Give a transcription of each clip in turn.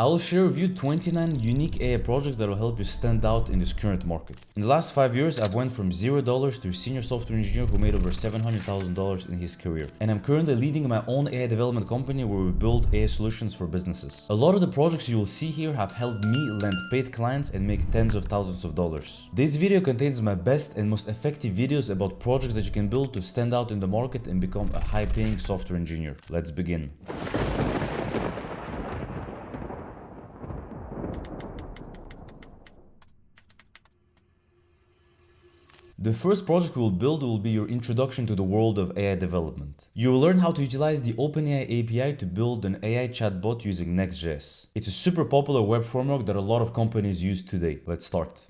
I'll share with you 29 unique AI projects that will help you stand out in this current market. In the last 5 years, I've went from $0 to a senior software engineer who made over $700,000 in his career. And I'm currently leading my own AI development company where we build AI solutions for businesses. A lot of the projects you will see here have helped me land paid clients and make tens of thousands of dollars. This video contains my best and most effective videos about projects that you can build to stand out in the market and become a high-paying software engineer. Let's begin. The first project we will build will be your introduction to the world of AI development. You will learn how to utilize the OpenAI API to build an AI chatbot using Next.js. It's a super popular web framework that a lot of companies use today. Let's start.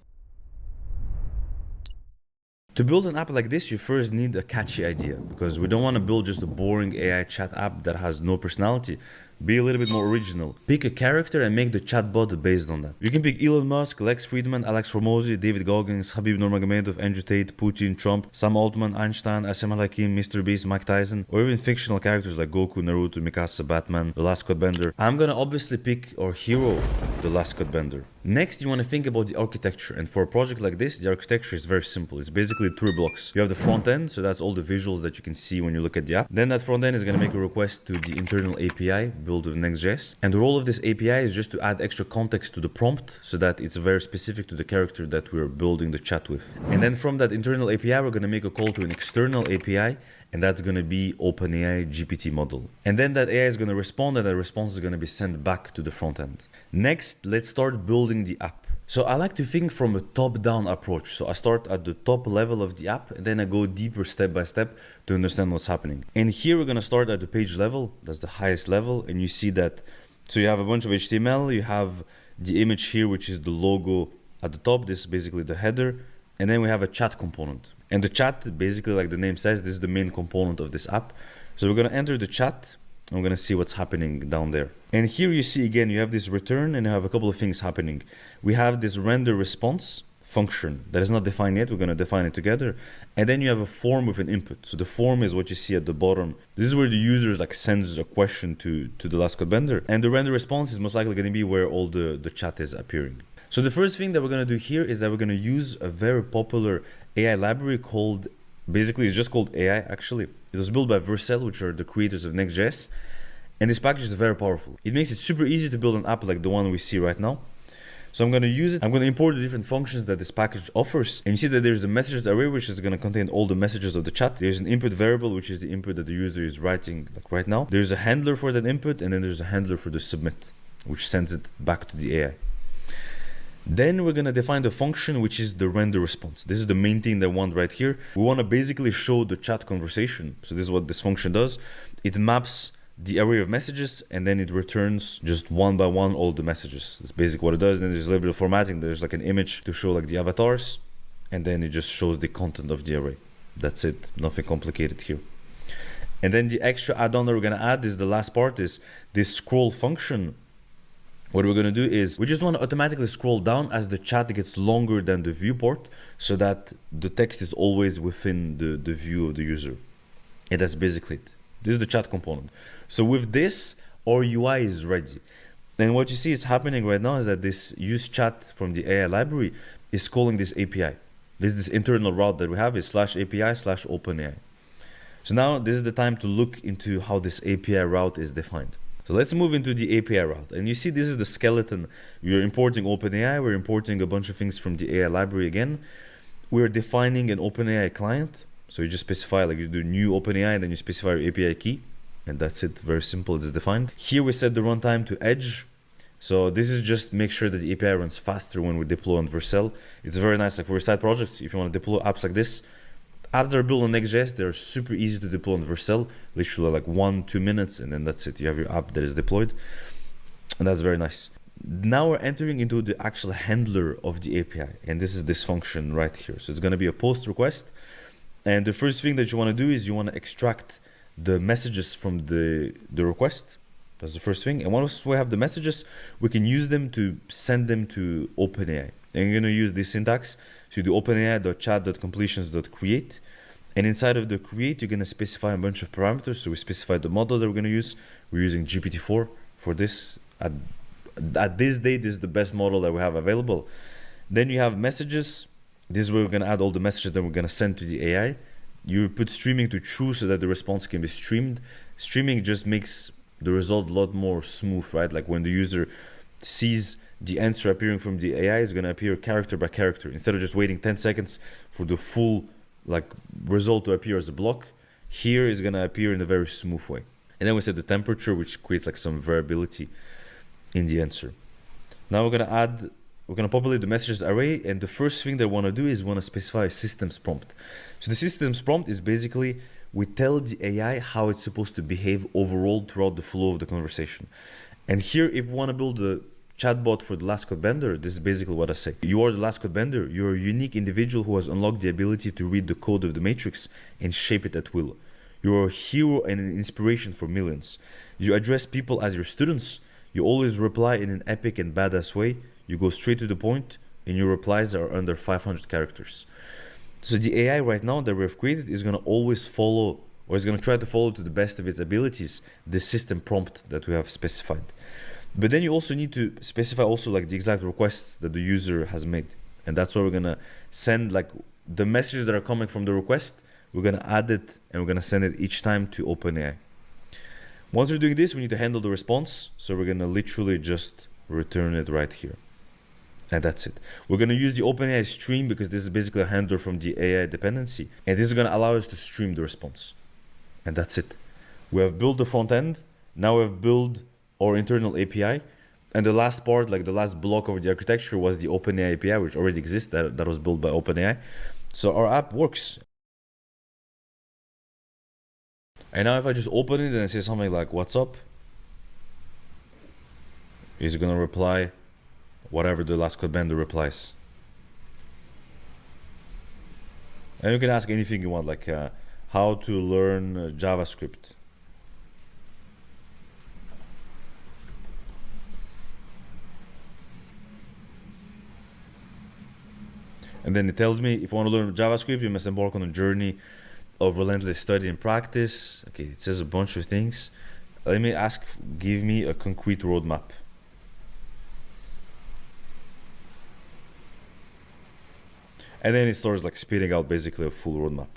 To build an app like this, you first need a catchy idea, because we don't want to build just a boring AI chat app that has no personality. Be a little bit more original. Pick a character and make the chatbot based on that. You can pick Elon Musk, Lex Friedman, Alex Hormozi, David Goggins, Habib Nurmagomedov, Andrew Tate, Putin, Trump, Sam Altman, Einstein, Asim Al-Hakim, Mr. Beast, Mike Tyson, or even fictional characters like Goku, Naruto, Mikasa, Batman, The Last Codebender. I'm gonna obviously pick our hero, The Last Codebender. Next, you want to think about the architecture, and for a project like this, the architecture is very simple. It's basically 3 blocks. You have the front end, so that's all the visuals that you can see when you look at the app. Then that front end is going to make a request to the internal API built with Next.js. And the role of this API is just to add extra context to the prompt so that it's very specific to the character that we're building the chat with. And then from that internal API, we're going to make a call to an external API, and that's going to be OpenAI GPT model. And then that AI is going to respond, and that response is going to be sent back to the front end. Next, let's start building the app. So I like to think from a top-down approach. So I start at the top level of the app, and then I go deeper step by step to understand what's happening. And here we're going to start at the page level. That's the highest level. And you see that, so you have a bunch of HTML, you have the image here, which is the logo at the top. This is basically the header. And then we have a chat component. And the chat, basically like the name says, this is the main component of this app. So we're going to enter the chat. I'm going to see what's happening down there. And here you see again, you have this return and you have a couple of things happening. We have this render response function that is not defined yet. We're going to define it together. And then you have a form with an input. So the form is what you see at the bottom. This is where the user like sends a question to the last codebender. And the render response is most likely going to be where all the chat is appearing. So the first thing that we're going to do here is that we're going to use a very popular AI library called, basically it's just called AI actually. It was built by Vercel, which are the creators of Next.js. And this package is very powerful. It makes it super easy to build an app like the one we see right now. So I'm going to use it. I'm going to import the different functions that this package offers. And you see that there's the messages array, which is going to contain all the messages of the chat. There's an input variable, which is the input that the user is writing like right now. There's a handler for that input, and then there's a handler for the submit, which sends it back to the AI. Then we're going to define the function, which is the render response. This is the main thing that we want right here. We want to basically show the chat conversation. So this is what this function does. It maps the array of messages, and then it returns just one by one all the messages. That's basically what it does. Then there's a little bit of formatting. There's like an image to show like the avatars, and then it just shows the content of the array. That's it. Nothing complicated here. And then the extra add-on that we're going to add is the last part, is this scroll function. What we're going to do is we just want to automatically scroll down as the chat gets longer than the viewport, so that the text is always within the view of the user. And that's basically it. This is the chat component. So with this, our UI is ready. And what you see is happening right now is that this use chat from the AI library is calling this API. This internal route that we have is /API/OpenAI. So now this is the time to look into how this API route is defined. So let's move into the API route. And you see this is the skeleton. We're importing OpenAI. We're importing a bunch of things from the AI library again. We're defining an OpenAI client. So you just specify, like you do new OpenAI, and then you specify your API key. And that's it. Very simple. It's defined. Here we set the runtime to edge. So this is just make sure that the API runs faster when we deploy on Vercel. It's very nice. Like for your side projects, if you want to deploy apps like this, apps that are built on Next.js, they're super easy to deploy on Vercel, literally like 1-2 minutes, and then that's it. You have your app that is deployed, and that's very nice. Now we're entering into the actual handler of the API, and this is this function right here. So it's going to be a post request, and the first thing that you want to do is you want to extract the messages from the request. That's the first thing. And once we have the messages, we can use them to send them to OpenAI. And you're going to use this syntax. So you do openai.chat.completions.create. And inside of the create, you're going to specify a bunch of parameters. So we specify the model that we're going to use. We're using GPT-4 for this at At this date, this is the best model that we have available. Then you have messages. This is where we're going to add all the messages that we're going to send to the AI. You put streaming to true so that the response can be streamed. Streaming just makes the result a lot more smooth, right? Like when the user sees the answer appearing from the AI, is going to appear character by character. Instead of just waiting 10 seconds for the full result to appear as a block, here is going to appear in a very smooth way. And then we set the temperature, which creates some variability in the answer. Now we're going to populate the messages array, and the first thing that we want to do is we want to specify a systems prompt. So the systems prompt is basically we tell the AI how it's supposed to behave overall throughout the flow of the conversation. And here, if we want to build a chatbot for the last code bender, this is basically what I say. You are the last code bender. You're a unique individual who has unlocked the ability to read the code of the matrix and shape it at will. You're a hero and an inspiration for millions. You address people as your students. You always reply in an epic and badass way. You go straight to the point, and your replies are under 500 characters. So the AI right now that we've created is going to always follow, or is going to try to follow to the best of its abilities, the system prompt that we have specified. But then you also need to specify also the exact requests that the user has made. And that's where we're going to send the messages that are coming from the request. We're going to add it and we're going to send it each time to OpenAI. Once we're doing this, we need to handle the response. So we're going to literally just return it right here. And that's it. We're going to use the OpenAI stream because this is basically a handler from the AI dependency. And this is going to allow us to stream the response. And that's it. We have built the front end. Now we have built our internal API. And the last part, the last block of the architecture was the OpenAI API, which already exists, that was built by OpenAI. So our app works. And now if I just open it and I say something like, "What's up?" It's going to reply whatever the last code bender replies. And you can ask anything you want, how to learn JavaScript. And then it tells me, if you want to learn JavaScript, you must embark on a journey of relentless study and practice. Okay, it says a bunch of things. Let me ask, give me a concrete roadmap. And then it starts spitting out basically a full roadmap.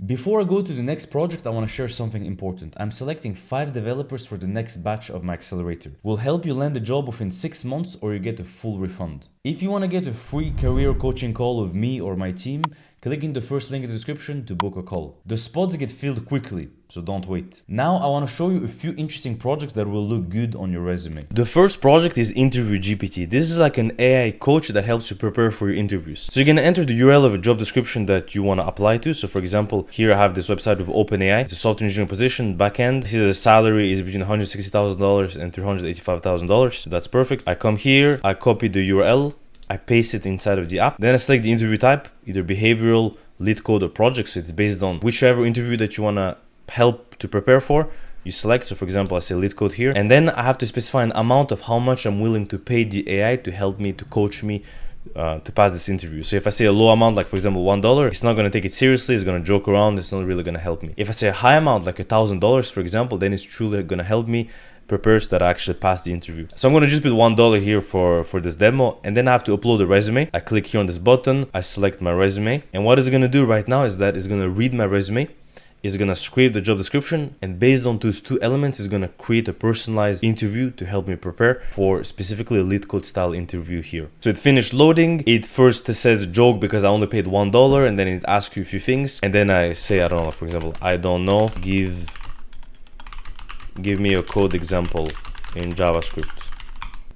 Before I go to the next project, I want to share something important. I'm selecting 5 developers for the next batch of my accelerator. We'll help you land a job within 6 months or you get a full refund. If you want to get a free career coaching call with me or my team, click in the first link in the description to book a call. The spots get filled quickly, so don't wait. Now I want to show you a few interesting projects that will look good on your resume. The first project is Interview GPT. This is an AI coach that helps you prepare for your interviews. So you're going to enter the URL of a job description that you want to apply to. So for example, here I have this website with OpenAI. It's a software engineering position, backend. I see that the salary is between $160,000 and $385,000. So that's perfect. I come here, I copy the URL. I paste it inside of the app. Then I select the interview type, either behavioral, lead code, or project. So it's based on whichever interview that you want to help to prepare for. You select. So for example, I say lead code here. And then I have to specify an amount of how much I'm willing to pay the AI to help me, to coach me to pass this interview. So if I say a low amount, for example, $1, it's not going to take it seriously. It's going to joke around. It's not really going to help me. If I say a high amount, $1,000, for example, then it's truly going to help me prepare so that I actually pass the interview. So I'm going to just put $1 here for this demo, and then I have to upload a resume. I click here on this button, I select my resume, and what it's going to do right now is that it's going to read my resume, it's going to scrape the job description, and based on those 2 elements, it's going to create a personalized interview to help me prepare for specifically a lead code style interview here. So it finished loading. It first says joke because I only paid $1, and then it asks you a few things, and then I say, I don't know, for example, I don't know, give me a code example in JavaScript.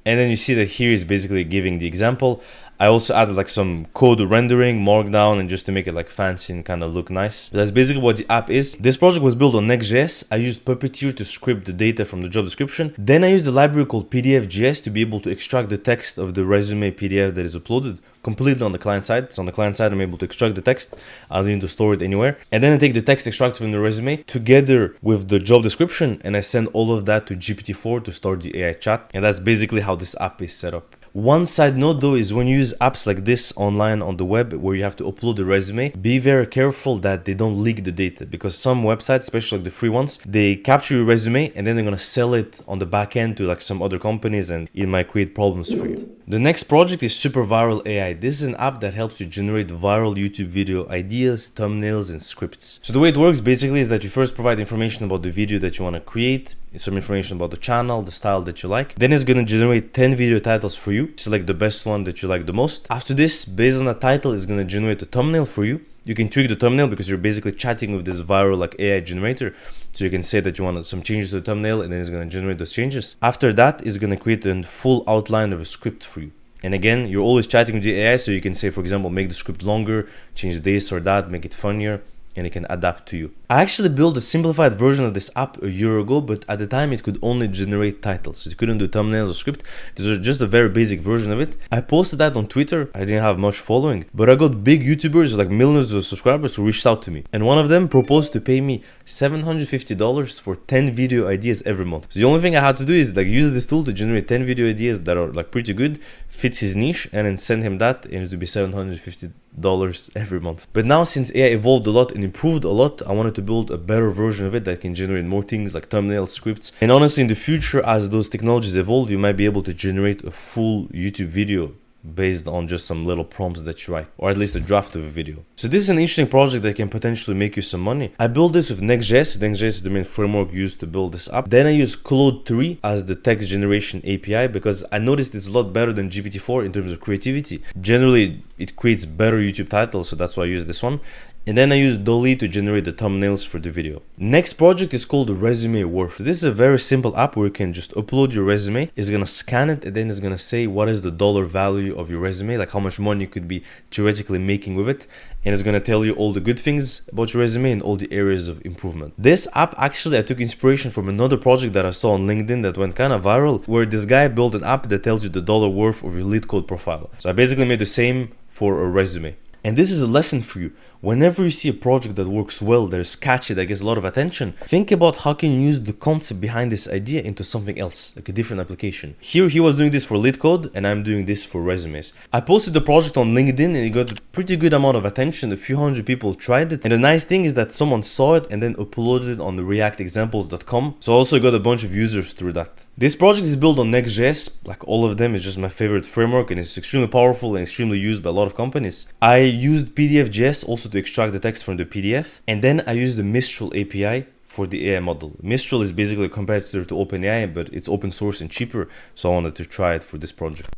And then you see that here is basically giving the example. I also added some code rendering, markdown, and just to make it fancy and kind of look nice. That's basically what the app is. This project was built on Next.js. I used Puppeteer to script the data from the job description. Then I used a library called PDF.js to be able to extract the text of the resume PDF that is uploaded completely on the client side. So on the client side, I'm able to extract the text. I don't need to store it anywhere. And then I take the text extracted from the resume together with the job description, and I send all of that to GPT-4 to start the AI chat. And that's basically how this app is set up. One side note though is when you use apps like this online on the web where you have to upload a resume, be very careful that they don't leak the data, because some websites, especially like the free ones, they capture your resume and then they're gonna sell it on the back end to like some other companies, and it might create problems for you. The next project is Super Viral AI. This is an app that helps you generate viral YouTube video ideas, thumbnails, and scripts. So the way it works basically is that you first provide information about the video that you want to create, some information about the channel, the style that you like. Then it's going to generate 10 video titles for you. Select the best one that you like the most. After this, based on the title, it's going to generate a thumbnail for you. You can tweak the thumbnail because you're basically chatting with this viral like AI generator. So you can say that you want some changes to the thumbnail, and then it's going to generate those changes. After that, it's going to create a full outline of a script for you. And again, you're always chatting with the AI, so you can say, for example, make the script longer, change this or that, make it funnier, and it can adapt to you. I actually built a simplified version of this app a year ago, but at the time it could only generate titles. So it couldn't do thumbnails or script. This was just a very basic version of it. I posted that on Twitter. I didn't have much following, but I got big YouTubers with like millions of subscribers who reached out to me. And one of them proposed to pay me $750 for 10 video ideas every month. So the only thing I had to do is like use this tool to generate 10 video ideas that are like pretty good, fits his niche, and then send him that, and it would be $750 every month. But now, since AI evolved a lot and improved a lot, I wanted to build a better version of it that can generate more things like thumbnails, scripts. And honestly, in the future, as those technologies evolve, you might be able to generate a full YouTube video based on just some little prompts that you write, or at least a draft of a video. So this is an interesting project that can potentially make you some money. I built this with Next.js. Next.js is the main framework used to build this app. Then I use Claude 3 as the text generation API because I noticed it's a lot better than GPT-4 in terms of creativity. Generally, it creates better YouTube titles, so that's why I use this one. And then I use Dolly to generate the thumbnails for the video. Next project is called Resume Worth. This is a very simple app where you can just upload your resume. It's gonna scan it, and then it's gonna say what is the dollar value of your resume, like how much money you could be theoretically making with it. And it's gonna tell you all the good things about your resume and all the areas of improvement. This app, actually, I took inspiration from another project that I saw on LinkedIn that went kind of viral, where this guy built an app that tells you the dollar worth of your lead code profile. So I basically made the same for a resume. And this is a lesson for you. Whenever you see a project that works well, that is catchy, that gets a lot of attention, think about how can you use the concept behind this idea into something else, like a different application. Here he was doing this for lead code, and I'm doing this for resumes. I posted the project on LinkedIn and it got a pretty good amount of attention. A few hundred people tried it. And the nice thing is that someone saw it and then uploaded it on the reactexamples.com. So I also got a bunch of users through that. This project is built on Next.js. Like all of them, is just my favorite framework, and it's extremely powerful and extremely used by a lot of companies. I used PDF.js also to extract the text from the PDF. And then I used the Mistral API for the AI model. Mistral is basically a competitor to OpenAI, but it's open source and cheaper. So I wanted to try it for this project.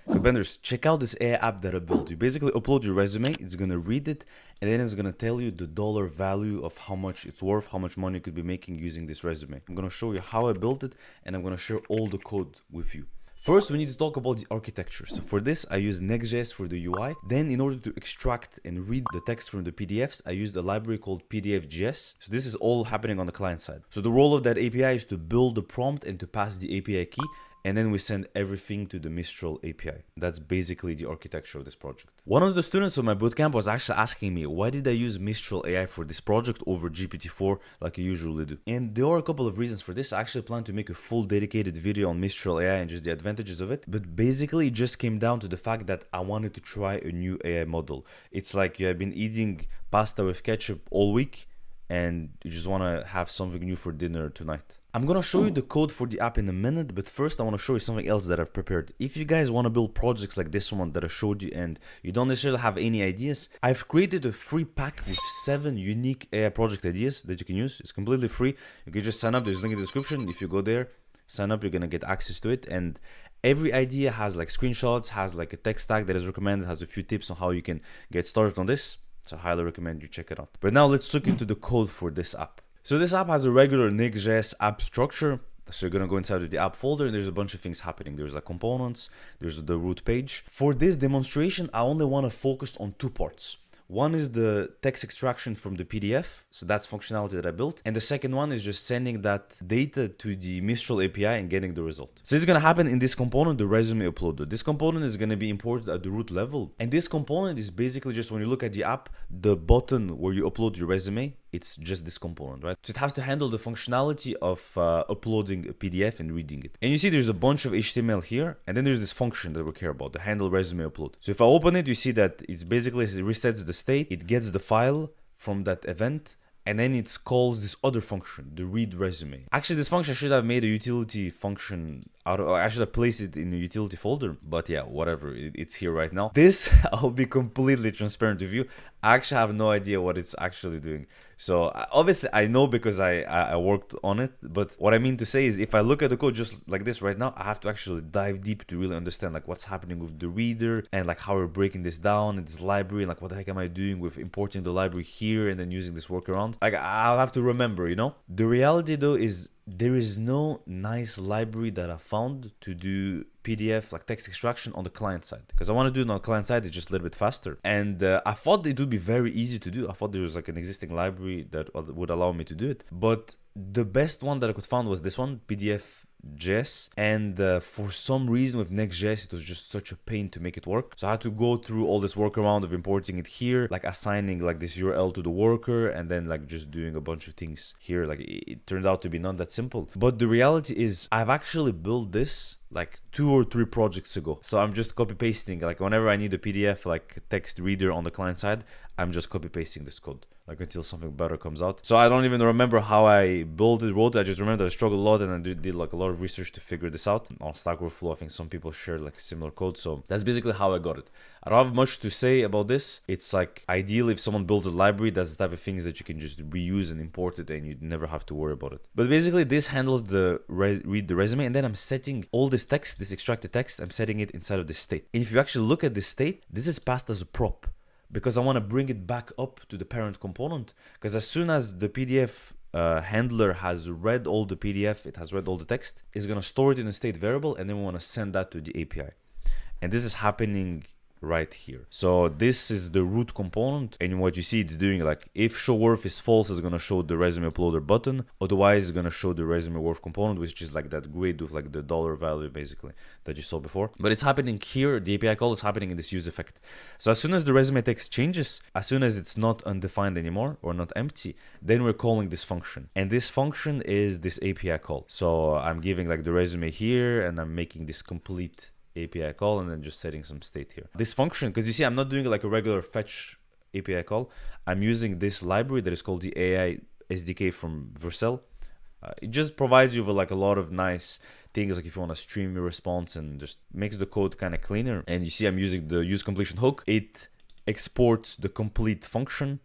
Benders, check out this AI app that I built. You basically upload your resume, it's gonna read it, and then it's gonna tell you the dollar value of how much it's worth, how much money you could be making using this resume. I'm gonna show you how I built it, and I'm gonna share all the code with you. First, we need to talk about the architecture. So for this, I use Next.js for the UI. Then in order to extract and read the text from the PDFs, I used a library called PDF.js. So this is all happening on the client side. So the role of that API is to build the prompt and to pass the API key. And then we send everything to the Mistral API. That's basically the architecture of this project. One of the students of my bootcamp was actually asking me, why did I use Mistral AI for this project over GPT-4 like I usually do? And there are a couple of reasons for this. I actually plan to make a full dedicated video on Mistral AI and just the advantages of it. But basically, it just came down to the fact that I wanted to try a new AI model. It's like you have been eating pasta with ketchup all week, and you just want to have something new for dinner tonight. I'm gonna show you the code for the app in a minute, but first I want to show you something else that I've prepared. If you guys want to build projects like this one that I showed you and you don't necessarily have any ideas, I've created a free pack with 7 unique AI project ideas that you can use. It's completely free. You can just sign up. There's a link in the description. If you go there, sign up, you're gonna get access to it. And every idea has like screenshots, has like a tech stack that is recommended, has a few tips on how you can get started on this. So I highly recommend you check it out. But now let's look into the code for this app. So this app has a regular Next.js app structure. So you're gonna go inside of the app folder and there's a bunch of things happening. There's like components, there's the root page. For this demonstration, I only wanna focus on 2 parts. One is the text extraction from the PDF. So that's functionality that I built. And the second one is just sending that data to the Mistral API and getting the result. So it's going to happen in this component, the resume uploader. This component is going to be imported at the root level. And this component is basically just when you look at the app, the button where you upload your resume, it's just this component, right? So it has to handle the functionality of uploading a PDF and reading it. And you see there's a bunch of HTML here, and then there's this function that we care about, the handle resume upload. So if I open it, you see that it's basically, it resets the state, it gets the file from that event, and then it calls this other function, the read resume. Actually, this function should have made a utility function out of, I should have placed it in a utility folder, but yeah, whatever, it's here right now. This, I'll be completely transparent with you, I actually have no idea what it's actually doing. So obviously I know because I worked on it, but what I mean to say is if I look at the code just like this right now, I have to actually dive deep to really understand like what's happening with the reader and like how we're breaking this down in this library, like what the heck am I doing with importing the library here and then using this workaround. Like I'll have to remember, you know. The reality though is there is no nice library that I found to do PDF like text extraction on the client side, because I want to do it on the client side, it's just a little bit faster. And I thought it would be very easy to do. I thought there was like an existing library that would allow me to do it, but the best one that I could find was this one, PDF.js, and for some reason with Next.js it was just such a pain to make it work. So I had to go through all this workaround of importing it here, like assigning like this URL to the worker, and then like just doing a bunch of things here. Like it turned out to be not that simple. But the reality is I've actually built this like 2 or 3 projects ago. So I'm just copy pasting, like whenever I need a PDF like text reader on the client side, I'm just copy pasting this code like until something better comes out. So I don't even remember how I built it, wrote it. I just remember that I struggled a lot and I did like a lot of research to figure this out. On Stack Overflow, I think some people shared like similar code. So that's basically how I got it. I don't have much to say about this. It's like ideal if someone builds a library, that's the type of things that you can just reuse and import it and you never have to worry about it. But basically this handles the read the resume, and then I'm setting all this text, this extracted text, I'm setting it inside of this state. And if you actually look at this state, this is passed as a prop, because I want to bring it back up to the parent component. Because as soon as the PDF handler has read all the PDF, it has read all the text, it's going to store it in a state variable, and then we want to send that to the API. And this is happening right here. So this is the root component, and what you see it's doing, like if show worth is false, it's going to show the resume uploader button, otherwise it's going to show the resume worth component, which is like that grid with like the dollar value basically that you saw before. But it's happening here, the API call is happening in this use effect. So as soon as the resume text changes, as soon as it's not undefined anymore or not empty, then we're calling this function, and this function is this API call. So I'm giving like the resume here, and I'm making this complete API call, and then just setting some state here. This function, because you see I'm not doing like a regular fetch API call, I'm using this library that is called the AI SDK from Vercel. It just provides you with like a lot of nice things, like if you want to stream your response, and just makes the code kind of cleaner. And you see I'm using the use completion hook. It exports the complete function,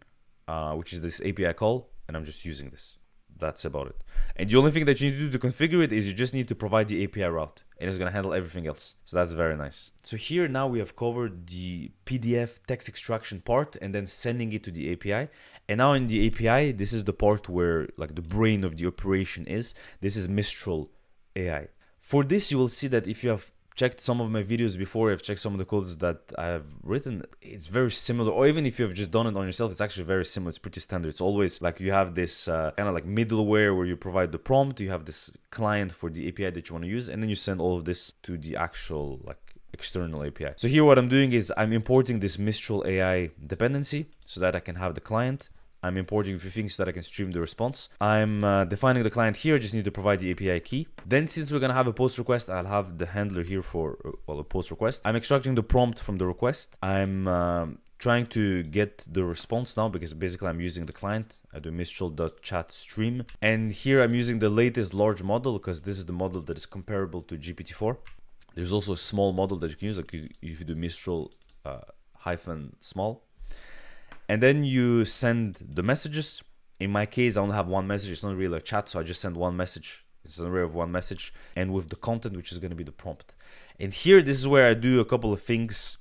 which is this API call, and I'm just using this. That's about it. And the only thing that you need to do to configure it is you just need to provide the API route, and it's going to handle everything else. So that's very nice. So here now we have covered the PDF text extraction part and then sending it to the API. And now in the API, this is the part where like the brain of the operation is. This is Mistral AI. For this, you will see that if you have checked some of my videos before, I've checked some of the codes that I have written, it's very similar. Or even if you have just done it on yourself, it's actually very similar. It's pretty standard. It's always like you have this kind of like middleware where you provide the prompt, you have this client for the API that you want to use, and then you send all of this to the actual like external API. So here what I'm doing is I'm importing this Mistral AI dependency so that I can have the client. I'm importing a few things so that I can stream the response. I'm defining the client here. I just need to provide the API key. Then since we're going to have a post request, I'll have the handler here for a post request. I'm extracting the prompt from the request. I'm trying to get the response now, because basically I'm using the client. I do mistral.chat stream. And here I'm using the latest large model, because this is the model that is comparable to GPT-4. There's also a small model that you can use, like if you do Mistral hyphen small. And then you send the messages. In my case, I only have one message. It's not really a chat, so I just send one message. It's an array of one message, and with the content, which is going to be the prompt. And here, this is where I do a couple of things.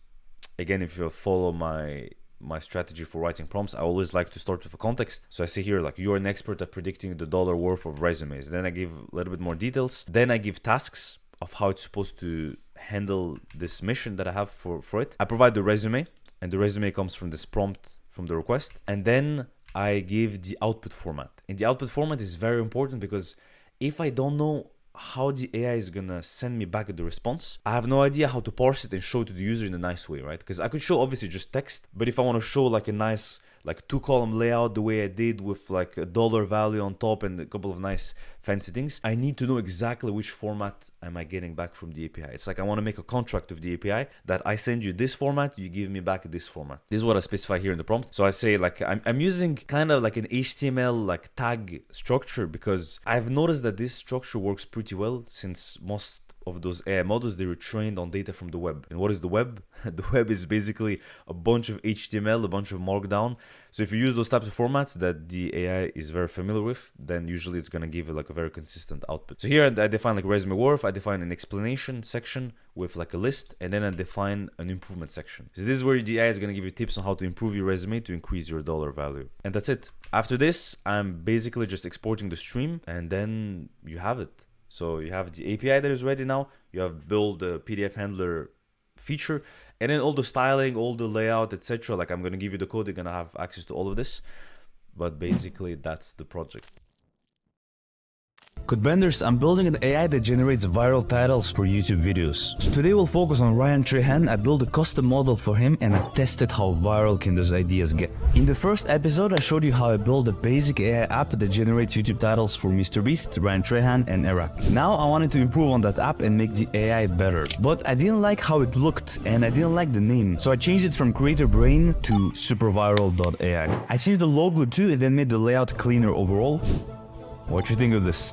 Again, if you follow my strategy for writing prompts, I always like to start with a context. So I say here, like, you're an expert at predicting the dollar worth of resumes. Then I give a little bit more details. Then I give tasks of how it's supposed to handle this mission that I have for it. I provide the resume, and the resume comes from this prompt from the request. And then I give the output format. And the output format is very important, because if I don't know how the AI is gonna send me back the response, I have no idea how to parse it and show it to the user in a nice way, right? Because I could show obviously just text, but if I want to show like a nice like 2-column layout the way I did with like a dollar value on top and a couple of nice fancy things, I need to know exactly which format am I getting back from the API. It's like I want to make a contract with the API that I send you this format, you give me back this format. This is what I specify here in the prompt. So I say like I'm using kind of like an HTML like tag structure because I've noticed that this structure works pretty well since most of those AI models, they were trained on data from the web. And what is the web? The web is basically a bunch of HTML, a bunch of Markdown. So if you use those types of formats that the AI is very familiar with, then usually it's going to give you like a very consistent output. So here I define like resume worth, I define an explanation section with like a list, and then I define an improvement section. So this is where the AI is going to give you tips on how to improve your resume to increase your dollar value. And that's it. After this, I'm basically just exporting the stream, and then you have it. So you have the API that is ready now, you have built the PDF handler feature, and then all the styling, all the layout, etc. Like I'm going to give you the code, you're going to have access to all of this. But basically that's the project. Codebenders, I'm building an AI that generates viral titles for YouTube videos. So today we'll focus on Ryan Trahan. I built a custom model for him and I tested how viral can those ideas get. In the first episode, I showed you how I built a basic AI app that generates YouTube titles for MrBeast, Ryan Trahan, and Iraq. Now I wanted to improve on that app and make the AI better. But I didn't like how it looked and I didn't like the name. So I changed it from Creator Brain to superviral.ai. I changed the logo too and then made the layout cleaner overall. What do you think of this?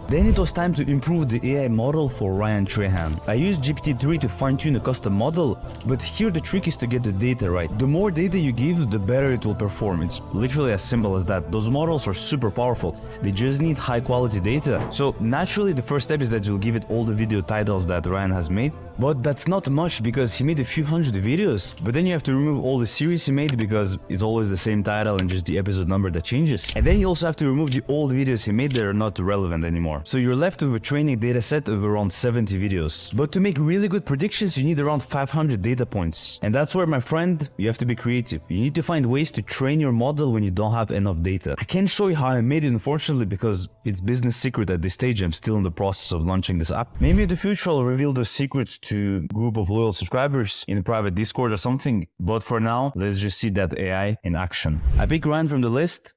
Then it was time to improve the AI model for Ryan Trahan. I used GPT-3 to fine-tune a custom model, but here the trick is to get the data right. The more data you give, the better it will perform. It's literally as simple as that. Those models are super powerful. They just need high-quality data. So naturally, the first step is that you'll give it all the video titles that Ryan has made. But that's not much because he made a few hundred videos. But then you have to remove all the series he made because it's always the same title and just the episode number that changes. And then you also have to remove the old videos he made that are not relevant anymore. So you're left with a training data set of around 70 videos. But to make really good predictions, you need around 500 data points. And that's where, my friend, you have to be creative. You need to find ways to train your model when you don't have enough data. I can't show you how I made it, unfortunately, because it's business secret at this stage. I'm still in the process of launching this app. Maybe in the future I'll reveal those secrets to a group of loyal subscribers in a private Discord or something. But for now, let's just see that AI in action. I pick Ryan from the list,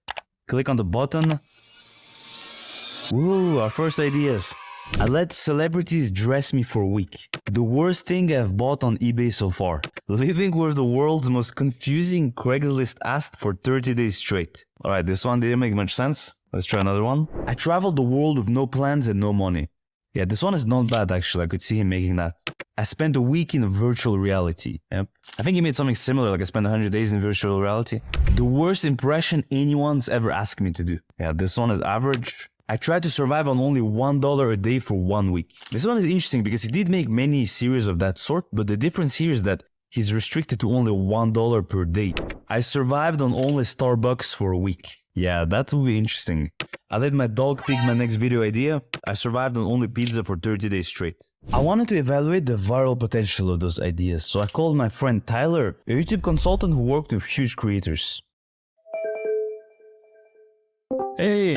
click on the button. Woo, our first ideas. I let celebrities dress me for a week. The worst thing I've bought on eBay so far. Living with the world's most confusing Craigslist asked for 30 days straight. Alright, this one didn't make much sense. Let's try another one. I traveled the world with no plans and no money. Yeah, this one is not bad actually. I could see him making that. I spent a week in virtual reality. Yep. I think he made something similar, like I spent 100 days in virtual reality. The worst impression anyone's ever asked me to do. Yeah, this one is average. I tried to survive on only $1 a day for 1 week. This one is interesting because he did make many series of that sort, but the difference here is that he's restricted to only $1 per day. I survived on only Starbucks for a week. Yeah, that will be interesting. I let my dog pick my next video idea. I survived on only pizza for 30 days straight. I wanted to evaluate the viral potential of those ideas, so I called my friend Tyler, a YouTube consultant who worked with huge creators. Hey,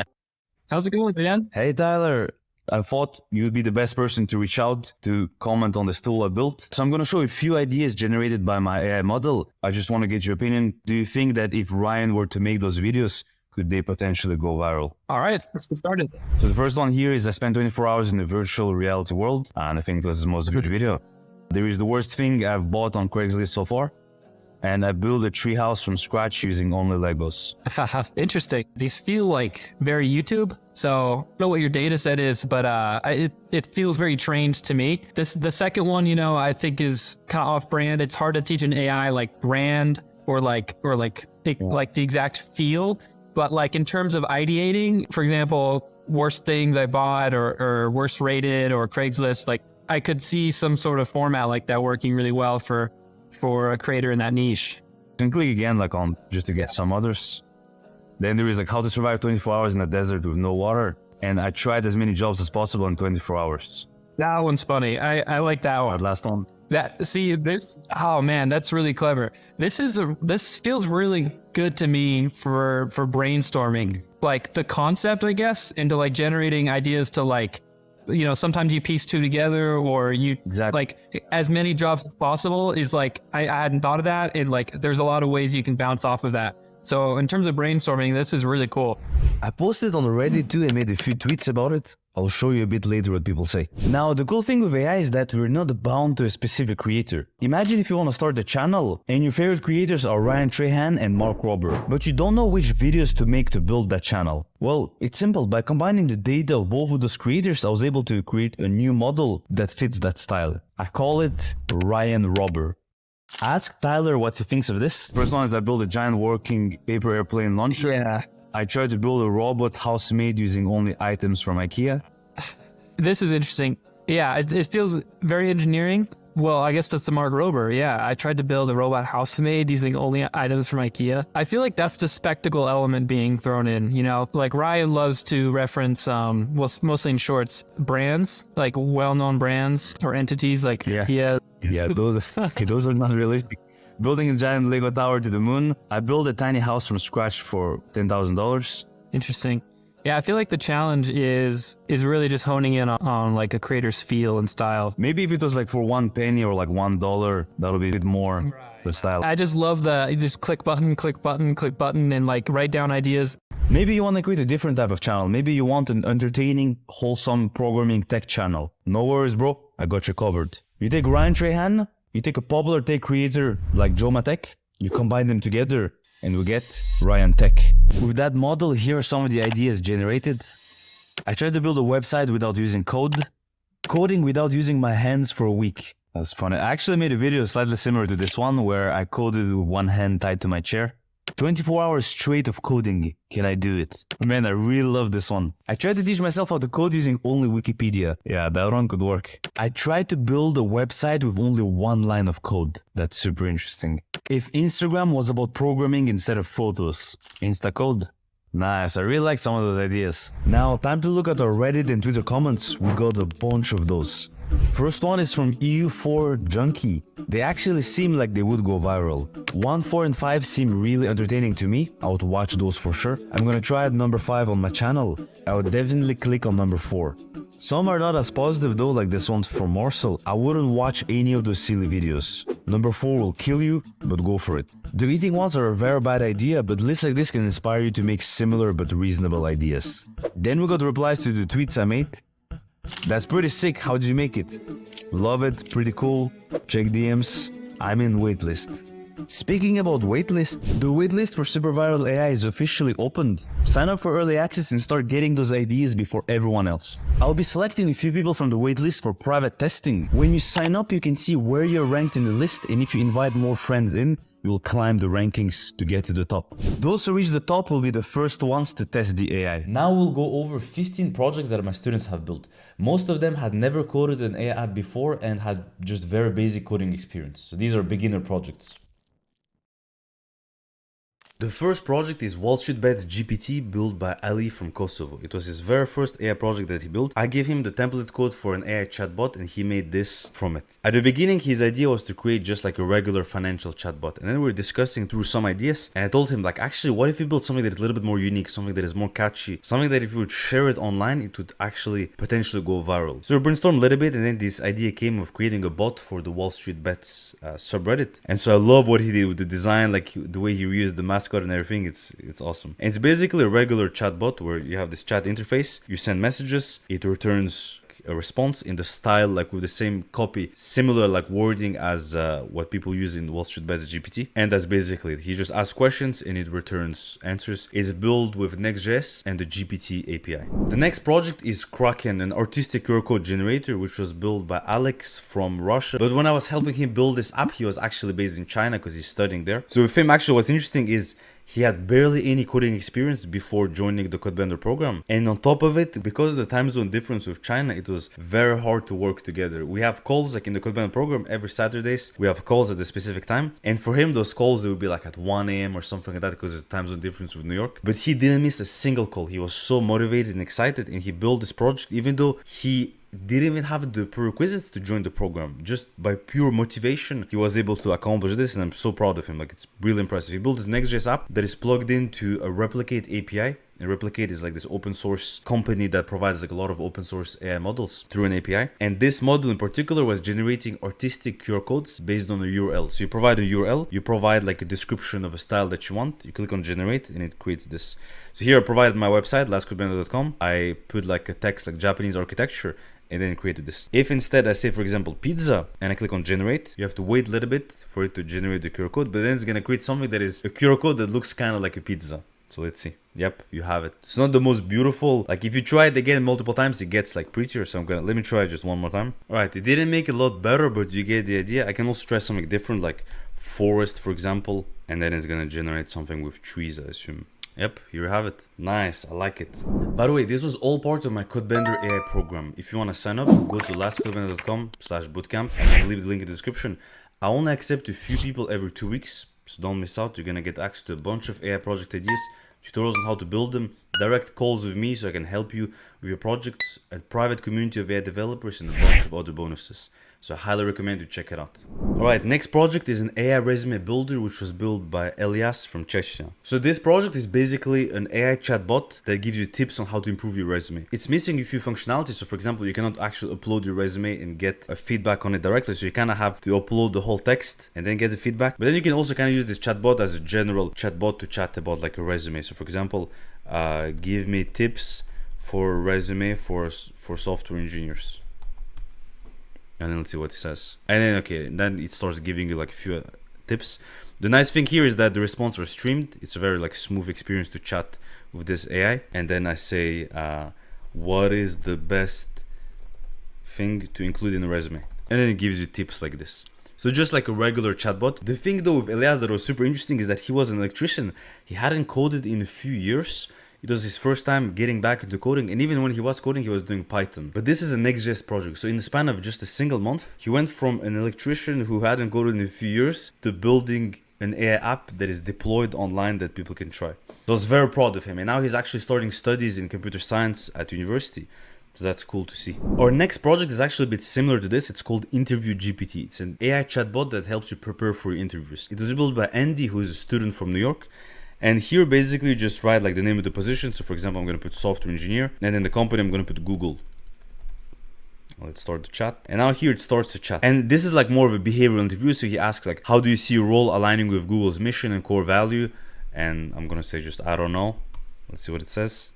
how's it going, man? Hey Tyler, I thought you'd be the best person to reach out to comment on this tool I built. So I'm going to show you a few ideas generated by my AI model. I just want to get your opinion. Do you think that if Ryan were to make those videos, could they potentially go viral? All right, let's get started. So the first one here is I spent 24 hours in the virtual reality world, and I think this is the most good video. There is the worst thing I've bought on Craigslist so far, and I built a treehouse from scratch using only Legos. Interesting. These feel like very YouTube. So I don't know what your data set is, but it feels very trained to me. The second one, you know, I think is kind of off brand. It's hard to teach an AI like brand or like the exact feel. But like in terms of ideating, for example, worst things I bought or worst rated or Craigslist, like I could see some sort of format like that working really well for a creator in that niche. You can click again like on just to get some others. Then there is like how to survive 24 hours in the desert with no water. And I tried as many jobs as possible in 24 hours. That one's funny. I like that one. That last one. Oh man, that's really clever. This feels really good to me for brainstorming. Like the concept, I guess, into like generating ideas to like, you know, sometimes you piece two together or you like as many jobs as possible is like, I hadn't thought of that. And like, there's a lot of ways you can bounce off of that. So in terms of brainstorming, this is really cool. I posted on Reddit too and made a few tweets about it. I'll show you a bit later what people say. Now, the cool thing with AI is that we're not bound to a specific creator. Imagine if you want to start a channel and your favorite creators are Ryan Trahan and Mark Rober, but you don't know which videos to make to build that channel. Well, it's simple. By combining the data of both of those creators, I was able to create a new model that fits that style. I call it Ryan Rober. Ask Tyler what he thinks of this. First one is I built a giant working paper airplane launcher. Yeah. I tried to build a robot house made using only items from IKEA. This is interesting. Yeah, it feels very engineering. Well, I guess that's the Mark Rober. Yeah, I tried to build a robot housemaid using only items from IKEA. I feel like that's the spectacle element being thrown in. You know, like Ryan loves to reference, well, mostly in shorts, brands, like well-known brands or entities like IKEA. Yeah, those are not realistic. Building a giant Lego tower to the moon. I built a tiny house from scratch for $10,000. Interesting. Yeah, I feel like the challenge is really just honing in on like a creator's feel and style. Maybe if it was like for 1 penny or like $1, that'll be a bit more the style. I just love you just click button, click button, click button, and like write down ideas. Maybe you want to create a different type of channel. Maybe you want an entertaining, wholesome programming tech channel. No worries, bro. I got you covered. You take Ryan Trahan, you take a popular tech creator like Joe Matek, you combine them together, and we get Ryan Tech. With that model, here are some of the ideas generated. I tried to build a website without using code. Coding without using my hands for a week. That's funny. I actually made a video slightly similar to this one where I coded with one hand tied to my chair. 24 hours straight of coding. Can I do it? Man, I really love this one. I tried to teach myself how to code using only Wikipedia. Yeah, that one could work. I tried to build a website with only one line of code. That's super interesting. If Instagram was about programming instead of photos. Instacode. Nice, I really like some of those ideas. Now, time to look at our Reddit and Twitter comments. We got a bunch of those. First one is from EU4 Junkie. They actually seem like they would go viral. 1, 4, and 5 seem really entertaining to me. I would watch those for sure. I'm gonna try at number 5 on my channel. I would definitely click on number 4. Some are not as positive though, like this one's from Marcel. I wouldn't watch any of those silly videos. Number 4 will kill you, but go for it. The eating ones are a very bad idea, but lists like this can inspire you to make similar but reasonable ideas. Then we got replies to the tweets I made. That's pretty sick, how did you make it? Love it, pretty cool. Check DMs, I'm in waitlist. Speaking about waitlist, the waitlist for Super Viral AI is officially opened. Sign up for early access and start getting those ideas before everyone else. I'll be selecting a few people from the waitlist for private testing. When you sign up, you can see where you're ranked in the list, and if you invite more friends in, you'll climb the rankings to get to the top. Those who reach the top will be the first ones to test the AI. Now we'll go over 15 projects that my students have built. Most of them had never coded an AI app before and had just very basic coding experience. So these are beginner projects. The first project is Wall Street Bets GPT built by Ali from Kosovo. It was his very first AI project that he built. I gave him the template code for an AI chatbot and he made this from it. At the beginning, his idea was to create just like a regular financial chatbot. And then we were discussing through some ideas and I told him like, actually, what if we build something that is a little bit more unique, something that is more catchy, something that if you would share it online, it would actually potentially go viral. So we brainstormed a little bit and then this idea came of creating a bot for the Wall Street Bets subreddit. And so I love what he did with the design, like the way he reused the mascot and everything. It's awesome. And it's basically a regular chatbot where you have this chat interface, you send messages, it returns a response in the style like with the same copy, similar like wording as what people use in Wall Street Bets GPT. And that's basically it. He just asks questions and it returns answers. It's built with Next.js and the GPT API. The next project is Kraken, an artistic QR code generator which was built by Alex from Russia. But when I was helping him build this app, he was actually based in China because he's studying there. So with him, actually what's interesting is he had barely any coding experience before joining the Codebender program. And on top of it, because of the time zone difference with China, it was very hard to work together. We have calls like in the Codebender program every Saturdays. We have calls at a specific time. And for him, those calls, they would be like at 1 a.m. or something like that because of the time zone difference with New York. But he didn't miss a single call. He was so motivated and excited and he built this project even though he didn't even have the prerequisites to join the program. Just by pure motivation, he was able to accomplish this and I'm so proud of him. Like, it's really impressive. He built his Next.js app that is plugged into a Replicate API And Replicate is like this open source company that provides like a lot of open source AI models through an API. And this model in particular was generating artistic QR codes based on a URL. So you provide a URL, you provide like a description of a style that you want, you click on generate, and it creates this. So here I provided my website, lastcodebender.com. I put like a text like Japanese architecture, and then created this. If instead I say, for example, pizza, and I click on generate, you have to wait a little bit for it to generate the QR code, but then it's gonna create something that is a QR code that looks kind of like a pizza. So let's see. Yep, you have it. It's not the most beautiful. Like if you try it again multiple times, it gets like prettier. So let me try it just one more time. All right, it didn't make it a lot better, but you get the idea. I can also try something different, like forest, for example, and then it's gonna generate something with trees, I assume. Yep, here you have it. Nice, I like it. By the way, this was all part of my Codebender AI program. If you want to sign up, go to lastcodebender.com/bootcamp and I'll leave the link in the description. I only accept a few people every 2 weeks, so don't miss out. You're gonna get access to a bunch of AI project ideas, tutorials on how to build them, direct calls with me so I can help you with your projects, a private community of AI developers, and a bunch of other bonuses. So I highly recommend you check it out. Alright, next project is an AI resume builder which was built by Elias from Chechnya. So this project is basically an AI chatbot that gives you tips on how to improve your resume. It's missing a few functionalities. So for example, you cannot actually upload your resume and get a feedback on it directly. So you kind of have to upload the whole text and then get the feedback. But then you can also kind of use this chatbot as a general chatbot to chat about like a resume. So for example, give me tips for a resume for software engineers. And then let's see what it says. And then, okay, then it starts giving you like a few tips. The nice thing here is that the responses are streamed. It's a very like smooth experience to chat with this AI. And then I say, what is the best thing to include in a resume? And then it gives you tips like this. So just like a regular chatbot. The thing though with Elias that was super interesting is that he was an electrician. He hadn't coded in a few years. It was his first time getting back into coding, and even when he was coding, he was doing Python. But this is a Next.js project, so in the span of just a single month, he went from an electrician who hadn't coded in a few years to building an AI app that is deployed online that people can try. So I was very proud of him, and now he's actually starting studies in computer science at university. So that's cool to see. Our next project is actually a bit similar to this. It's called Interview GPT. It's an AI chatbot that helps you prepare for your interviews. It was built by Andy, who is a student from New York. And here basically you just write like the name of the position. So for example, I'm going to put software engineer, and in the company I'm going to put Google. Let's start the chat. And now here it starts the chat. And this is like more of a behavioral interview. So he asks like, how do you see your role aligning with Google's mission and core value? And I'm going to say just, I don't know. Let's see what it says.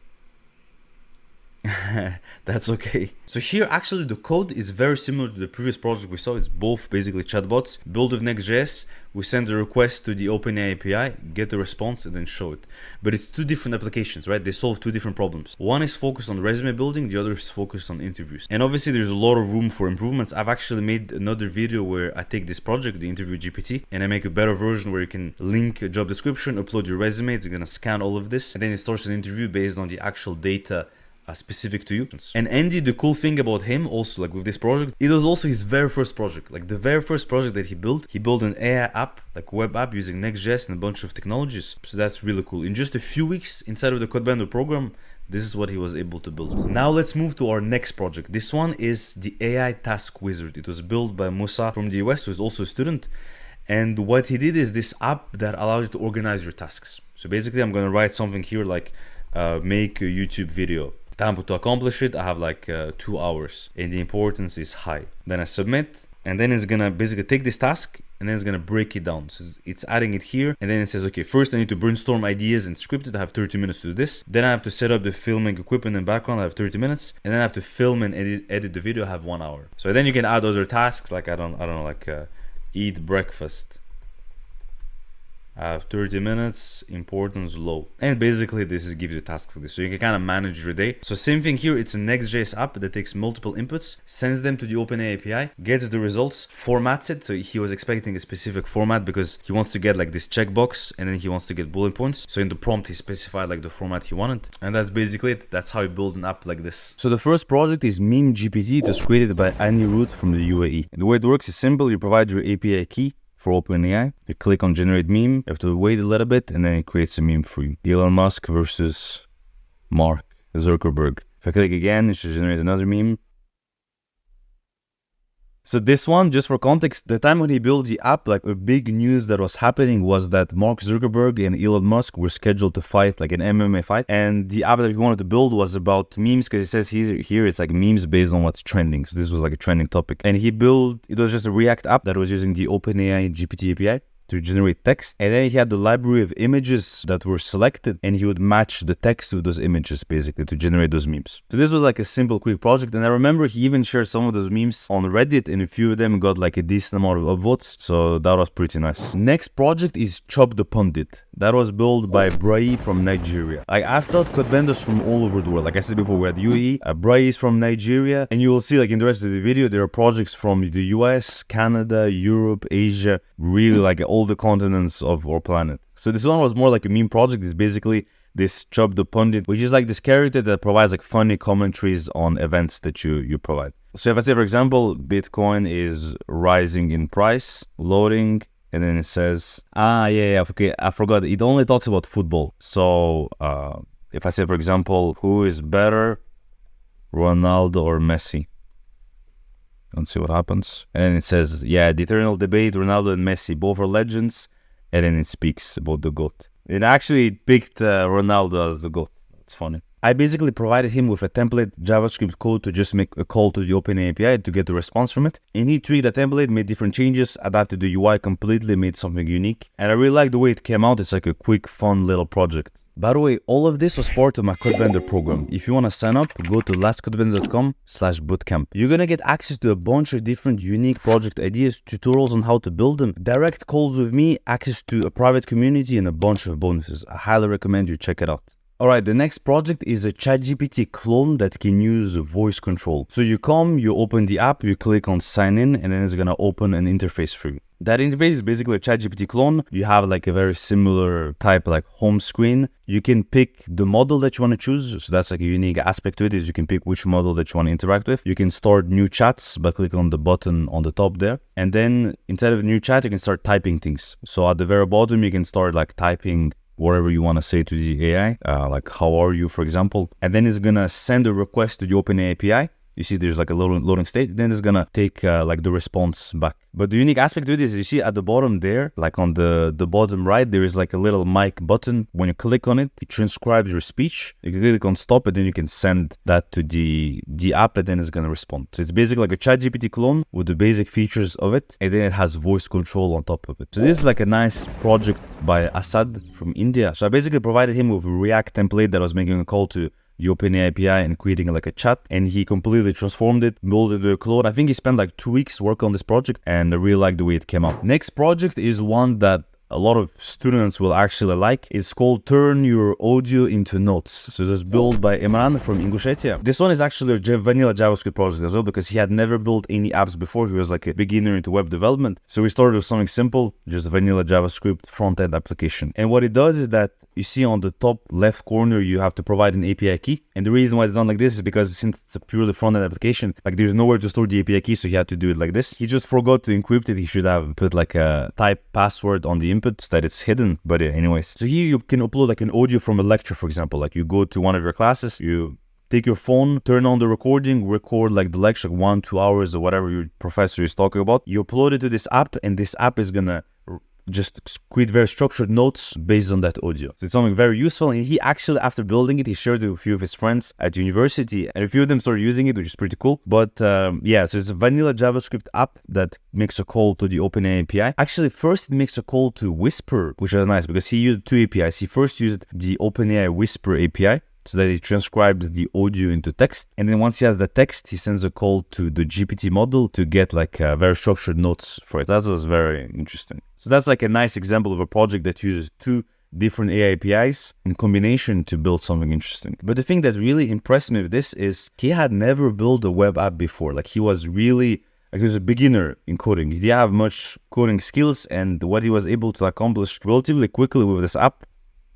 That's okay. So here actually the code is very similar to the previous project we saw. It's both basically chatbots built with Next.js. We send a request to the OpenAI API, get the response, and then show it. But it's two different applications, right? They solve two different problems. One is focused on resume building, the other is focused on interviews. And obviously there's a lot of room for improvements. I've actually made another video where I take this project, the Interview GPT, and I make a better version where you can link a job description, upload your resume, it's gonna scan all of this, and then it starts an interview based on the actual data specific to you. And Andy, the cool thing about him also, like with this project, it was also his very first project. Like the very first project that he built an AI app, like web app using Next.js and a bunch of technologies. So that's really cool. In just a few weeks inside of the Codebender program, this is what he was able to build. Now let's move to our next project. This one is the AI Task Wizard. It was built by Musa from the US, who is also a student. And what he did is this app that allows you to organize your tasks. So basically I'm going to write something here like make a YouTube video. Time to accomplish it, I have like 2 hours, and the importance is high. Then I submit, and then it's gonna basically take this task and then it's gonna break it down. So it's adding it here, and then it says, okay, first I need to brainstorm ideas and script it. I have 30 minutes to do this. Then I have to set up the filming equipment and background. I have 30 minutes, and then I have to film and edit the video. I have 1 hour. So then you can add other tasks like I don't know, like eat breakfast. I have 30 minutes, importance low. And basically this gives you tasks like this. So you can kind of manage your day. So same thing here, it's a Next.js app that takes multiple inputs, sends them to the OpenAI API, gets the results, formats it. So he was expecting a specific format because he wants to get like this checkbox and then he wants to get bullet points. So in the prompt, he specified like the format he wanted. And that's basically it. That's how you build an app like this. So the first project is Meme GPT. It was created by Annie Root from the UAE. And the way it works is simple. You provide your API key for OpenAI, you click on generate meme, you have to wait a little bit, and then it creates a meme for you. Elon Musk versus Mark Zuckerberg. If I click again, it should generate another meme. So this one, just for context, the time when he built the app, like a big news that was happening was that Mark Zuckerberg and Elon Musk were scheduled to fight, like an MMA fight. And the app that he wanted to build was about memes, because it says here it's like memes based on what's trending. So this was like a trending topic. And he built, it was just a React app that was using the OpenAI GPT API to generate text, and then he had the library of images that were selected, and he would match the text to those images basically to generate those memes. So this was like a simple, quick project, and I remember he even shared some of those memes on Reddit, and a few of them got like a decent amount of upvotes, so that was pretty nice. Next project is Chop the Pundit. That was built by Brai from Nigeria. I've taught code vendors from all over the world. Like I said before, we had UAE, Brai is from Nigeria, and you will see like in the rest of the video, there are projects from the US, Canada, Europe, Asia, really like all the continents of our planet. So this one was more like a meme project. It's basically this Chop the Pundit, which is like this character that provides like funny commentaries on events that you provide. So if I say, for example, Bitcoin is rising in price, loading, and then it says, okay, I forgot. It only talks about football. So if I say, for example, who is better, Ronaldo or Messi? Let's see what happens. And then it says, yeah, the eternal debate, Ronaldo and Messi, both are legends. And then it speaks about the GOAT. It actually picked Ronaldo as the GOAT. It's funny. I basically provided him with a template JavaScript code to just make a call to the OpenAI API to get the response from it. And he tweaked the template, made different changes, adapted the UI completely, made something unique. And I really like the way it came out. It's like a quick, fun little project. By the way, all of this was part of my Code Vendor program. If you want to sign up, go to lastcodevendor.com/bootcamp. You're going to get access to a bunch of different unique project ideas, tutorials on how to build them, direct calls with me, access to a private community, and a bunch of bonuses. I highly recommend you check it out. Alright, the next project is a ChatGPT clone that can use voice control. So you open the app, you click on sign in, and then it's going to open an interface for you. That interface is basically a ChatGPT clone. You have like a very similar type like home screen. You can pick the model that you want to choose. So that's like a unique aspect to it, is you can pick which model that you want to interact with. You can start new chats by clicking on the button on the top there. And then instead of a new chat, you can start typing things. So at the very bottom, you can start like typing whatever you want to say to the AI, like how are you, for example. And then it's going to send a request to the OpenAI API. You see there's like a loading state, then it's gonna take like the response back. But the unique aspect to it is you see at the bottom there, like on the bottom right, there is like a little mic button. When you click on it, it transcribes your speech. You can click on stop, and then you can send that to the app, and then it's gonna respond. So it's basically like a ChatGPT clone with the basic features of it, and then it has voice control on top of it. So this is like a nice project by Asad from India. So I basically provided him with a React template that was making a call to the OpenAI API and creating like a chat, and he completely transformed it, molded it to a clone. I think he spent like 2 weeks working on this project, and I really like the way it came out. Next project is one that a lot of students will actually like. It's called Turn Your Audio into Notes. So this is built by Imran from Ingushetia. This one is actually a vanilla JavaScript project as well, because he had never built any apps before. He was like a beginner into web development. So we started with something simple, just a vanilla JavaScript front-end application. And what it does is that you see on the top left corner, you have to provide an API key. And the reason why it's done like this is because since it's a purely front-end application, like there's nowhere to store the API key, so he had to do it like this. He just forgot to encrypt it. He should have put like a type password on the input so that it's hidden. But anyways, so here you can upload like an audio from a lecture, for example. Like you go to one of your classes, you take your phone, turn on the recording, record like the lecture, 1-2 hours or whatever your professor is talking about. You upload it to this app, and this app is gonna just create very structured notes based on that audio. So it's something very useful. And he actually, after building it, he shared it with a few of his friends at university, and a few of them started using it, which is pretty cool. But yeah, so it's a vanilla JavaScript app that makes a call to the OpenAI API. Actually, first it makes a call to Whisper, which was nice because he used two APIs. He first used the OpenAI Whisper API, so that it transcribes the audio into text. And then once he has the text, he sends a call to the GPT model to get like very structured notes for it. That was very interesting. So that's like a nice example of a project that uses two different AI APIs in combination to build something interesting. But the thing that really impressed me with this is he had never built a web app before. Like he was really, like he was a beginner in coding. He didn't have much coding skills, and what he was able to accomplish relatively quickly with this app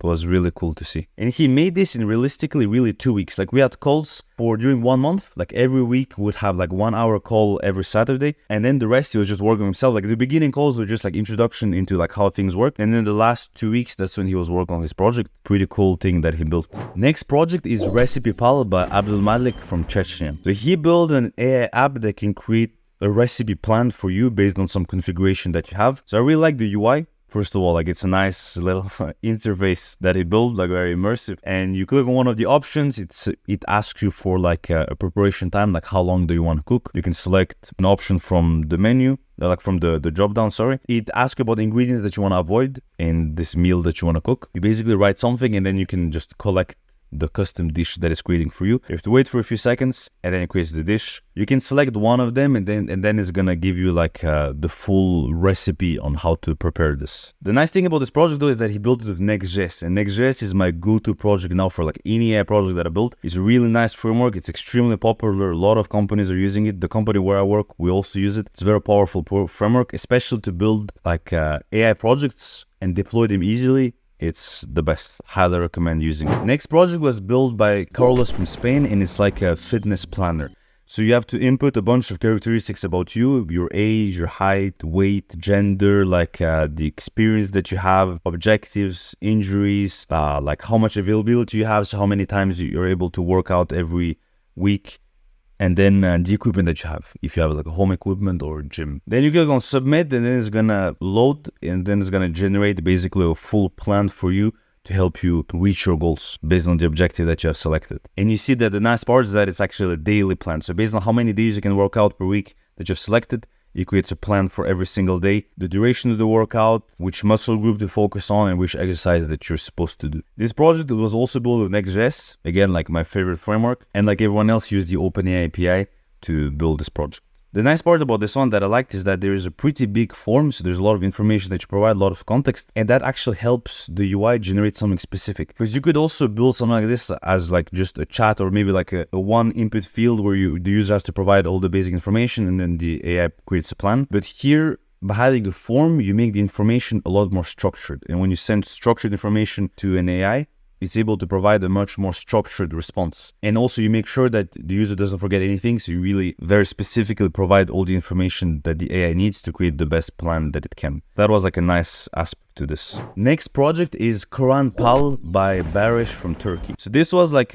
was really cool to see. And he made this in realistically really 2 weeks. Like we had calls for during 1 month, like every week would have like 1 hour call every Saturday, and then the rest he was just working himself. Like the beginning calls were just like introduction into like how things work, and then the last 2 weeks, that's when he was working on his project. Pretty cool thing that he built. Next project is Recipe Pal by Abdul Malik from Chechnya. So he built an AI app that can create a recipe planned for you based on some configuration that you have. So I really like the UI. First of all, like it's a nice little interface that he built, like very immersive. And you click on one of the options, it asks you for like a preparation time, like how long do you want to cook. You can select an option from the menu, like from the drop down, sorry. It asks you about the ingredients that you want to avoid in this meal that you want to cook. You basically write something and then you can just collect the custom dish that is creating for you. You have to wait for a few seconds and then it creates the dish. You can select one of them and then it's gonna give you like the full recipe on how to prepare this. The nice thing about this project though is that he built it with Next.js, and Next.js is my go-to project now for like any AI project that I built. It's a really nice framework. It's extremely popular. A lot of companies are using it. The company where I work, we also use it. It's a very powerful framework, especially to build like AI projects and deploy them easily. It's the best. Highly recommend using it. Next project was built by Carlos from Spain, and it's like a fitness planner. So you have to input a bunch of characteristics about you, your age, your height, weight, gender, like the experience that you have, objectives, injuries, like how much availability you have, so how many times you're able to work out every week. And then the equipment that you have, if you have like a home equipment or gym. Then you click on submit, and then it's gonna load, and then it's gonna generate basically a full plan for you to help you reach your goals based on the objective that you have selected. And you see that the nice part is that it's actually a daily plan. So based on how many days you can work out per week that you've selected, it creates a plan for every single day, the duration of the workout, which muscle group to focus on, and which exercise that you're supposed to do. This project was also built with Next.js, again, like my favorite framework, and like everyone else used the OpenAI API to build this project. The nice part about this one that I liked is that there is a pretty big form, so there's a lot of information that you provide, a lot of context, and that actually helps the UI generate something specific. Because you could also build something like this as like just a chat, or maybe like a one input field where the user has to provide all the basic information and then the AI creates a plan. But here, by having a form, you make the information a lot more structured. And when you send structured information to an AI, it's able to provide a much more structured response. And also you make sure that the user doesn't forget anything. So you really very specifically provide all the information that the AI needs to create the best plan that it can. That was like a nice aspect to this. Next project is Quran Pal by Barish from Turkey. So this was like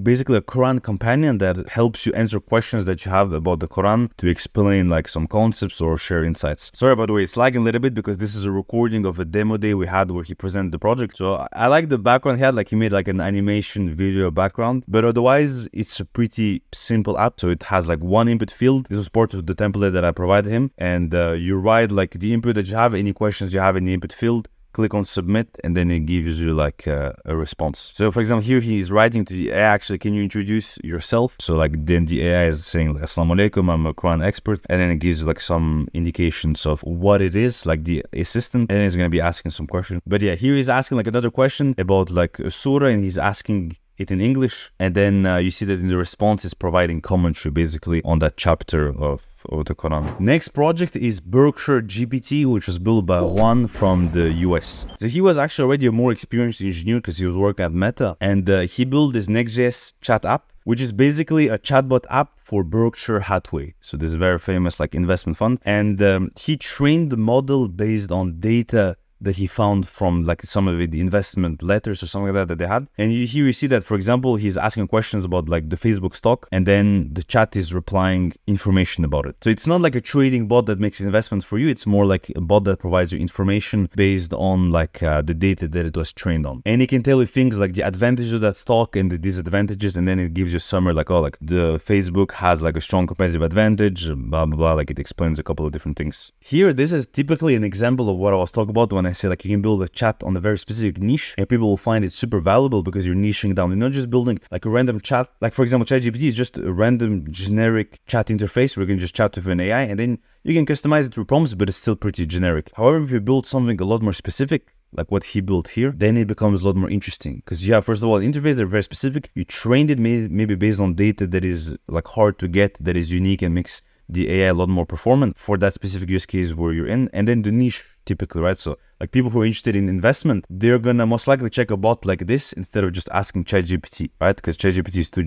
basically a Quran companion that helps you answer questions that you have about the Quran to explain like some concepts or share insights. Sorry, by the way, it's lagging a little bit because this is a recording of a demo day we had where he presented the project. So I like the background he had, like he made like an animation video background, but otherwise it's a pretty simple app. So it has like one input field. This is part of the template that I provided him, and you write like the input that you have, any questions you have in the input field, click on submit, and then it gives you like a response. So for example, here he's writing to the AI, actually, can you introduce yourself? So like then the AI is saying like, Assalamu alaikum, I'm a Quran expert, and then it gives you like some indications of what it is, like the assistant, and then it's going to be asking some questions. But yeah, here he's asking like another question about like a surah, and he's asking it in English, and then you see that in the response is providing commentary basically on that chapter of the Quran. Next project is Berkshire GPT, which was built by Juan from the US. So he was actually already a more experienced engineer because he was working at Meta, and he built this Next.js chat app, which is basically a chatbot app for Berkshire Hathaway. So this very famous like investment fund, and he trained the model based on data that he found from like some of the investment letters or something like that they had. And here you see that, for example, he's asking questions about like the Facebook stock, and then the chat is replying information about it. So it's not like a trading bot that makes investments for you. It's more like a bot that provides you information based on like the data that it was trained on. And it can tell you things like the advantages of that stock and the disadvantages, and then it gives you a summary like, oh, like the Facebook has like a strong competitive advantage, blah, blah, blah. Like it explains a couple of different things. Here, this is typically an example of what I was talking about when I say like you can build a chat on a very specific niche and people will find it super valuable because you're niching down. You're not just building like a random chat. Like for example, ChatGPT is just a random generic chat interface where you can just chat with an AI and then you can customize it through prompts, but it's still pretty generic. However, if you build something a lot more specific, like what he built here, then it becomes a lot more interesting because you have, first of all, an interface that are very specific. You trained it maybe based on data that is like hard to get, that is unique and makes the AI a lot more performant for that specific use case where you're in. And then the niche typically, right? So like people who are interested in investment, they're gonna most likely check a bot like this instead of just asking ChatGPT, right? Because ChatGPT is too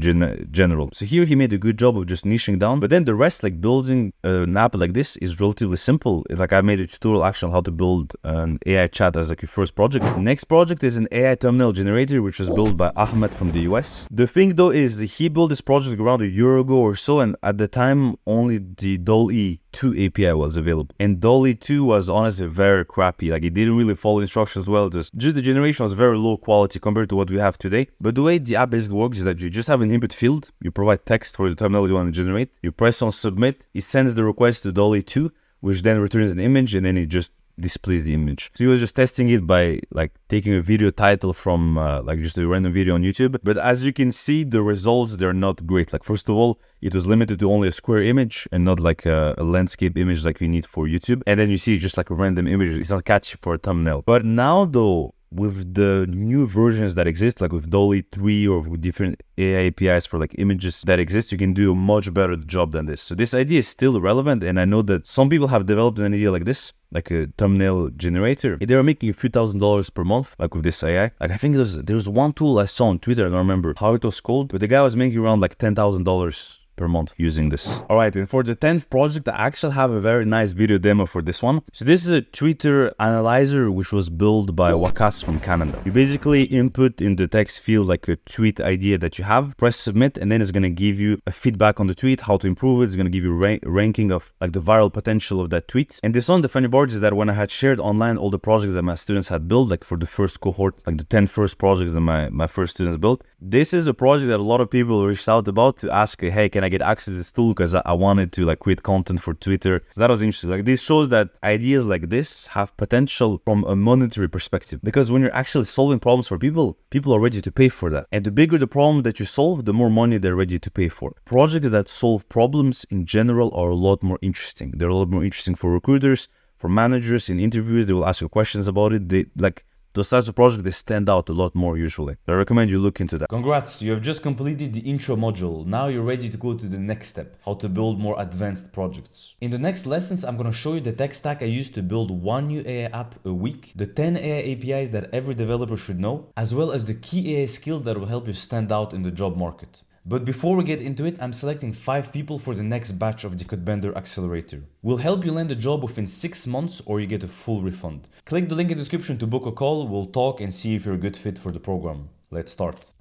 general. So here he made a good job of just niching down, but then the rest, like building an app like this, is relatively simple. Like I made a tutorial actually on how to build an AI chat as like your first project. Next project is an AI thumbnail generator, which was built by Ahmed from the US. The thing though is he built this project around a year ago or so, and at the time only the DALL-E 2 API was available, and DALL-E 2 was honestly very crappy. Like it didn't really follow instructions well. Just the generation was very low quality compared to what we have today. But the way the app basically works is that you just have an input field, you provide text for the thumbnail you want to generate, you press on submit, it sends the request to DALL-E 2, which then returns an image, and then it just displays the image. So he was just testing it by like taking a video title from like just a random video on YouTube. But as you can see, the results, they're not great. Like first of all, it was limited to only a square image and not like a landscape image like we need for YouTube. And then you see just like a random image. It's not catchy for a thumbnail. But now though, with the new versions that exist, like with DALL-E 3 or with different AI APIs for like images that exist, you can do a much better job than this. So this idea is still relevant, and I know that some people have developed an idea like this, like a thumbnail generator. They were making a few $1,000s per month, like with this AI. Like I think there was one tool I saw on Twitter, I don't remember how it was called, but the guy was making around like $10,000 per month using this. All right, and for the 10th project, I actually have a very nice video demo for this one. So this is a Twitter analyzer which was built by Wakas from Canada. You basically input in the text field like a tweet idea that you have, press submit, and then it's going to give you a feedback on the tweet, how to improve it. It's going to give you ranking of like the viral potential of that tweet. And this one, the funny part is that when I had shared online all the projects that my students had built, like for the first cohort, like the 10 first projects that my first students built, this is a project that a lot of people reached out about to ask, hey, can I get access to this tool, because I wanted to like create content for Twitter. So that was interesting. Like this shows that ideas like this have potential from a monetary perspective, because when you're actually solving problems for people, people are ready to pay for that. And the bigger the problem that you solve, the more money they're ready to pay for. Projects that solve problems in general are a lot more interesting. They're a lot more interesting for recruiters, for managers in interviews. They will ask you questions about it. They like those types of projects, they stand out a lot more usually. I recommend you look into that. Congrats, you have just completed the intro module. Now you're ready to go to the next step, how to build more advanced projects. In the next lessons, I'm going to show you the tech stack I use to build one new AI app a week, the 10 AI APIs that every developer should know, as well as the key AI skills that will help you stand out in the job market. But before we get into it, I'm selecting 5 people for the next batch of the Codebender Accelerator. We'll help you land a job within 6 months, or you get a full refund. Click the link in the description to book a call. We'll talk and see if you're a good fit for the program. Let's start.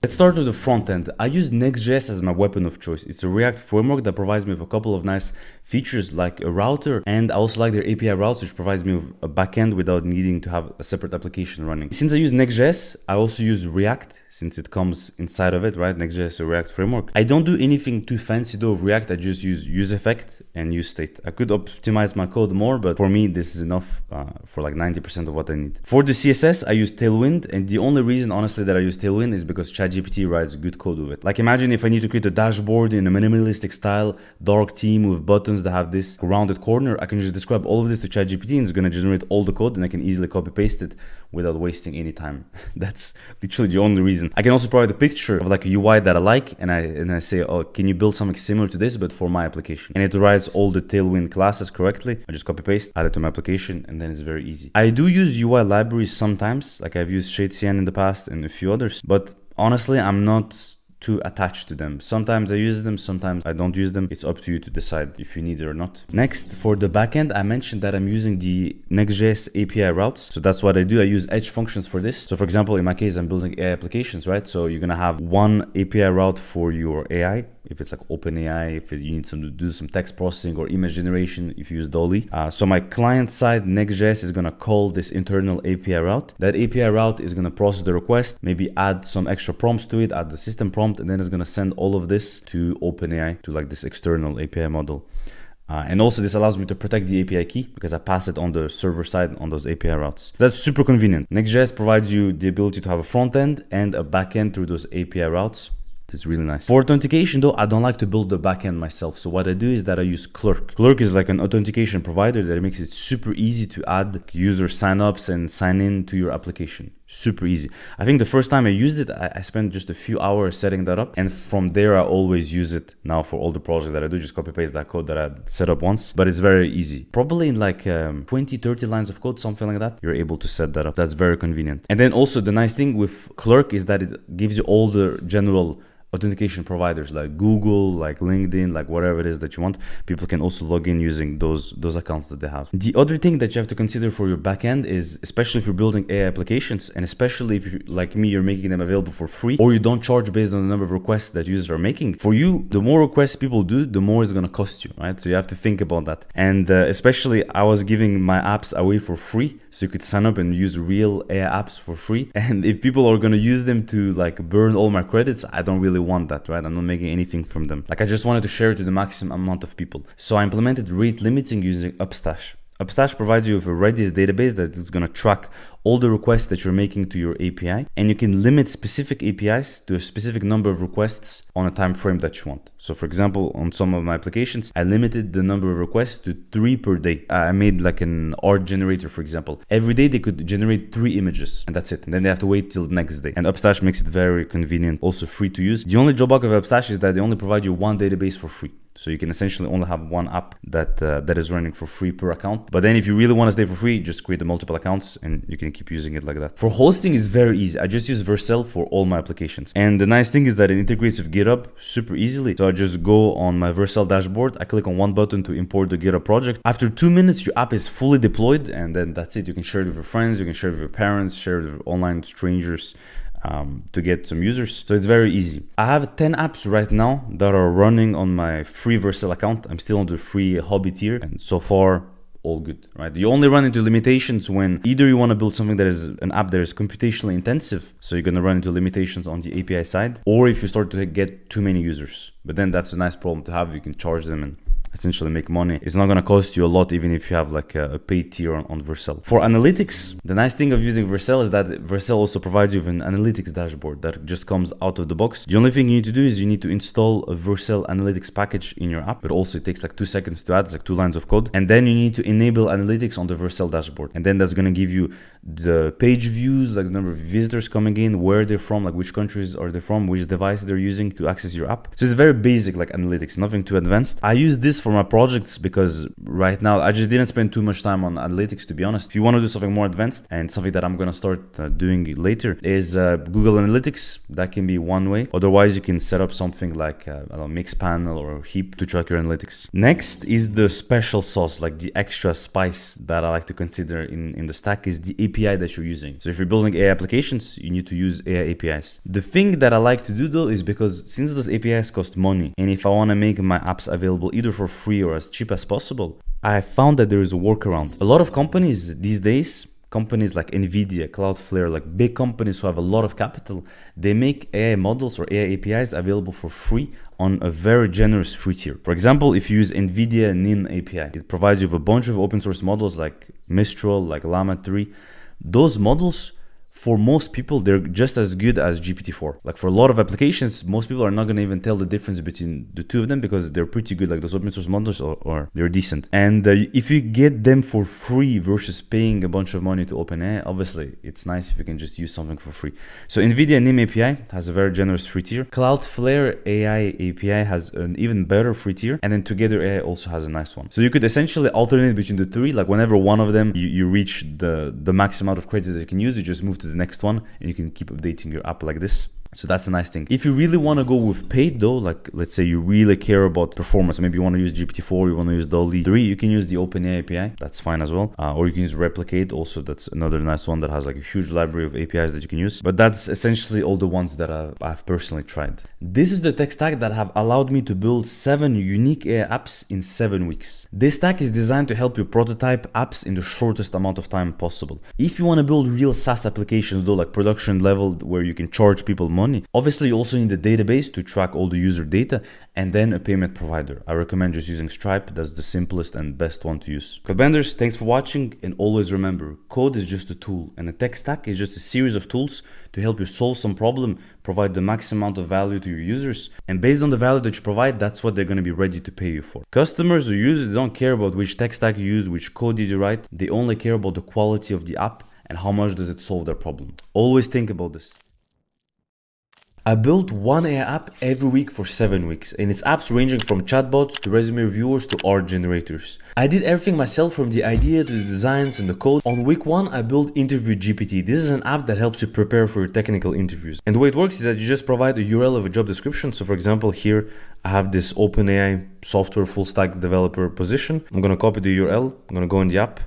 Let's start with the front end. I use Next.js as my weapon of choice. It's a React framework that provides me with a couple of nice features like a router, and I also like their API routes, which provides me with a backend without needing to have a separate application running. Since I use Next.js, I also use React, since it comes inside of it, right? Next.js is a React framework. I don't do anything too fancy though of React. I just use useEffect and useState. I could optimize my code more, but for me, this is enough for like 90% of what I need. For the CSS, I use Tailwind, and the only reason honestly that I use Tailwind is because ChatGPT writes good code with it. Like imagine if I need to create a dashboard in a minimalistic style, dark theme with buttons that have this rounded corner, I can just describe all of this to ChatGPT and it's going to generate all the code, and I can easily copy paste it without wasting any time. That's literally the only reason. I can also provide a picture of like a UI that I like, and I say, oh, can you build something similar to this but for my application? And it writes all the Tailwind classes correctly. I just copy paste, add it to my application, and then it's very easy. I do use UI libraries sometimes, like I've used ShadeCN in the past and a few others, but honestly, I'm not too attached to them. Sometimes I use them, sometimes I don't use them. It's up to you to decide if you need it or not. Next, for the backend, I mentioned that I'm using the Next.js API routes. So that's what I do. I use edge functions for this. So for example, in my case, I'm building AI applications, right? So you're gonna have one API route for your AI. If it's like OpenAI, if you need to do some text processing or image generation, if you use DALL-E. So my client side Next.js is gonna call this internal API route. That API route is gonna process the request, maybe add some extra prompts to it, add the system prompt, and then it's gonna send all of this to OpenAI, to like this external API model. And also this allows me to protect the API key because I pass it on the server side on those API routes. So that's super convenient. Next.js provides you the ability to have a front end and a back end through those API routes. It's really nice. For authentication though, I don't like to build the backend myself. So what I do is that I use Clerk. Clerk is like an authentication provider that makes it super easy to add user signups and sign in to your application. Super easy. I think the first time I used it, I spent just a few hours setting that up. And from there, I always use it now for all the projects that I do. Just copy paste that code that I set up once. But it's very easy. Probably in like 20, 30 lines of code, something like that, you're able to set that up. That's very convenient. And then also the nice thing with Clerk is that it gives you all the general authentication providers like Google, like LinkedIn, like whatever it is that you want. People can also log in using those accounts that they have. The other thing that you have to consider for your backend is, especially if you're building AI applications, and especially if you, like me, you're making them available for free, or you don't charge based on the number of requests that users are making. For you, the more requests people do, the more it's going to cost you, right? So you have to think about that. And especially I was giving my apps away for free, so you could sign up and use real AI apps for free. And if people are going to use them to like burn all my credits, I don't really want that, right? I'm not making anything from them. Like I just wanted to share it to the maximum amount of people. So I implemented rate limiting using Upstash. Upstash provides you with a Redis database that is going to track all the requests that you're making to your API, and you can limit specific APIs to a specific number of requests on a time frame that you want. So for example, on some of my applications, I limited the number of requests to 3 per day. I made like an art generator, for example. Every day they could generate 3 images, and that's it. And then they have to wait till the next day. And Upstash makes it very convenient, also free to use. The only drawback of Upstash is that they only provide you one database for free. So you can essentially only have one app that is running for free per account. But then if you really want to stay for free, just create the multiple accounts and you can keep using it like that. For hosting, it's very easy. I just use Vercel for all my applications. And the nice thing is that it integrates with GitHub super easily. So I just go on my Vercel dashboard. I click on one button to import the GitHub project. After 2 minutes, your app is fully deployed, and then that's it. You can share it with your friends, you can share it with your parents, share it with online strangers. To get some users. So it's very easy. I have 10 apps right now that are running on my free Vercel account. I'm still on the free hobby tier, and so far all good, right? You only run into limitations when either you want to build something that is an app that is computationally intensive, so you're going to run into limitations on the API side, or if you start to get too many users. But then that's a nice problem to have. You can charge them and essentially make money. It's not going to cost you a lot, even if you have like a paid tier on Vercel. For analytics, the nice thing of using Vercel is that Vercel also provides you with an analytics dashboard that just comes out of the box. The only thing you need to do is you need to install a Vercel analytics package in your app, but also it takes like 2 seconds to add. It's like 2 lines of code. And then you need to enable analytics on the Vercel dashboard. And then that's going to give you the page views, like the number of visitors coming in, where they're from, like which countries are they from, which device they're using to access your app. So it's very basic, like analytics, nothing too advanced. I use this for my projects because right now I just didn't spend too much time on analytics, to be honest. If you want to do something more advanced, and something that I'm going to start doing later, is Google Analytics. That can be one way. Otherwise, you can set up something like I don't know, Mixpanel or Heap to track your analytics. Next is the special sauce, like the extra spice that I like to consider in the stack, is the API that you're using. So if you're building AI applications, you need to use AI APIs. The thing that I like to do though is, because since those APIs cost money, and if I want to make my apps available either for free or as cheap as possible, I found that there is a workaround. A lot of companies these days, companies like Nvidia, Cloudflare, like big companies who have a lot of capital, they make AI models or AI APIs available for free on a very generous free tier. For example, if you use Nvidia NIM API, it provides you with a bunch of open source models like Mistral, like Llama 3. Those models, for most people, they're just as good as GPT-4. Like for a lot of applications, most people are not going to even tell the difference between the two of them because they're pretty good. Like those open source models or they're decent. And if you get them for free versus paying a bunch of money to OpenAI, obviously it's nice if you can just use something for free. So NVIDIA NIM API has a very generous free tier. Cloudflare AI API has an even better free tier. And then Together AI also has a nice one. So you could essentially alternate between the three. Like whenever one of them, you reach the max amount of credits that you can use, you just move to the next one and you can keep updating your app like this. So that's a nice thing. If you really want to go with paid though, like let's say you really care about performance, maybe you want to use GPT-4, you want to use DALL-E 3, you can use the OpenAI API. That's fine as well. Or you can use Replicate. Also, that's another nice one that has like a huge library of APIs that you can use. But that's essentially all the ones that I've personally tried. This is the tech stack that have allowed me to build 7 unique AI apps in 7 weeks. This stack is designed to help you prototype apps in the shortest amount of time possible. If you want to build real SaaS applications though, like production level where you can charge people money, obviously you also need a database to track all the user data, and then a payment provider. I recommend just using Stripe. That's the simplest and best one to use. Codebenders, thanks for watching, and always remember, code is just a tool, and a tech stack is just a series of tools to help you solve some problem, provide the max amount of value to your users, and based on the value that you provide, that's what they're going to be ready to pay you for. Customers or users, they don't care about which tech stack you use, which code did you write. They only care about the quality of the app and how much does it solve their problem. Always think about this. I built one AI app every week for 7 weeks, and it's apps ranging from chatbots to resume reviewers to art generators. I did everything myself, from the idea to the designs and the code. On week 1, I built Interview GPT. This is an app that helps you prepare for your technical interviews. And the way it works is that you just provide a URL of a job description. So for example, here I have this OpenAI software full stack developer position. I'm gonna copy the URL, I'm gonna go in the app,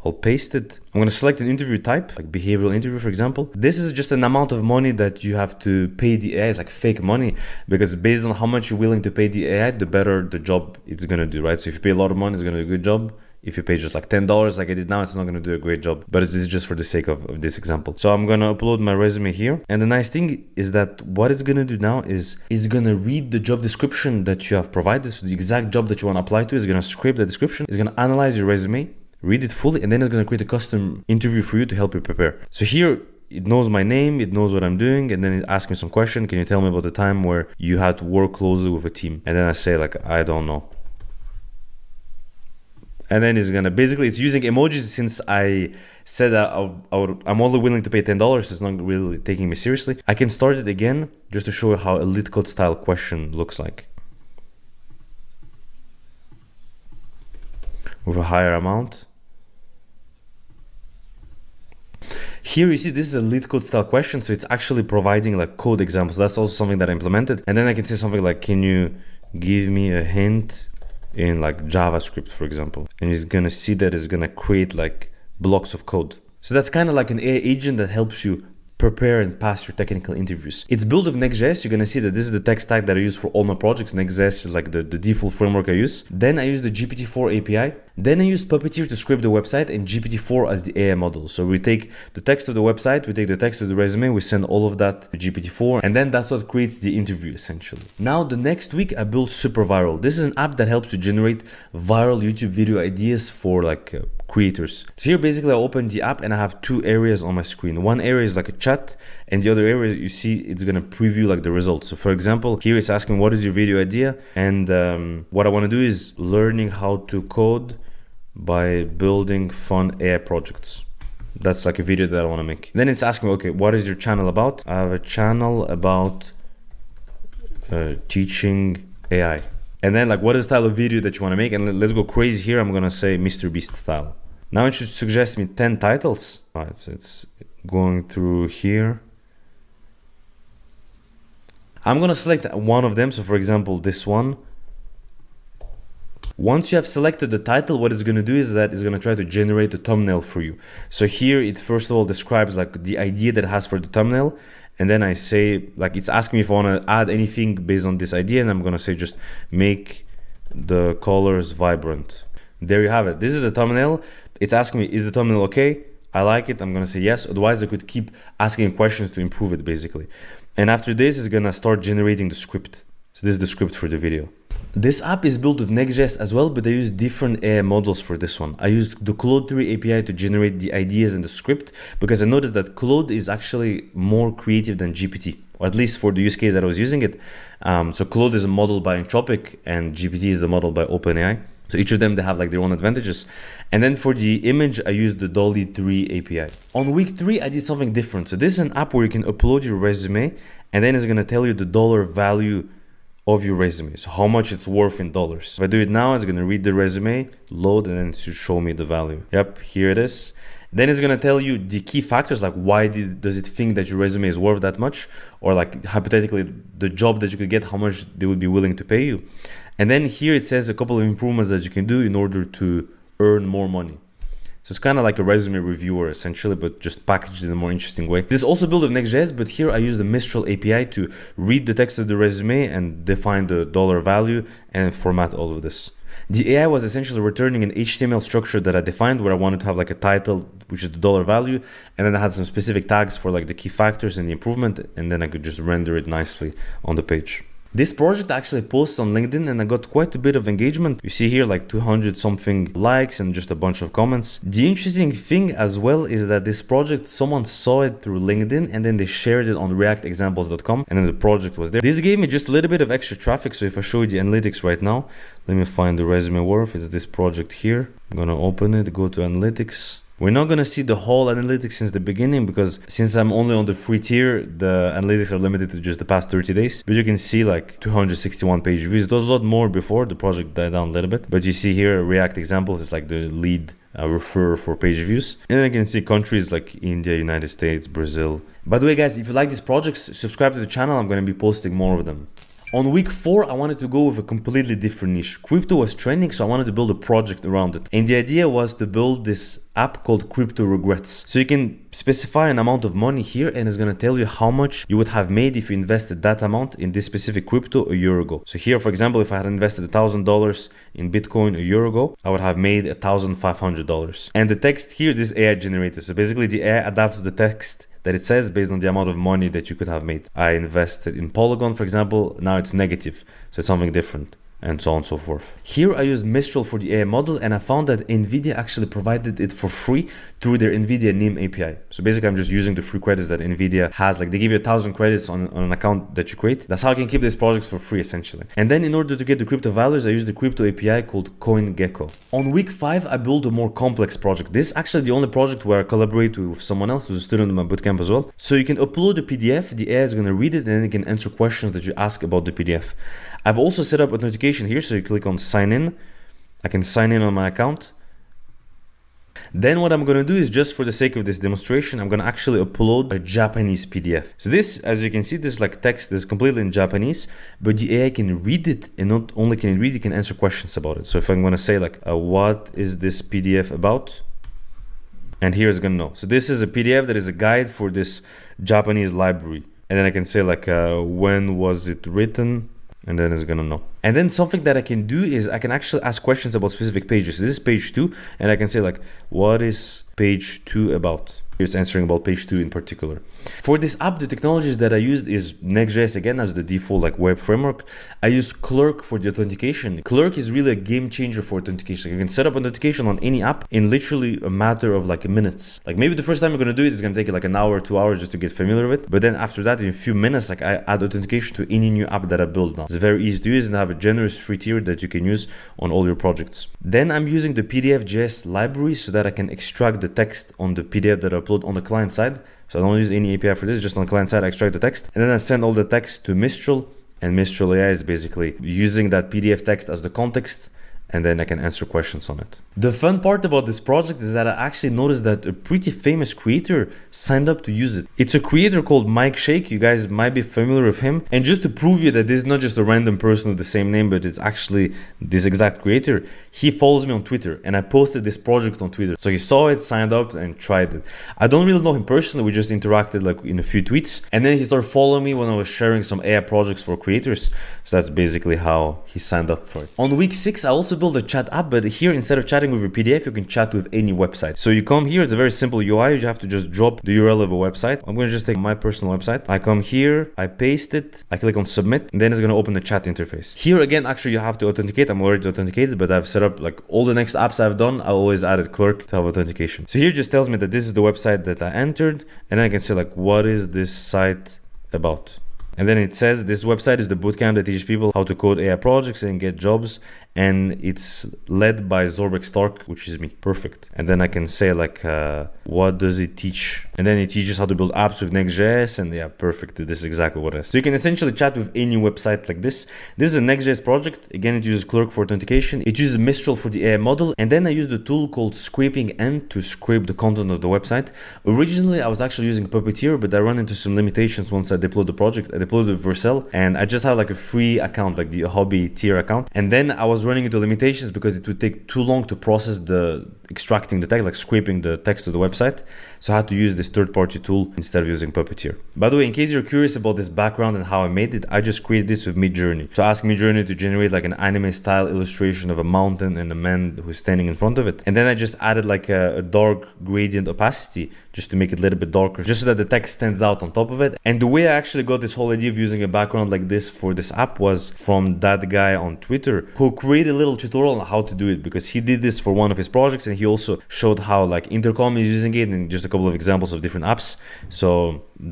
I'll paste it. I'm gonna select an interview type, like behavioral interview, for example. This is just an amount of money that you have to pay the AI. It's like fake money, because based on how much you're willing to pay the AI, the better the job it's gonna do, right? So if you pay a lot of money, it's gonna do a good job. If you pay just like $10 like I did now, it's not gonna do a great job. But this is just for the sake of this example. So I'm gonna upload my resume here. And the nice thing is that what it's gonna do now is it's gonna read the job description that you have provided. So the exact job that you wanna apply to is gonna scrape the description, it's gonna analyze your resume, read it fully, and then it's going to create a custom interview for you to help you prepare. So here it knows my name, it knows what I'm doing, and then it asks me some question. Can you tell me about the time where you had to work closely with a team? And then I say like, I don't know. And then it's gonna, basically it's using emojis. Since I said that I'm only willing to pay $10, it's not really taking me seriously. I can start it again just to show you how a lit code style question looks like, with a higher amount. Here you see this is a lead code style question, so it's actually providing like code examples. That's also something that I implemented. And then I can say something like, can you give me a hint in like JavaScript, for example? And it's gonna see that it's gonna create like blocks of code. So that's kind of like an AI agent that helps you prepare and pass your technical interviews. It's built with Next.js. You're gonna see that this is the tech stack that I use for all my projects. Next.js is like the default framework I use. Then I use the GPT-4 API. Then I used Puppeteer to script the website, and GPT-4 as the AI model. So we take the text of the website, we take the text of the resume, we send all of that to GPT-4, and then that's what creates the interview essentially. Now the next week I built Super Viral. This is an app that helps you generate viral YouTube video ideas for like creators. So here basically I open the app and I have two areas on my screen. One area is like a chat, and the other area you see it's gonna preview like the results. So for example, here it's asking what is your video idea, and what I want to do is learning how to code by building fun AI projects. That's like a video that I want to make. Then it's asking, okay, what is your channel about? I have a channel about teaching AI. And then like, what is the style of video that you want to make? And let's go crazy here. I'm gonna say Mr. Beast style. Now it should suggest me 10 titles. All right, so it's going through here. I'm gonna select one of them. So for example, this one. Once you have selected the title, what it's going to do is that it's going to try to generate a thumbnail for you. So here it first of all describes like the idea that it has for the thumbnail, and then I say like, it's asking me if I want to add anything based on this idea, and I'm going to say just make the colors vibrant. There you have it. This is the thumbnail. It's asking me, is the thumbnail okay? I like it. I'm going to say yes. Otherwise I could keep asking questions to improve it basically. And after this it's going to start generating the script. So this is the script for the video. This app is built with Next.js as well, but I use different AI models for this one. I used the Claude 3 API to generate the ideas in the script, because I noticed that Claude is actually more creative than GPT, or at least for the use case that I was using it. So Claude is a model by Anthropic and GPT is the model by OpenAI. So each of them, they have like their own advantages. And then for the image, I used the Dolly 3 API. On week 3, I did something different. So this is an app where you can upload your resume, and then it's gonna tell you the dollar value of your resume, so how much it's worth in dollars. If I do it now, it's gonna read the resume, load, and then it should show me the value. Yep, here it is. Then it's gonna tell you the key factors, like why does it think that your resume is worth that much, or like hypothetically the job that you could get, how much they would be willing to pay you. And then here it says a couple of improvements that you can do in order to earn more money. So it's kind of like a resume reviewer essentially, but just packaged in a more interesting way. This is also built with Next.js, but here I use the Mistral API to read the text of the resume and define the dollar value and format all of this. The AI was essentially returning an HTML structure that I defined, where I wanted to have like a title, which is the dollar value, and then I had some specific tags for like the key factors and the improvement, and then I could just render it nicely on the page. This project actually posted on LinkedIn and I got quite a bit of engagement. You see here like 200 something likes and just a bunch of comments. The interesting thing as well is that this project, someone saw it through LinkedIn and then they shared it on reactexamples.com, and then the project was there. This gave me just a little bit of extra traffic. So if I show you the analytics right now, let me find the resume worth. It's this project here. I'm gonna open it, go to analytics. We're not going to see the whole analytics since the beginning, because since I'm only on the free tier, the analytics are limited to just the past 30 days. But you can see like 261 page views. It was a lot more before. The project died down a little bit. But you see here React examples is like the lead refer for page views. And then you can see countries like India, United States, Brazil. By the way, guys, if you like these projects, subscribe to the channel. I'm going to be posting more of them. On week 4, I wanted to go with a completely different niche. Crypto was trending, so I wanted to build a project around it. And the idea was to build this app called Crypto Regrets. So you can specify an amount of money here, and it's going to tell you how much you would have made if you invested that amount in this specific crypto a year ago. So here, for example, if I had invested $1,000 in Bitcoin a year ago, I would have made $1,500. And the text here, this AI generated. So basically the AI adapts the text that it says based on the amount of money that you could have made. I invested in Polygon, for example, now it's negative, so it's something different, and so on and so forth. Here I used Mistral for the AI model, and I found that NVIDIA actually provided it for free through their NVIDIA NIM API. So basically I'm just using the free credits that NVIDIA has. Like they give you 1,000 credits on an account that you create. That's how I can keep these projects for free essentially. And then in order to get the crypto values, I use the crypto API called CoinGecko. On week 5, I built a more complex project. This is actually the only project where I collaborate with someone else who's a student in my bootcamp as well. So you can upload a PDF, the AI is going to read it, and then it can answer questions that you ask about the PDF. I've also set up authentication here, so you click on sign in. I can sign in on my account. Then what I'm going to do is, just for the sake of this demonstration, I'm going to actually upload a Japanese PDF. So this, as you can see, this like text is completely in Japanese, but the AI can read it, and not only can it read, it can answer questions about it. So if I'm going to say like, what is this PDF about? And here it's going to know. So this is a PDF that is a guide for this Japanese library. And then I can say like, when was it written? And then it's gonna know. And then something that I can do is I can actually ask questions about specific pages. So this is page 2, and I can say like, what is page 2 about? It's answering about page 2 in particular. For this app, the technologies that I used is Next.js again as the default like web framework. I use Clerk for the authentication. Clerk is really a game changer for authentication. You can set up authentication on any app in literally a matter of like minutes. Like maybe the first time you're gonna do it, it's gonna take you like an hour, 2 hours just to get familiar with it. But then after that, in a few minutes, like I add authentication to any new app that I build now. It's very easy to use, and I have a generous free tier that you can use on all your projects. Then I'm using the PDF.js library so that I can extract the text on the PDF that I upload on the client side. So I don't use any API for this, just on the client side, I extract the text. And then I send all the text to Mistral, and Mistral AI is basically using that PDF text as the context, and then I can answer questions on it. The fun part about this project is that I actually noticed that a pretty famous creator signed up to use it. It's a creator called Mike Shake. You guys might be familiar with him. And just to prove you that this is not just a random person with the same name, but it's actually this exact creator, he follows me on Twitter, and I posted this project on Twitter. So he saw it, signed up, and tried it. I don't really know him personally. We just interacted like in a few tweets. And then he started following me when I was sharing some AI projects for creators. So that's basically how he signed up for it. On week 6, I also build a chat app, but here instead of chatting with your PDF, you can chat with any website. So you come here, it's a very simple UI. You have to just drop the URL of a website. I'm going to just take my personal website. I come here, I paste it, I click on submit, and then it's going to open the chat interface. Here again, actually you have to authenticate. I'm already authenticated, but I've set up like all the next apps I've done, I always added Clerk to have authentication. So here it just tells me that this is the website that I entered, and then I can say like, what is this site about? And then it says this website is the bootcamp that teaches people how to code AI projects and get jobs. And it's led by Zaurbek Stark, which is me. Perfect. And then I can say like, what does it teach? And then it teaches how to build apps with Next.js. And yeah, perfect. This is exactly what it is. So you can essentially chat with any website like this. This is a Next.js project. Again, it uses Clerk for authentication. It uses Mistral for the AI model. And then I use the tool called Scraping End to scrape the content of the website. Originally, I was actually using Puppeteer, but I ran into some limitations once I deployed the project. I deployed it with Vercel, and I just have like a free account, like the hobby tier account. And then I was running into limitations because it would take too long to process the extracting the text, like scraping the text of the website. So I had to use this third-party tool instead of using Puppeteer. By the way, in case you're curious about this background and how I made it, I just created this with Midjourney. So I asked Midjourney to generate like an anime style illustration of a mountain and a man who's standing in front of it. And then I just added like a dark gradient opacity just to make it a little bit darker, just so that the text stands out on top of it. And the way I actually got this whole idea of using a background like this for this app was from that guy on Twitter who created create a little tutorial on how to do it, because he did this for one of his projects, and he also showed how like Intercom is using it, and just a couple of examples of different apps. So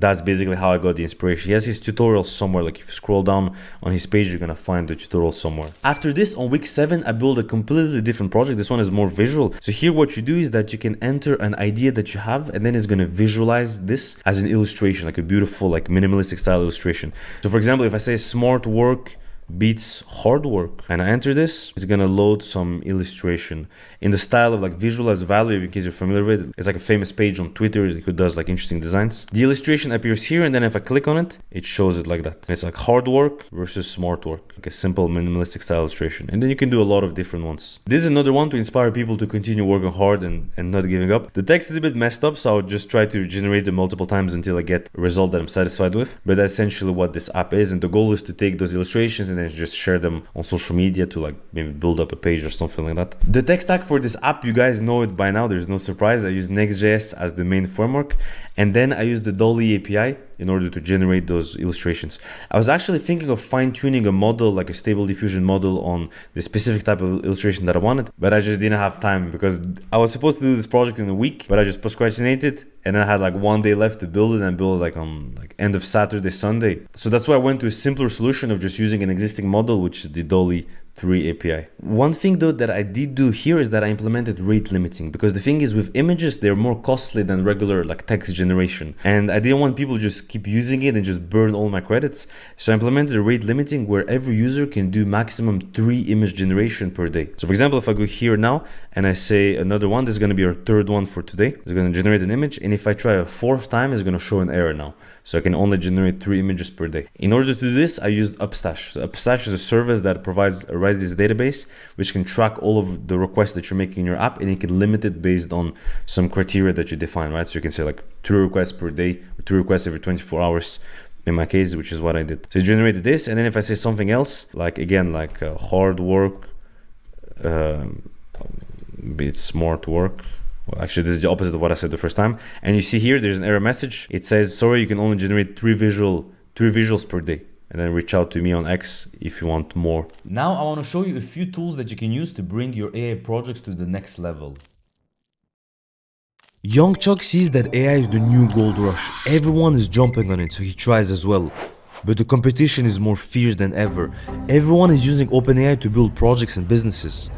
that's basically how I got the inspiration. He has his tutorial somewhere. Like if you scroll down on his page, you're gonna find the tutorial somewhere. After this, on week 7, I built a completely different project. This one is more visual. So here what you do is that you can enter an idea that you have, and then it's gonna visualize this as an illustration, like a beautiful, like minimalistic style illustration. So for example, if I say smart work beats hard work and I enter this, it's gonna load some illustration in the style of like Visualize Value, in case you're familiar with it. It's like a famous page on Twitter who does like interesting designs. The illustration appears here, and then if I click on it, it shows it like that. And it's like hard work versus smart work, like a simple minimalistic style illustration. And then you can do a lot of different ones. This is another one to inspire people to continue working hard and not giving up. The text is a bit messed up, so I'll just try to generate it multiple times until I get a result that I'm satisfied with. But that's essentially what this app is, and the goal is to take those illustrations and then just share them on social media to like maybe build up a page or something like that. The tech stack for this app, you guys know it by now, there's no surprise. I use Next.js as the main framework, and then I use the Dolly API in order to generate those illustrations. I was actually thinking of fine-tuning a model, like a stable diffusion model, on the specific type of illustration that I wanted, but I just didn't have time because I was supposed to do this project in a week, but I just procrastinated, and I had like 1 day left to build it, and build it like on like end of Saturday, Sunday. So that's why I went to a simpler solution of just using an existing model, which is the Dolly 3 API. One thing though that I did do here is that I implemented rate limiting, because the thing is with images, they're more costly than regular like text generation, and I didn't want people to just keep using it and just burn all my credits. So I implemented a rate limiting where every user can do maximum 3 image generation per day. So for example, if I go here now and I say another one, this is going to be our 3rd one for today. It's going to generate an image, and if I try a 4th time, it's going to show an error now. So I can only generate 3 images per day. In order to do this, I used Upstash. So Upstash is a service that provides a Redis database, which can track all of the requests that you're making in your app, and you can limit it based on some criteria that you define, right? So you can say like 3 requests per day, or 3 requests every 24 hours. In my case, which is what I did. So it generated this, and then if I say something else, like again, like hard work, it's smart work. Well, actually, this is the opposite of what I said the first time. And you see here, there's an error message. It says, sorry, you can only generate 3 visuals per day. And then reach out to me on X if you want more. Now I want to show you a few tools that you can use to bring your AI projects to the next level. Young Chuck sees that AI is the new gold rush. Everyone is jumping on it, so he tries as well. But the competition is more fierce than ever. Everyone is using OpenAI to build projects and businesses.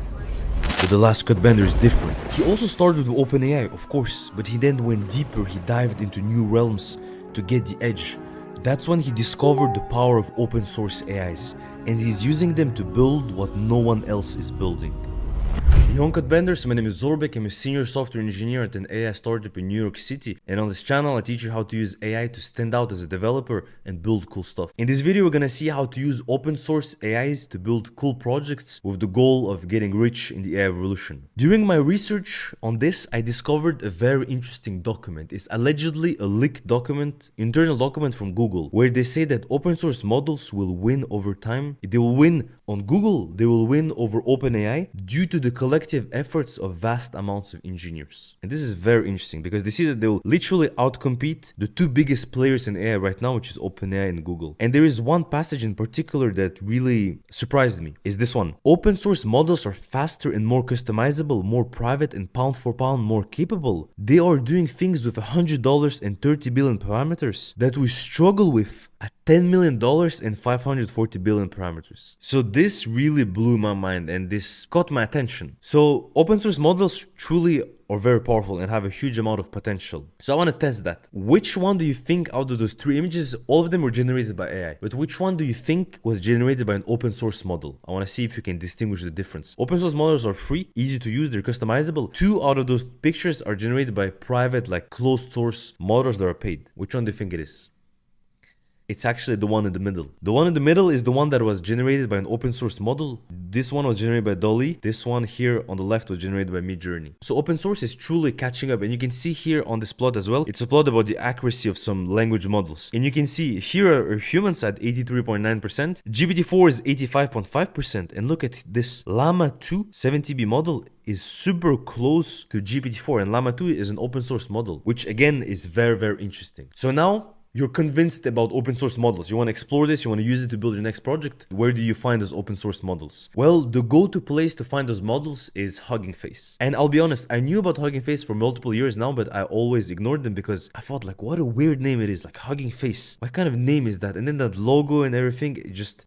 But the last Codebender is different. He also started with OpenAI, of course, but he then went deeper. He dived into new realms to get the edge. That's when he discovered the power of open source AIs, and he's using them to build what no one else is building. Young Codebenders, my name is Zaurbek. I'm a senior software engineer at an AI startup in New York City, and on this channel I teach you how to use AI to stand out as a developer and build cool stuff. In this video we're gonna see how to use open source AIs to build cool projects with the goal of getting rich in the AI revolution. During my research on this, I discovered a very interesting document. It's allegedly a leaked document, internal document from Google, where they say that open source models will win over time. They will win on Google, they will win over OpenAI due to the collective efforts of vast amounts of engineers. And this is very interesting because they see that they will literally outcompete the 2 biggest players in AI right now, which is OpenAI and Google. And there is one passage in particular that really surprised me, is this one. Open source models are faster and more customizable, more private, and pound for pound more capable. They are doing things with $100 and 30 billion parameters that we struggle with at $10 million and 540 billion parameters. So this really blew my mind, and this caught my attention. So open source models truly are very powerful and have a huge amount of potential. So I want to test that. Which one do you think out of those 3 images, all of them were generated by AI, but which one do you think was generated by an open source model? I want to see if you can distinguish the difference. Open source models are free, easy to use, they're customizable. 2 out of those pictures are generated by private, like closed source models that are paid. Which one do you think it is? It's actually the one in the middle. The one in the middle is the one that was generated by an open source model. This one was generated by Dolly. This one here on the left was generated by Midjourney. So open source is truly catching up, and you can see here on this plot as well, it's a plot about the accuracy of some language models. And you can see here are humans at 83.9%, GPT-4 is 85.5%, and look at this Llama 2 70B model is super close to GPT-4, and Llama 2 is an open source model, which again is very, very interesting. So now you're convinced about open source models. You want to explore this, you want to use it to build your next project. Where do you find those open source models? Well, the go-to place to find those models is Hugging Face. And I'll be honest, I knew about Hugging Face for multiple years now, but I always ignored them because I thought like, what a weird name it is, like Hugging Face. What kind of name is that? And then that logo and everything,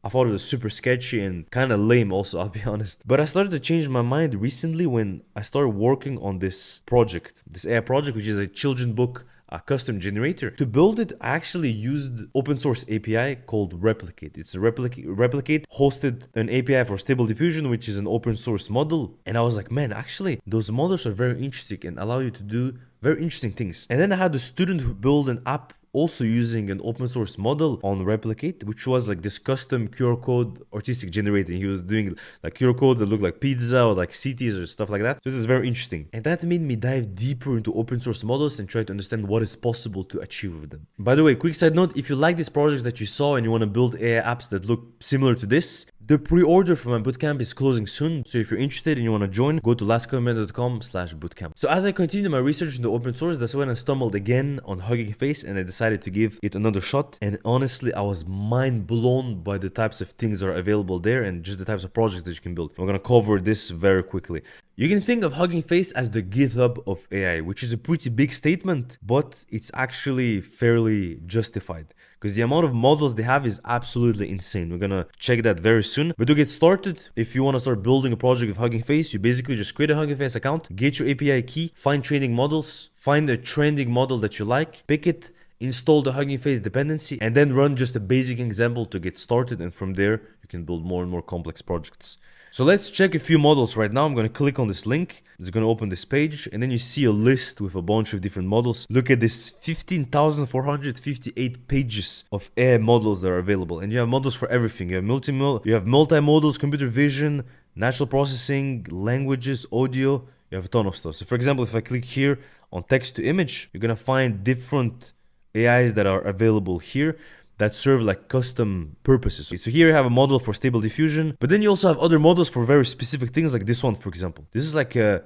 I thought it was super sketchy and kind of lame also, I'll be honest. But I started to change my mind recently when I started working on this project, this AI project, which is a children's book, a custom generator. To build it, I actually used open source API called Replicate. It's a Replicate hosted an API for Stable Diffusion, which is an open source model. And I was like, man, actually, those models are very interesting and allow you to do very interesting things. And then I had a student who built an app also using an open source model on Replicate, which was like this custom QR code artistic generator. He was doing like QR codes that look like pizza or like cities or stuff like that. So this is very interesting. And that made me dive deeper into open source models and try to understand what is possible to achieve with them. By the way, quick side note, if you like these projects that you saw and you want to build AI apps that look similar to this, the pre-order for my bootcamp is closing soon, so if you're interested and you want to join, go to lastcomment.com/bootcamp. So as I continued my research into open source, that's when I stumbled again on Hugging Face and I decided to give it another shot. And honestly, I was mind blown by the types of things that are available there and just the types of projects that you can build. I'm going to cover this very quickly. You can think of Hugging Face as the GitHub of AI, which is a pretty big statement, but it's actually fairly justified, because the amount of models they have is absolutely insane. We're gonna check that very soon. But to get started, if you want to start building a project with Hugging Face, you basically just create a Hugging Face account, get your API key, find training models, find a trending model that you like, pick it, install the Hugging Face dependency, and then run just a basic example to get started. And from there, you can build more and more complex projects. So let's check a few models right now. I'm going to click on this link. It's going to open this page, and then you see a list with a bunch of different models. Look at this 15,458 pages of AI models that are available. And you have models for everything. You have multimodals, computer vision, natural processing, languages, audio. You have a ton of stuff. So for example, if I click here on text to image, you're going to find different AIs that are available here that serve like custom purposes. So here you have a model for Stable Diffusion, but then you also have other models for very specific things, like this one, for example. This is like a,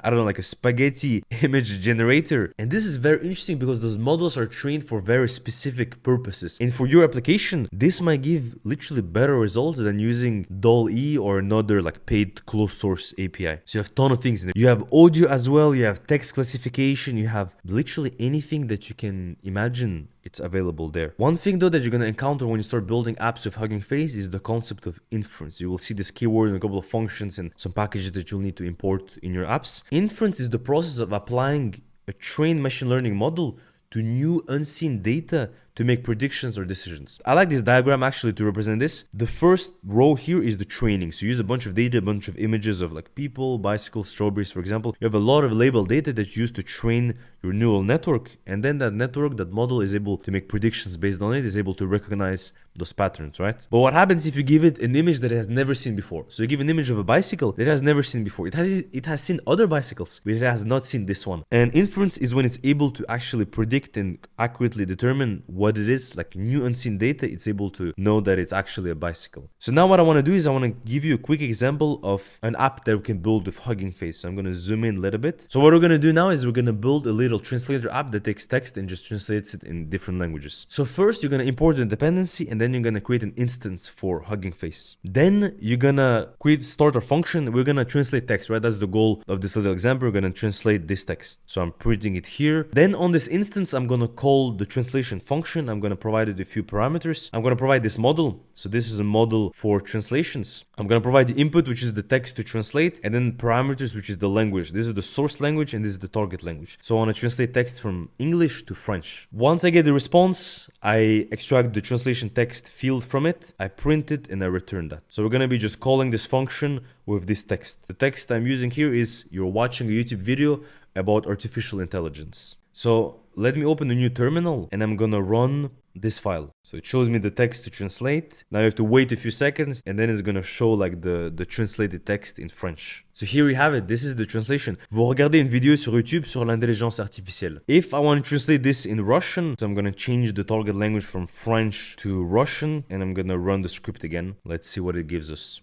I don't know, like a spaghetti image generator. And this is very interesting because those models are trained for very specific purposes. And for your application, this might give literally better results than using DALL-E or another like paid closed source API. So you have a ton of things in there. You have audio as well, you have text classification, you have literally anything that you can imagine. It's available there. One thing though that you're going to encounter when you start building apps with Hugging Face is the concept of inference. You will see this keyword and a couple of functions and some packages that you'll need to import in your apps. Inference is the process of applying a trained machine learning model to new unseen data to make predictions or decisions. I like this diagram actually to represent this. The first row here is the training. So you use a bunch of data, a bunch of images of like people, bicycles, strawberries, for example. You have a lot of labeled data that you use to train your neural network. And then that network, that model is able to make predictions based on it, is able to recognize those patterns, right? But what happens if you give it an image that it has never seen before? So you give an image of a bicycle that it has never seen before. It has seen other bicycles, but it has not seen this one. And inference is when it's able to actually predict and accurately determine what it is, like new unseen data. It's able to know that it's actually a bicycle. So now what I want to do is I want to give you a quick example of an app that we can build with Hugging Face. So I'm going to zoom in a little bit. So what we're going to do now is we're going to build a little translator app that takes text and just translates it in different languages. So first you're going to import the dependency, and then you're going to create an instance for Hugging Face. Then you're going to start a function. We're going to translate text, right? That's the goal of this little example. We're going to translate this text. So I'm printing it here. Then on this instance, I'm going to call the translation function. I'm going to provide it a few parameters. I'm going to provide this model. So this is a model for translations. I'm going to provide the input, which is the text to translate, and then parameters, which is the language. This is the source language and this is the target language. So I want to translate text from English to French. Once I get the response, I extract the translation text field from it, I print it, and I return that. So we're going to be just calling this function with this text. The text I'm using here is you're watching a YouTube video about artificial intelligence. So let me open a new terminal and I'm going to run this file. So it shows me the text to translate. Now you have to wait a few seconds and then it's going to show like the translated text in French. So here we have it. This is the translation. Vous regardez une vidéo sur YouTube sur l'intelligence artificielle. If I want to translate this in Russian, so I'm going to change the target language from French to Russian and I'm going to run the script again. Let's see what it gives us.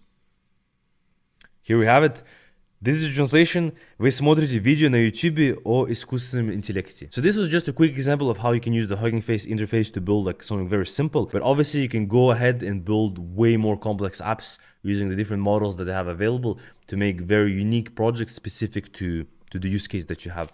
Here we have it. This is translation. Вы смотрите видео на YouTube о искусственном интеллекте. So this was just a quick example of how you can use the Hugging Face interface to build like something very simple. But obviously you can go ahead and build way more complex apps using the different models that they have available to make very unique projects specific to the use case that you have.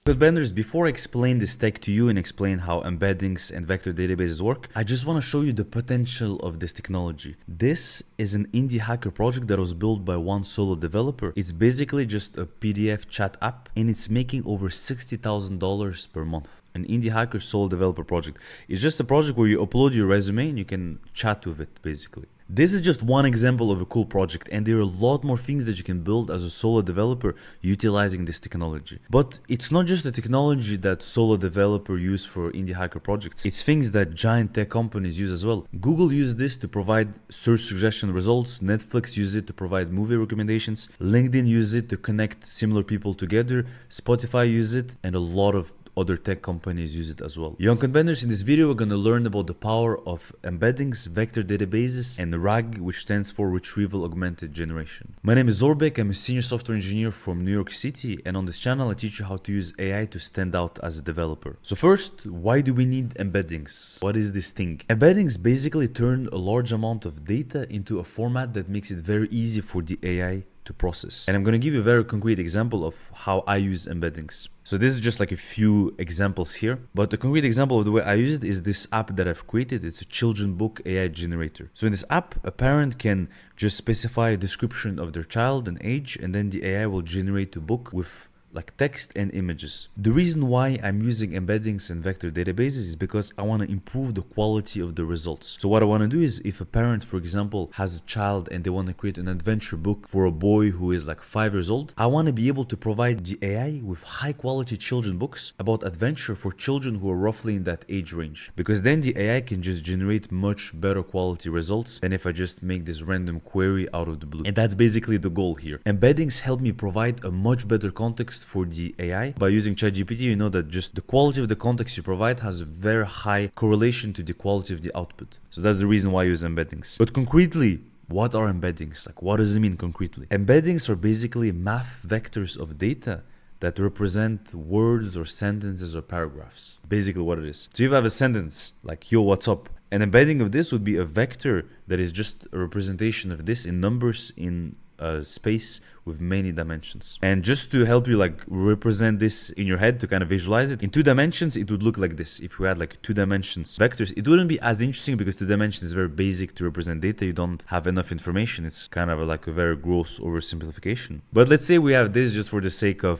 But Benders, before I explain this tech to you and explain how embeddings and vector databases work, I just want to show you the potential of this technology. This is an indie hacker project that was built by one solo developer. It's basically just a PDF chat app and it's making over $60,000 per month. An indie hacker solo developer project. It's just a project where you upload your resume and you can chat with it basically. This is just one example of a cool project, and there are a lot more things that you can build as a solo developer utilizing this technology. But it's not just the technology that solo developer use for indie hacker projects. It's things that giant tech companies use as well. Google uses this to provide search suggestion results. Netflix uses it to provide movie recommendations. LinkedIn uses it to connect similar people together. Spotify uses it, and a lot of other tech companies use it as well. Young contenders, in this video, we're going to learn about the power of embeddings, vector databases, and RAG, which stands for Retrieval Augmented Generation. My name is Zaurbek. I'm a senior software engineer from New York City, and on this channel, I teach you how to use AI to stand out as a developer. So first, why do we need embeddings? What is this thing? Embeddings basically turn a large amount of data into a format that makes it very easy for the AI to process. And I'm going to give you a very concrete example of how I use embeddings. So this is just like a few examples here, but the concrete example of the way I use it is this app that I've created. It's a children book AI generator. So in this app, a parent can just specify a description of their child and age, and then the AI will generate a book with like text and images. The reason why I'm using embeddings and vector databases is because I want to improve the quality of the results. So what I want to do is, if a parent, for example, has a child and they want to create an adventure book for a boy who is like 5 years old, I want to be able to provide the AI with high quality children books about adventure for children who are roughly in that age range. Because then the AI can just generate much better quality results than if I just make this random query out of the blue. And that's basically the goal here. Embeddings help me provide a much better context for the AI. By using ChatGPT, you know that just the quality of the context you provide has a very high correlation to the quality of the output. So that's the reason why I use embeddings. But concretely, what are embeddings? Like, what does it mean concretely? Embeddings are basically math vectors of data that represent words or sentences or paragraphs. Basically what it is. So if you have a sentence like, yo, what's up? An embedding of this would be a vector that is just a representation of this in numbers in space with many dimensions. And just to help you like represent this in your head, to kind of visualize it in 2 dimensions, it would look like this. If we had like 2 dimensions vectors, it wouldn't be as interesting because 2 dimensions is very basic to represent data. You don't have enough information. It's kind of like a very gross oversimplification. But let's say we have this just for the sake of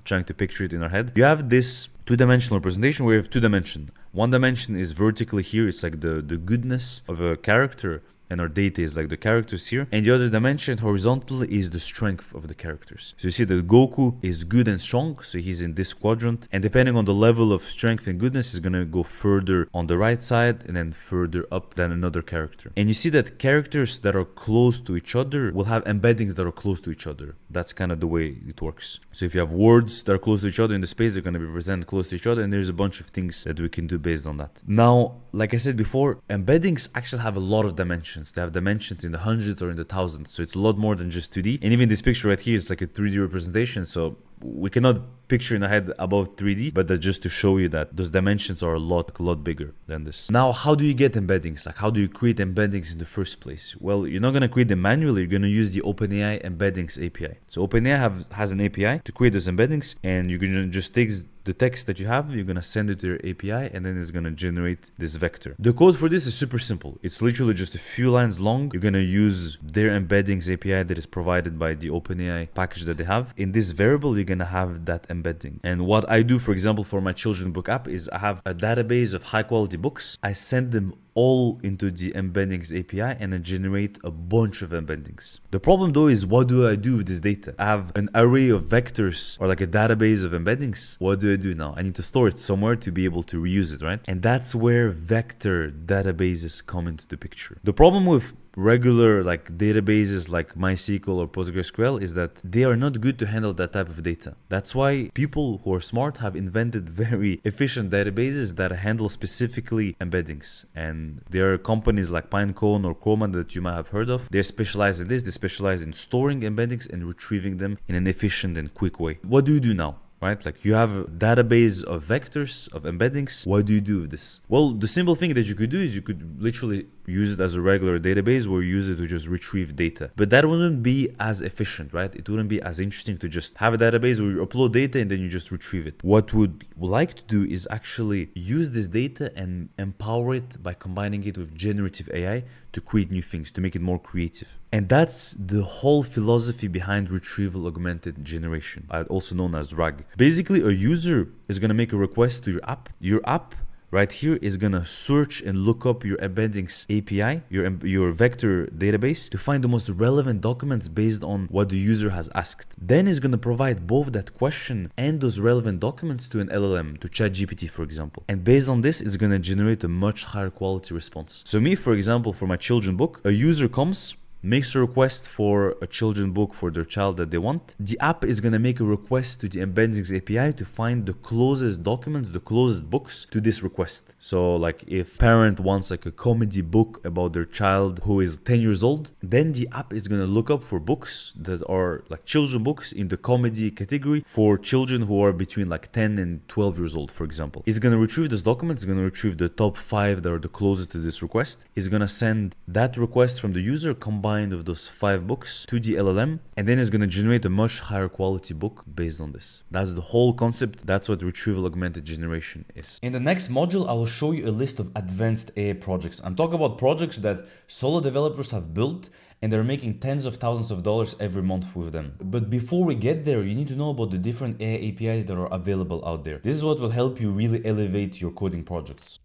trying to picture it in our head. You have this 2-dimensional representation where you have 2 dimensions. 1 dimension is vertically here. It's like the goodness of a character, and our data is like the characters here, and the other dimension horizontally is the strength of the characters. So you see that Goku is good and strong, so he's in this quadrant, and depending on the level of strength and goodness, he's gonna go further on the right side and then further up than another character. And you see that characters that are close to each other will have embeddings that are close to each other. That's kind of the way it works. So if you have words that are close to each other in the space, they're gonna be presented close to each other, and there's a bunch of things that we can do based on that. Now, like I said before, embeddings actually have a lot of dimensions. They have dimensions in the hundreds or in the thousands, so it's a lot more than just 2D. And even this picture right here is like a 3D representation, so we cannot picture in our head above 3D, but that's just to show you that those dimensions are a lot bigger than this. Now, how do you get embeddings? Like, how do you create embeddings in the first place? Well, you're not going to create them manually. You're going to use the OpenAI embeddings API. So OpenAI has an API to create those embeddings, and you're going to just take the text that you have, you're going to send it to your API, and then it's going to generate this vector. The code for this is super simple. It's literally just a few lines long. You're going to use their embeddings API that is provided by the OpenAI package that they have. In this variable, you're going to have that embedding. And what I do, for example, for my children book app is I have a database of high quality books. I send them all into the embeddings API and then generate a bunch of embeddings. The problem though is, what do I do with this data? I have an array of vectors or like a database of embeddings. What do I do now? I need to store it somewhere to be able to reuse it, right? And that's where vector databases come into the picture. The problem with regular like databases like MySQL or PostgreSQL is that they are not good to handle that type of data. That's why people who are smart have invented very efficient databases that handle specifically embeddings. And there are companies like Pinecone or Chroma that you might have heard of. They're specialized in this. They specialize in storing embeddings and retrieving them in an efficient and quick way. What do you do now? Right? Like you have a database of vectors, of embeddings. What do you do with this? Well, the simple thing that you could do is you could literally use it as a regular database where you use it to just retrieve data. But that wouldn't be as efficient, right? It wouldn't be as interesting to just have a database where you upload data and then you just retrieve it. What would like to do is actually use this data and empower it by combining it with generative AI to create new things, to make it more creative. And that's the whole philosophy behind retrieval augmented generation, also known as RAG. Basically, a user is going to make a request to your app. Your app right here is gonna search and look up your embeddings API, your vector database, to find the most relevant documents based on what the user has asked. Then it's gonna provide both that question and those relevant documents to an LLM, to ChatGPT, for example. And based on this, it's gonna generate a much higher quality response. So me, for example, for my children book, a user comes, makes a request for a children book for their child that they want. The app is going to make a request to the embeddings API to find the closest documents, the closest books to this request. So like if parent wants like a comedy book about their child who is 10 years old, then the app is going to look up for books that are like children books in the comedy category for children who are between like 10 and 12 years old, for example. It's going to retrieve those documents, it's going to retrieve the top 5 that are the closest to this request. It's going to send that request from the user combined of those 5 books to the LLM, and then it's going to generate a much higher quality book based on this. That's the whole concept. That's what retrieval augmented generation is. In the next module, I will show you a list of advanced AI projects. I'm talking about projects that solo developers have built and they're making tens of thousands of dollars every month with them. But before we get there, you need to know about the different AI APIs that are available out there. This is what will help you really elevate your coding projects.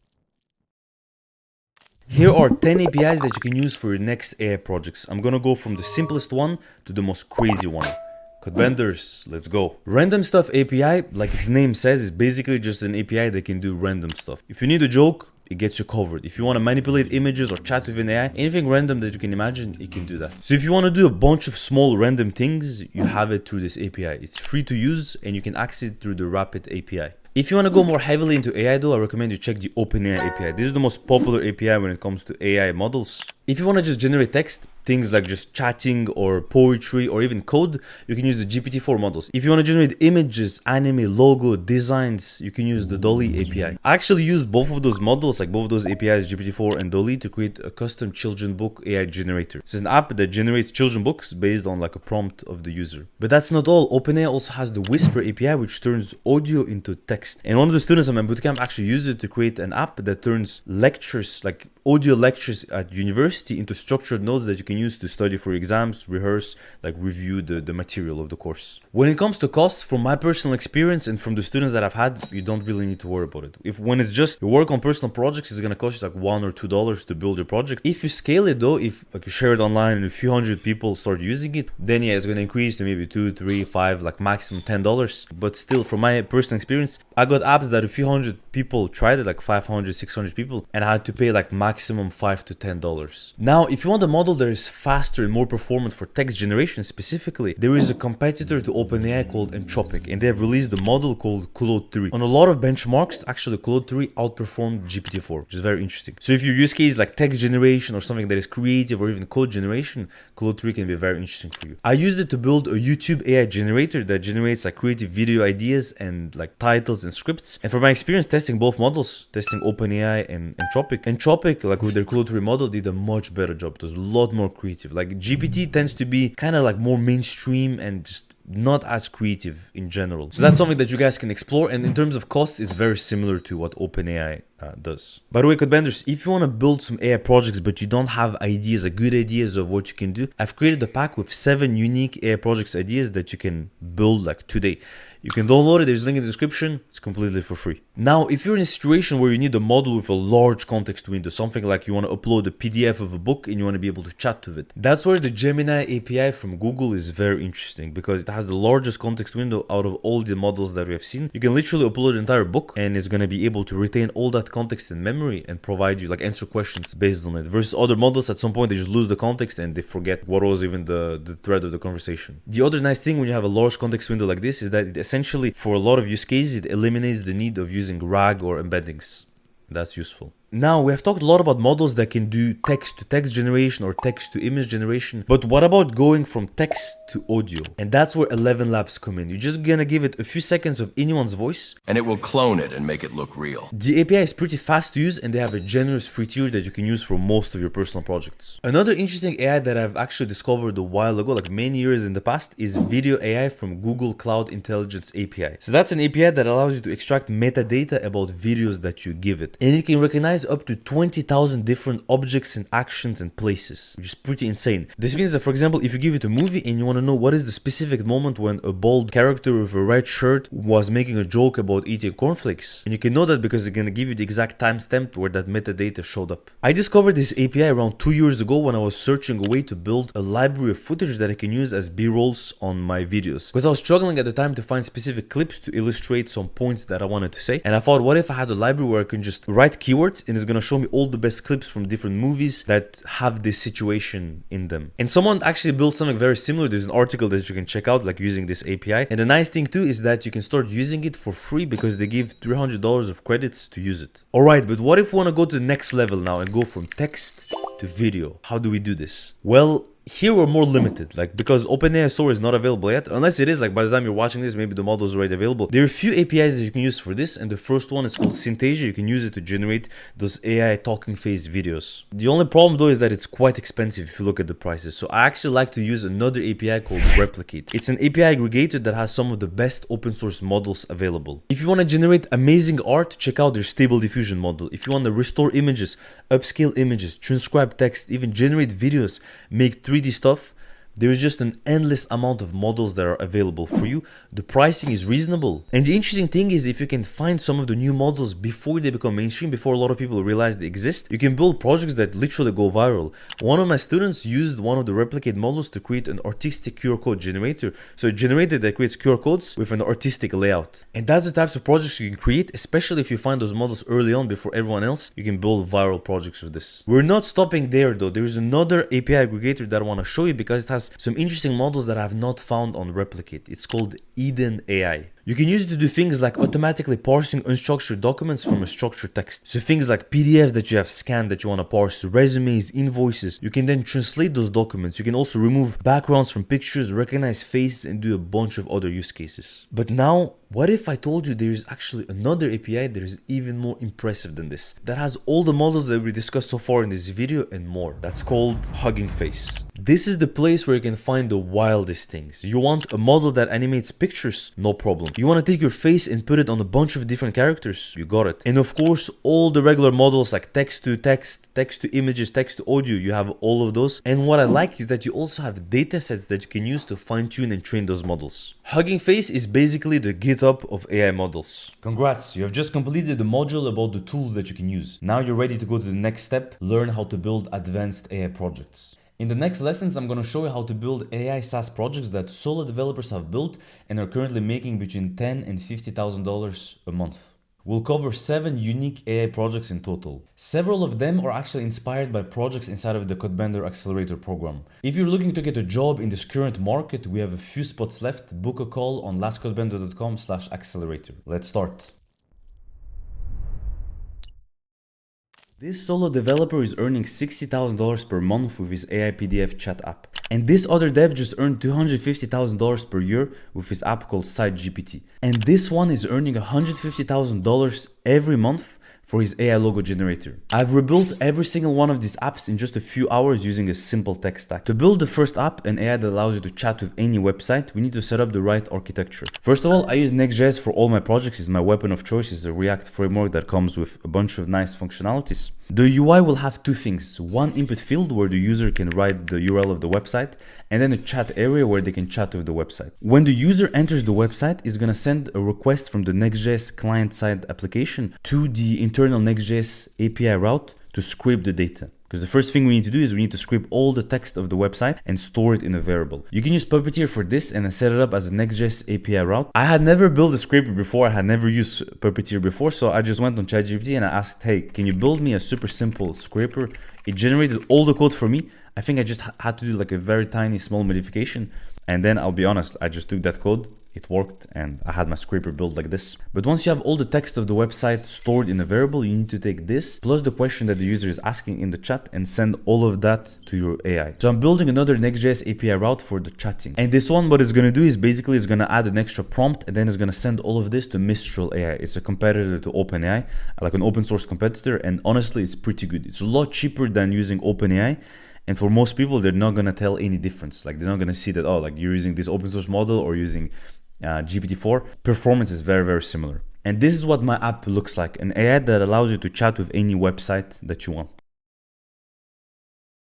Here are 10 APIs that you can use for your next AI projects. I'm gonna go from the simplest one to the most crazy one. Codebenders, let's go. Random Stuff API, like its name says, is basically just an API that can do random stuff. If you need a joke, it gets you covered. If you want to manipulate images or chat with an AI, anything random that you can imagine, it can do that. So if you want to do a bunch of small random things, you have it through this API. It's free to use and you can access it through the Rapid API. If you want to go more heavily into AI though, I recommend you check the OpenAI API. This is the most popular API when it comes to AI models. If you want to just generate text, things like just chatting or poetry or even code, you can use the GPT-4 models. If you want to generate images, anime, logo, designs, you can use the Dolly API. I actually used both of those models, like both of those APIs, GPT-4 and Dolly, to create a custom children book AI generator. It's an app that generates children books based on like a prompt of the user. But that's not all. OpenAI also has the Whisper API, which turns audio into text. And one of the students at my bootcamp actually used it to create an app that turns lectures, like audio lectures at university, into structured notes that you can use to study for exams, rehearse, like review the material of the course. When it comes to costs, from my personal experience and from the students that I've had, you don't really need to worry about it. When it's just you work on personal projects, it's gonna cost you like $1 or $2 to build your project. If you scale it though, if like you share it online and a few hundred people start using it, then yeah, it's gonna increase to maybe $2, $3, $5, like maximum $10. But still, from my personal experience, I got apps that a few hundred people tried it, like 500, 600 people, and I had to pay like maximum $5 to $10. Now, if you want a model that is faster and more performant for text generation specifically, there is a competitor to OpenAI called Anthropic, and they have released a model called Claude 3. On a lot of benchmarks, actually Claude 3 outperformed GPT-4, which is very interesting. So if your use case is like text generation or something that is creative or even code generation, Claude 3 can be very interesting for you. I used it to build a YouTube AI generator that generates like creative video ideas and like titles and scripts. And from my experience testing both models, testing OpenAI and Anthropic, like with their Claude 3 model, did a much better job. It was a lot more creative. Like GPT tends to be kind of like more mainstream and just not as creative in general. So that's something that you guys can explore. And in terms of cost, it's very similar to what OpenAI does. By the way, Codebenders, if you want to build some AI projects but you don't have ideas, good ideas of what you can do, I've created a pack with 7 unique AI projects ideas that you can build like today. You can download it, there's a link in the description, it's completely for free. Now, if you're in a situation where you need a model with a large context window, something like you want to upload a PDF of a book and you want to be able to chat with it, that's where the Gemini API from Google is very interesting because it has the largest context window out of all the models that we have seen. You can literally upload an entire book and it's going to be able to retain all that that context in memory and provide you, like, answer questions based on it. Versus other models, at some point, they just lose the context and they forget what was even the thread of the conversation. The other nice thing when you have a large context window like this is that it essentially, for a lot of use cases, it eliminates the need of using RAG or embeddings. That's useful. Now, we have talked a lot about models that can do text-to-text generation or text-to-image generation, but what about going from text to audio? And that's where 11 Labs come in. You're just gonna give it a few seconds of anyone's voice, and it will clone it and make it look real. The API is pretty fast to use, and they have a generous free tier that you can use for most of your personal projects. Another interesting AI that I've actually discovered a while ago, like many years in the past, is Video AI from Google Cloud Intelligence API. So that's an API that allows you to extract metadata about videos that you give it, and it can recognize up to 20,000 different objects and actions and places, which is pretty insane. This means that, for example, if you give it a movie and you want to know what is the specific moment when a bald character with a red shirt was making a joke about eating cornflakes, and you can know that because it's going to give you the exact timestamp where that metadata showed up. I discovered this API around 2 years ago when I was searching a way to build a library of footage that I can use as B-rolls on my videos, because I was struggling at the time to find specific clips to illustrate some points that I wanted to say. And I thought, what if I had a library where I can just write keywords and it's going to show me all the best clips from different movies that have this situation in them. And someone actually built something very similar. There's an article that you can check out, like, using this API. And the nice thing too is that you can start using it for free because they give $300 of credits to use it. Alright, but what if we want to go to the next level now and go from text to video? How do we do this? Well, here we're more limited, like, because OpenAI Sora is not available yet. Unless it is, like, by the time you're watching this, maybe the model is already available. There are a few APIs that you can use for this, and the first one is called Synthesia. You can use it to generate those AI talking face videos. The only problem though is that it's quite expensive if you look at the prices. So I actually like to use another API called Replicate. It's an API aggregator that has some of the best open source models available. If you want to generate amazing art, check out their Stable Diffusion model. If you want to restore images, upscale images, transcribe text, even generate videos, make 3D stuff, there's just an endless amount of models that are available for you. The pricing is reasonable. And the interesting thing is, if you can find some of the new models before they become mainstream, before a lot of people realize they exist, you can build projects that literally go viral. One of my students used one of the Replicate models to create an artistic QR code generator. So it generated that creates QR codes with an artistic layout. And that's the types of projects you can create, especially if you find those models early on before everyone else. You can build viral projects with this. We're not stopping there though. There is another API aggregator that I want to show you because it has some interesting models that I have not found on Replicate. It's called Eden AI. You can use it to do things like automatically parsing unstructured documents from a structured text. So things like PDFs that you have scanned that you want to parse, resumes, invoices. You can then translate those documents. You can also remove backgrounds from pictures, recognize faces, and do a bunch of other use cases. But now, what if I told you there is actually another API that is even more impressive than this, that has all the models that we discussed so far in this video and more? That's called Hugging Face. This is the place where you can find the wildest things. You want a model that animates pictures? No problem. You want to take your face and put it on a bunch of different characters? You got it. And of course, all the regular models like text to text, text to images, text to audio, you have all of those. And what I like is that you also have data sets that you can use to fine tune and train those models. Hugging Face is basically the GitHub of AI models. Congrats, you have just completed the module about the tools that you can use. Now you're ready to go to the next step, learn how to build advanced AI projects. In the next lessons, I'm going to show you how to build AI SaaS projects that solo developers have built and are currently making between $10,000 and $50,000 a month. We'll cover 7 unique AI projects in total. Several of them are actually inspired by projects inside of the Codebender Accelerator program. If you're looking to get a job in this current market, we have a few spots left. Book a call on lastcodebender.com/accelerator. Let's start. This solo developer is earning $60,000 per month with his AI PDF chat app. And this other dev just earned $250,000 per year with his app called SiteGPT. And this one is earning $150,000 every month for his AI logo generator. I've rebuilt every single one of these apps in just a few hours using a simple tech stack. To build the first app, an AI that allows you to chat with any website, we need to set up the right architecture. First of all, I use Next.js for all my projects. It's my weapon of choice. It's a React framework that comes with a bunch of nice functionalities. The UI will have two things: one input field where the user can write the URL of the website, and then a chat area where they can chat with the website. When the user enters the website, it's gonna send a request from the Next.js client-side application to the internal Next.js API route to scrape the data. Because the first thing we need to do is we need to script all the text of the website and store it in a variable. You can use Puppeteer for this and then set it up as a Next.js API route. I had never built a scraper before. I had never used Puppeteer before. So I just went on ChatGPT and I asked, hey, can you build me a super simple scraper? It generated all the code for me. I think I just had to do like a very tiny small modification. And then I'll be honest, I just took that code, it worked, and I had my scraper built like this. But once you have all the text of the website stored in a variable, you need to take this plus the question that the user is asking in the chat and send all of that to your AI. So I'm building another Next.js API route for the chatting. And this one, what it's going to do is basically it's going to add an extra prompt and then it's going to send all of this to Mistral AI. It's a competitor to OpenAI, like an open source competitor. And honestly, it's pretty good. It's a lot cheaper than using OpenAI. And for most people, they're not going to tell any difference. Like they're not going to see that, oh, like you're using this open source model or using GPT-4. Performance is very, very similar. And this is what my app looks like. An AI that allows you to chat with any website that you want.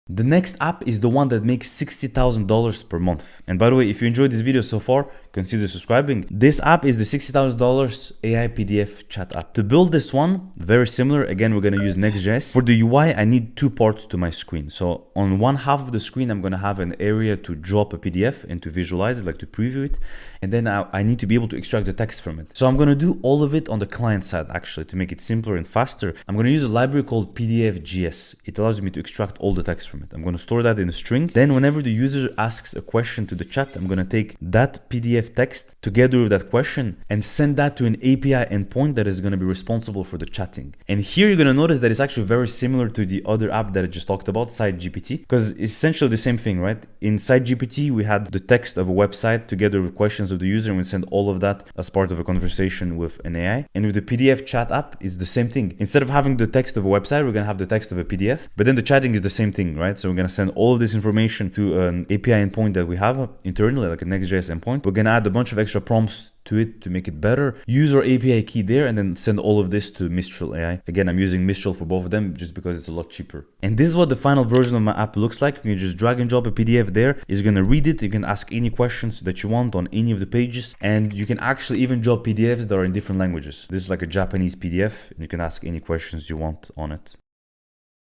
The next app is the one that makes $60,000 per month. And by the way, if you enjoyed this video so far, consider subscribing. This app is the $60,000 AI PDF chat app. To build this one, very similar. Again, we're going to use Next.js. For the UI, I need two parts to my screen. So on one half of the screen, I'm going to have an area to drop a PDF and to visualize it, like to preview it. And then I need to be able to extract the text from it. So I'm going to do all of it on the client side, actually, to make it simpler and faster. I'm going to use a library called PDF.js. It allows me to extract all the text from it. I'm going to store that in a string. Then whenever the user asks a question to the chat, I'm going to take that PDF text together with that question and send that to an API endpoint that is going to be responsible for the chatting. And here you're going to notice that it's actually very similar to the other app that I just talked about, SiteGPT, because it's essentially the same thing, right? In SiteGPT, we had the text of a website together with questions of the user, and we send all of that as part of a conversation with an AI. And with the PDF chat app, it's the same thing. Instead of having the text of a website, we're going to have the text of a PDF, but then the chatting is the same thing, right? So we're going to send all of this information to an API endpoint that we have internally, like a Next.js endpoint. We're going to add a bunch of extra prompts to it to make it better. Use our API key there and then send all of this to Mistral AI. Again, I'm using Mistral for both of them just because it's a lot cheaper. And this is what the final version of my app looks like. You can just drag and drop a PDF there. It's going to read it. You can ask any questions that you want on any of the pages. And you can actually even drop PDFs that are in different languages. This is like a Japanese PDF and you can ask any questions you want on it.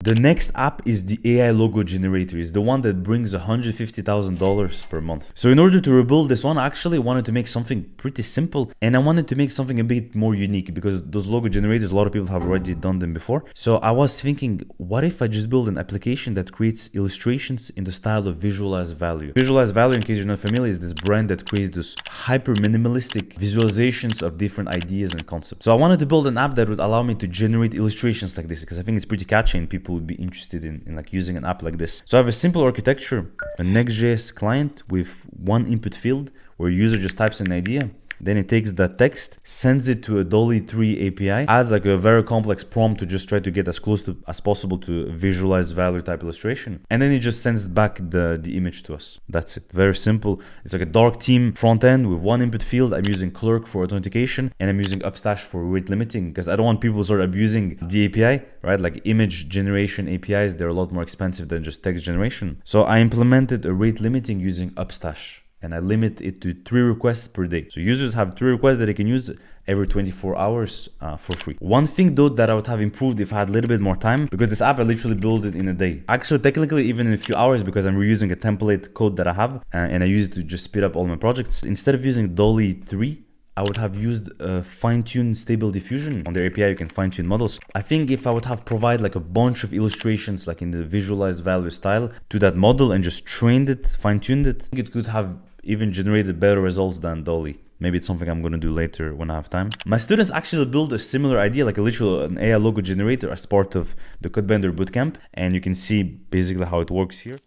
The next app is the AI logo generator. It's the one that brings $150,000 per month. So in order to rebuild this one, I actually wanted to make something pretty simple and I wanted to make something a bit more unique because those logo generators, a lot of people have already done them before. So I was thinking, what if I just build an application that creates illustrations in the style of Visualize Value? Visualize Value, in case you're not familiar, is this brand that creates those hyper minimalistic visualizations of different ideas and concepts. So I wanted to build an app that would allow me to generate illustrations like this because I think it's pretty catchy and people would be interested in like using an app like this. So I have a simple architecture, a Next.js client with one input field where a user just types an idea. Then it takes that text, sends it to a DALL-E 3 API, adds like a very complex prompt to just try to get as close to as possible to a Visualize Value type illustration. And then it just sends back the image to us. That's it. Very simple. It's like a dark theme front end with one input field. I'm using Clerk for authentication and I'm using Upstash for rate limiting because I don't want people sort of abusing the API, right? Like image generation APIs, they're a lot more expensive than just text generation. So I implemented a rate limiting using Upstash. And I limit it to 3 requests per day. So users have 3 requests that they can use every 24 hours for free. One thing though that I would have improved if I had a little bit more time, because this app I literally built it in a day. Actually, technically even in a few hours because I'm reusing a template code that I have and I use it to just speed up all my projects. Instead of using DALL-E 3, I would have used fine-tuned stable diffusion. On their API, you can fine-tune models. I think if I would have provided like a bunch of illustrations like in the Visualize Value style to that model and just trained it, fine-tuned it, it could have even generated better results than DALL-E. Maybe it's something I'm going to do later when I have time. My students actually built a similar idea, like a literal an AI logo generator as part of the Codebender bootcamp. And you can see basically how it works here.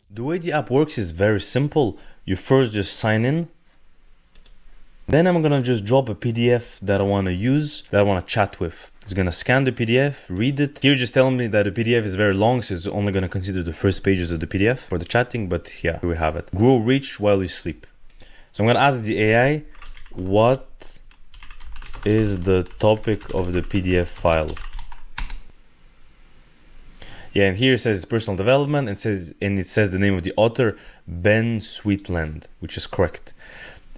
The way the app works is very simple. You first just sign in. Then I'm going to just drop a PDF that I want to use, that I want to chat with. It's going to scan the PDF, read it. Here just telling me that the PDF is very long, so it's only going to consider the first pages of the PDF for the chatting, but yeah, here we have it. Grow rich while you sleep. So I'm going to ask the AI, what is the topic of the PDF file? Yeah, and here it says personal development, and it says the name of the author, Ben Sweetland, which is correct.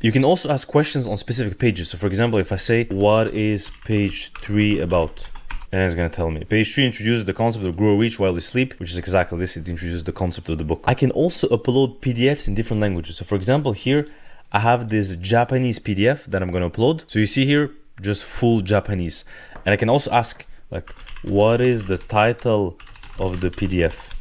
You can also ask questions on specific pages. So for example, if I say, what is page 3 about? And it's gonna tell me. Page 3 introduces the concept of grow reach while we sleep, which is exactly this. It introduces the concept of the book. I can also upload PDFs in different languages. So for example, here I have this Japanese PDF that I'm gonna upload. So you see here, just full Japanese. And I can also ask, like, what is the title of the PDF?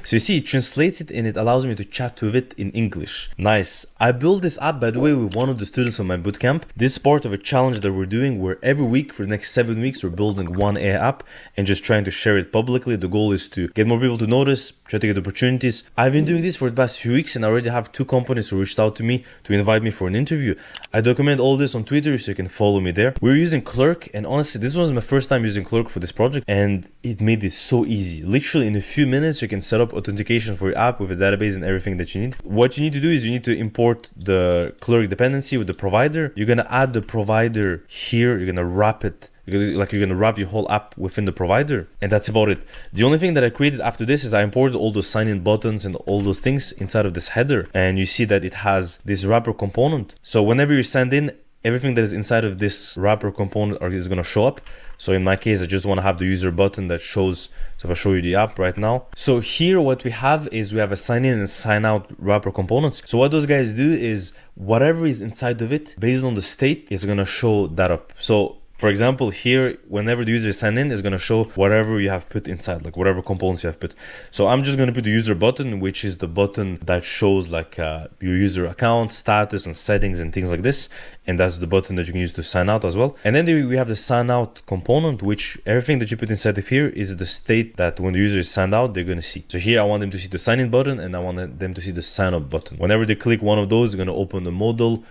So you see, it translates it and it allows me to chat with it in English. Nice. I built this app, by the way, with one of the students on my bootcamp. This is part of a challenge that we're doing where every week for the next 7 weeks, we're building one AI app and just trying to share it publicly. The goal is to get more people to notice, try to get opportunities. I've been doing this for the past few weeks and I already have 2 companies who reached out to me to invite me for an interview. I document all this on Twitter so you can follow me there. We're using Clerk, and honestly, this was my first time using Clerk for this project and it made it so easy. Literally in a few minutes, you can set up authentication for your app with a database and everything that you need. What you need to do is you need to import the Clerk dependency with the provider. You're gonna add the provider here. You're gonna wrap it. You're gonna wrap your whole app within the provider, and that's about it. The only thing that I created after this is I imported all those sign-in buttons and all those things inside of this header, and you see that it has this wrapper component. So whenever you send in, everything that is inside of this wrapper component is going to show up. So in my case, I just want to have the user button that shows. So if I show you the app right now. So here what we have is we have a sign in and sign out wrapper components. So what those guys do is whatever is inside of it, based on the state, is going to show that up. So for example, here, whenever the user sign in, is going to show whatever you have put inside, like whatever components you have put. So I'm just going to put the user button, which is the button that shows like your user account, status, and settings and things like this. And that's the button that you can use to sign out as well. And then we have the sign out component, which everything that you put inside of here is the state that when the user is signed out, they're going to see. So here I want them to see the sign in button and I want them to see the sign up button. Whenever they click one of those, it's going to open the modal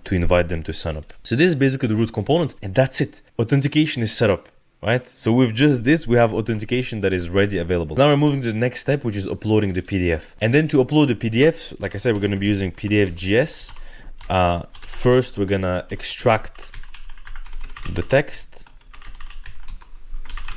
to invite them to sign up. So this is basically the root component and that's it. Authentication is set up, right? So with just this, we have authentication that is ready available. Now we're moving to the next step, which is uploading the PDF. And then to upload the PDF, like I said, we're going to be using PDF.js. First, we're going to extract the text,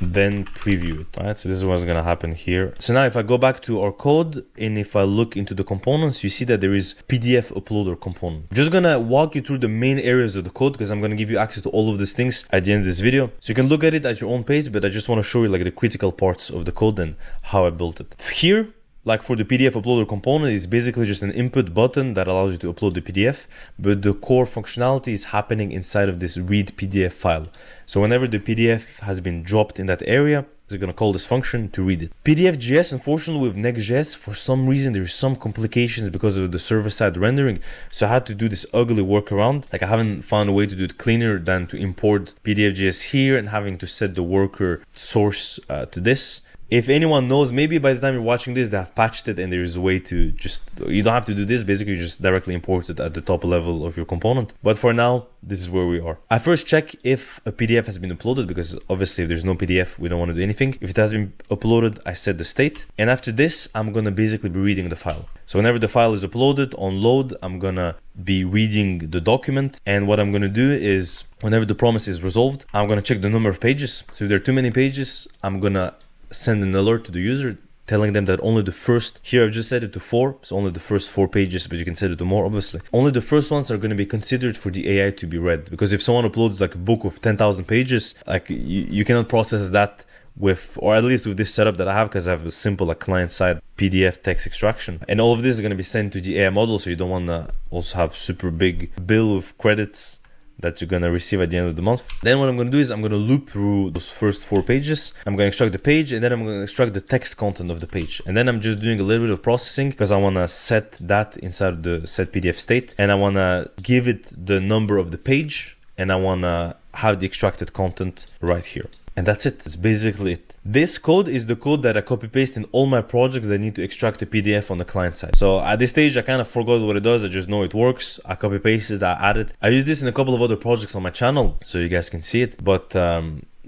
then preview it. All right, so this is what's going to happen here. So now if I go back to our code and if I look into the components, you see that there is PDF uploader component. I'm just going to walk you through the main areas of the code because I'm going to give you access to all of these things at the end of this video. So you can look at it at your own pace, but I just want to show you like the critical parts of the code and how I built it. Here, like for the PDF uploader component, is basically just an input button that allows you to upload the PDF, but the core functionality is happening inside of this read PDF file. So whenever the PDF has been dropped in that area, it's going to call this function to read it. PDF.js, unfortunately with Next.js, for some reason there's some complications because of the server-side rendering. So I had to do this ugly workaround. Like I haven't found a way to do it cleaner than to import PDF.js here and having to set the worker source to this. If anyone knows, maybe by the time you're watching this, they have patched it and there is a way to just, you don't have to do this, basically you just directly import it at the top level of your component. But for now, this is where we are. I first check if a PDF has been uploaded because obviously if there's no PDF, we don't want to do anything. If it has been uploaded, I set the state. And after this, I'm going to basically be reading the file. So whenever the file is uploaded on load, I'm going to be reading the document. And what I'm going to do is whenever the promise is resolved, I'm going to check the number of pages. So if there are too many pages, I'm going to send an alert to the user telling them that only the first, here I've just set it to 4, so only the first 4 pages, but you can set it to more obviously. Only the first ones are going to be considered for the AI to be read, because if someone uploads like a book of 10,000 pages, like you cannot process that with, or at least with this setup that I have, because I have a simple like client-side PDF text extraction. And all of this is going to be sent to the AI model, so you don't want to also have super big bill of credits that you're going to receive at the end of the month. Then what I'm going to do is I'm going to loop through those first 4 pages. I'm going to extract the page and then I'm going to extract the text content of the page. And then I'm just doing a little bit of processing because I want to set that inside the set PDF state. And I want to give it the number of the page and I want to have the extracted content right here. And that's it. That's basically it. This code is the code that I copy paste in all my projects that need to extract a PDF on the client side. So at this stage, I kind of forgot what it does. I just know it works. I copy paste it, I add it. I use this in a couple of other projects on my channel so you guys can see it. But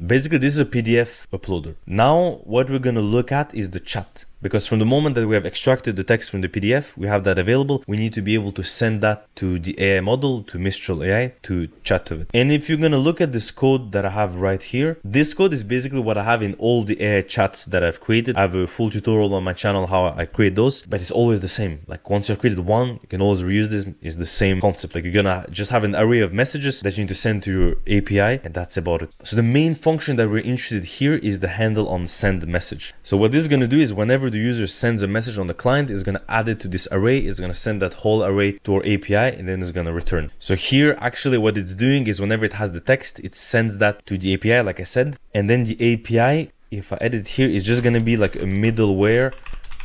basically, this is a PDF uploader. Now, what we're going to look at is the chat. Because from the moment that we have extracted the text from the PDF, we have that available, we need to be able to send that to the AI model, to Mistral AI, to chat to it. And if you're gonna look at this code that I have right here, this code is basically what I have in all the AI chats that I've created. I have a full tutorial on my channel how I create those, but it's always the same. Like once you've created one, you can always reuse this. It's the same concept. Like you're gonna just have an array of messages that you need to send to your API, and that's about it. So the main function that we're interested here is the handle on send message. So what this is gonna do is whenever the user sends a message on the client, it's gonna add it to this array. It's gonna send that whole array to our API, and then it's gonna return. So here, actually what it's doing is whenever it has the text, it sends that to the API, like I said, and then the API, if I edit here, is just gonna be like a middleware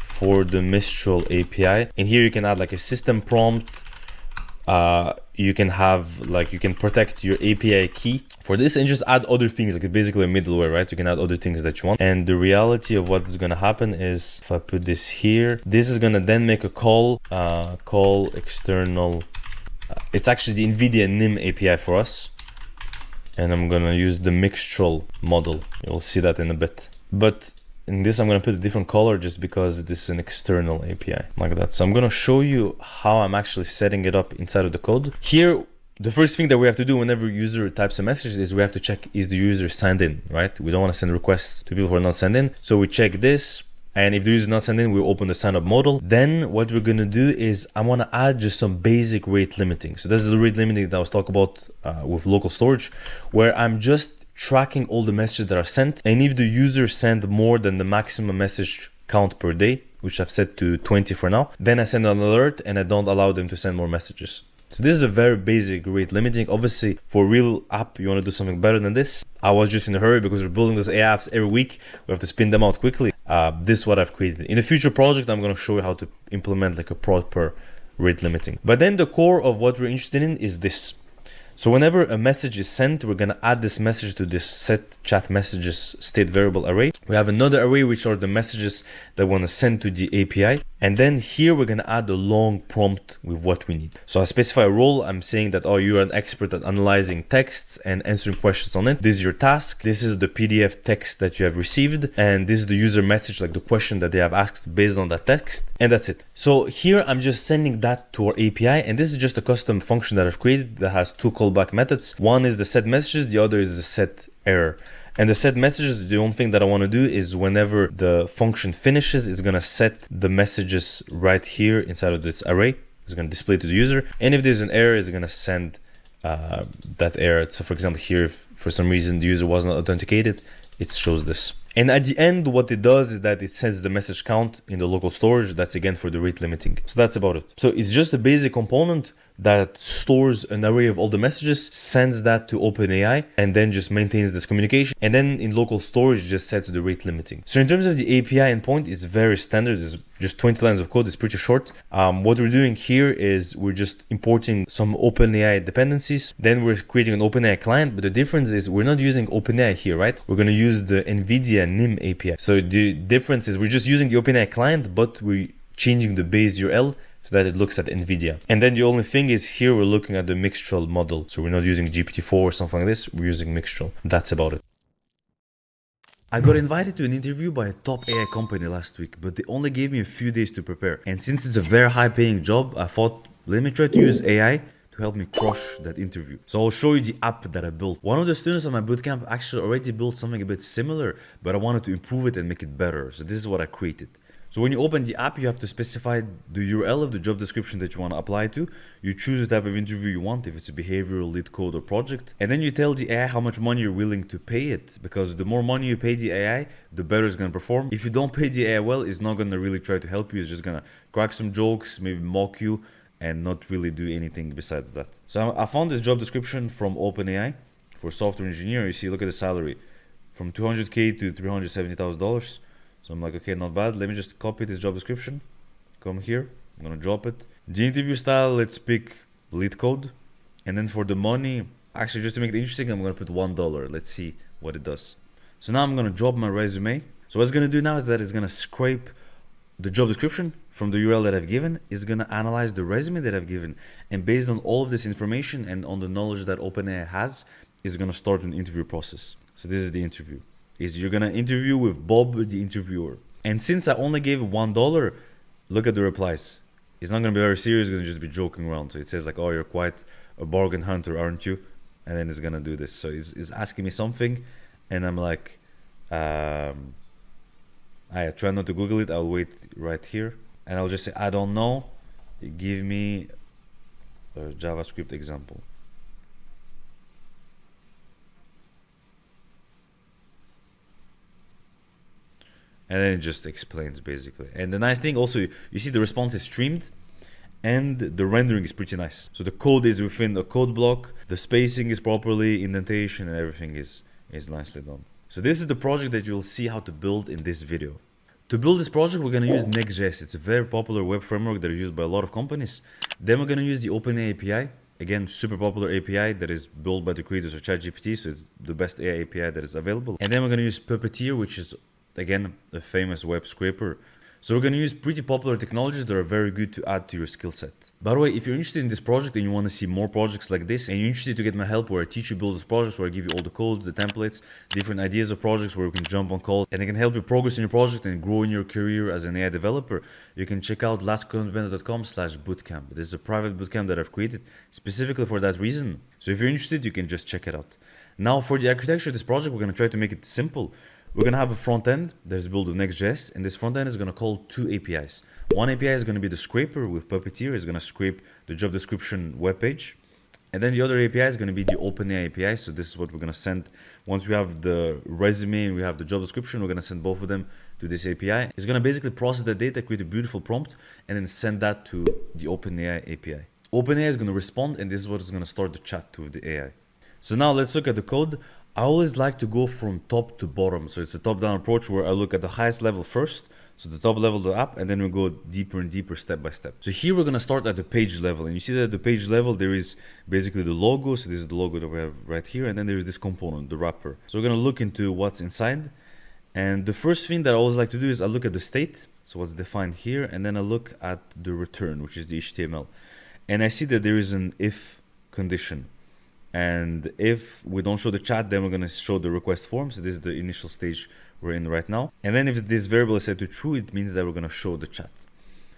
for the Mistral API. And here you can add like a system prompt. You can have like, you can protect your API key for this and just add other things. Like it's basically a middleware, right? You can add other things that you want. And the reality of what is going to happen is if I put this here, this is going to then make a call external. It's actually the NVIDIA NIM API for us. And I'm going to use the Mistral model. You'll see that in a bit. But in this, I'm going to put a different color just because this is an external API like that. So I'm going to show you how I'm actually setting it up inside of the code. Here, the first thing that we have to do whenever user types a message is we have to check, is the user signed in, right? We don't want to send requests to people who are not signed in. So we check this. And if the user is not signed in, we open the sign up model. Then what we're going to do is I want to add just some basic rate limiting. So this is the rate limiting that I was talking about with local storage, where I'm just tracking all the messages that are sent, and if the user send more than the maximum message count per day, which I've set to 20 for now, then I send an alert and I don't allow them to send more messages. So this is a very basic rate limiting. Obviously for a real app you want to do something better than this. I was just in a hurry because we're building those AI apps every week. We have to spin them out quickly. This is what I've created. In a future project I'm going to show you how to implement like a proper rate limiting. But then the core of what we're interested in is this. So whenever a message is sent, we're going to add this message to this set chat messages state variable array. We have another array, which are the messages that we want to send to the API. And then here we're going to add a long prompt with what we need. So I specify a role. I'm saying that, oh, you're an expert at analyzing texts and answering questions on it. This is your task. This is the PDF text that you have received. And this is the user message, like the question that they have asked based on that text. And that's it. So here I'm just sending that to our API. And this is just a custom function that I've created that has two callback methods. One is the set messages. The other is the set error. And the set messages, the only thing that I want to do is whenever the function finishes, it's going to set the messages right here inside of this array. It's going to display to the user. And if there's an error, it's going to send that error. So for example, here, if for some reason the user was not authenticated, it shows this. And at the end, what it does is that it sends the message count in the local storage. That's again for the rate limiting. So that's about it. So it's just a basic component that stores an array of all the messages, sends that to OpenAI, and then just maintains this communication. And then in local storage, just sets the rate limiting. So in terms of the API endpoint, it's very standard. It's just 20 lines of code. It's pretty short. What we're doing here is we're just importing some OpenAI dependencies. Then we're creating an OpenAI client. But the difference is we're not using OpenAI here, right? We're going to use the NVIDIA NIM API. So the difference is we're just using the OpenAI client, but we're changing the base URL so that it looks at NVIDIA. And then the only thing is here we're looking at the Mistral model. So we're not using GPT-4 or something like this. We're using Mistral. That's about it. I got invited to an interview by a top AI company last week, but they only gave me a few days to prepare. And since it's a very high paying job, I thought, let me try to use AI to help me crush that interview. So I'll show you the app that I built. One of the students on my bootcamp actually already built something a bit similar, but I wanted to improve it and make it better. So this is what I created. So when you open the app, you have to specify the URL of the job description that you want to apply to. You choose the type of interview you want, if it's a behavioral, lead code, or project. And then you tell the AI how much money you're willing to pay it. Because the more money you pay the AI, the better it's going to perform. If you don't pay the AI well, it's not going to really try to help you. It's just going to crack some jokes, maybe mock you, and not really do anything besides that. So I found this job description from OpenAI for software engineer. You see, look at the salary. From $200K to $370,000. So I'm like, okay, not bad. Let me just copy this job description. Come here. I'm going to drop it. The interview style, let's pick lead code. And then for the money, actually just to make it interesting, I'm going to put $1. Let's see what it does. So now I'm going to drop my resume. So what it's going to do now is that it's going to scrape the job description from the URL that I've given. It's going to analyze the resume that I've given. And based on all of this information and on the knowledge that OpenAI has, it's going to start an interview process. So this is the interview. Is you're gonna interview with Bob, the interviewer. And since I only gave $1, look at the replies. It's not going to be very serious, it's going to just be joking around. So it says like, oh, you're quite a bargain hunter, aren't you? And then it's going to do this. So it's asking me something, and I'm like, I try not to Google it. I'll wait right here. And I'll just say, I don't know. Give me a JavaScript example. And then it just explains basically. And the nice thing also, you see the response is streamed and the rendering is pretty nice. So the code is within a code block, the spacing is properly, indentation and everything is nicely done. So this is the project that you'll see how to build in this video. To build this project, we're going to use Next.js. It's a very popular web framework that is used by a lot of companies. Then we're going to use the OpenAI API. Again, super popular API that is built by the creators of ChatGPT, so it's the best AI API that is available. And then we're going to use Puppeteer, which is, again, a famous web scraper. So we're going to use pretty popular technologies that are very good to add to your skill set. By the way, if you're interested in this project and you want to see more projects like this, and you're interested to get my help where I teach you build this project, where I give you all the codes, the templates, different ideas of projects where we can jump on calls, and I can help you progress in your project and grow in your career as an AI developer, you can check out lastcontent.com/bootcamp. This is a private bootcamp that I've created specifically for that reason. So if you're interested, you can just check it out. Now for the architecture of this project, we're going to try to make it simple. We're going to have a front end that is built with Next.js, and this front end is going to call two APIs. One API is going to be the scraper with Puppeteer. It's going to scrape the job description web page. And then the other API is going to be the OpenAI API. So this is what we're going to send. Once we have the resume and we have the job description, we're going to send both of them to this API. It's going to basically process the data, create a beautiful prompt, and then send that to the OpenAI API. OpenAI is going to respond, and this is what is going to start the chat to the AI. So now let's look at the code. I always like to go from top to bottom. So it's a top-down approach where I look at the highest level first, so the top level of the app, and then we go deeper and deeper step by step. So here we're going to start at the page level, and you see that at the page level there is basically the logo. So this is the logo that we have right here, and then there is this component, the wrapper. So we're going to look into what's inside, and the first thing that I always like to do is I look at the state, so what's defined here, and then I look at the return, which is the HTML, and I see that there is an if condition. And if we don't show the chat, then we're going to show the request form. So this is the initial stage we're in right now. And then if this variable is set to true, it means that we're going to show the chat.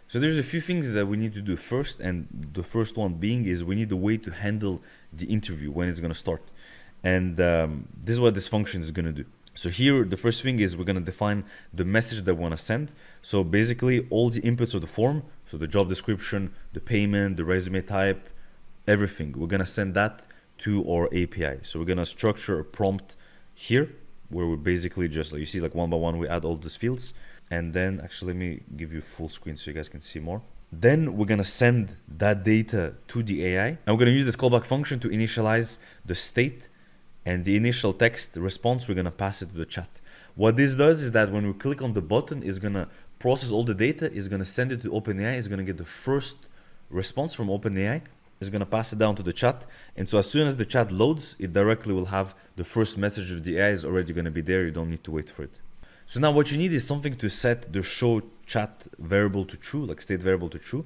So there's a few things that we need to do first. And the first one being is we need a way to handle the interview when it's going to start. And this is what this function is going to do. So here, the first thing is we're going to define the message that we want to send. So basically all the inputs of the form, so the job description, the payment, the resume type, everything, we're going to send that to our API. So we're going to structure a prompt here where we basically just, like you see, like one by one, we add all these fields. And then actually, let me give you full screen so you guys can see more. Then we're going to send that data to the AI. And we're going to use this callback function to initialize the state, and the initial text response, we're going to pass it to the chat. What this does is that when we click on the button, it's going to process all the data, it's going to send it to OpenAI, it's going to get the first response from OpenAI, is going to pass it down to the chat, and so as soon as the chat loads, it directly will have the first message of the AI is already going to be there. You don't need to wait for it. So now what you need is something to set the show chat variable to true, like state variable to true.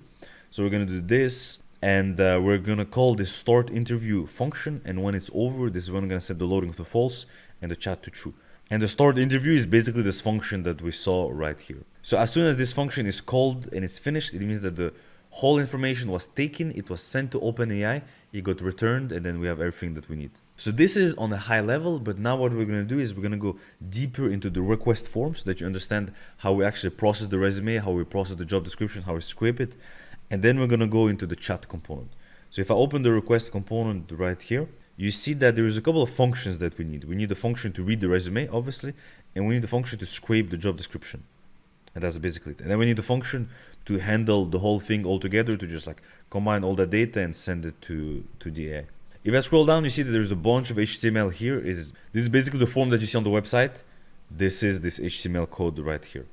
So we're going to do this, and we're going to call this start interview function, and when it's over, this is when we're going to set the loading to false and the chat to true. And the start interview is basically this function that we saw right here. So as soon as this function is called and it's finished, it means that the whole information was taken, it was sent to OpenAI, it got returned, and then we have everything that we need. So this is on a high level, but now what we're going to do is we're going to go deeper into the request form so that you understand how we actually process the resume, how we process the job description, how we scrape it, and then we're going to go into the chat component. So if I open the request component right here, you see that there is a couple of functions that we need. We need a function to read the resume, obviously, and we need a function to scrape the job description. And that's basically it. And then we need a function to handle the whole thing all together, to just like combine all that data and send it to the AI. If I scroll down, you see that there's a bunch of HTML here. This is basically the form that you see on the website. This is this HTML code right here.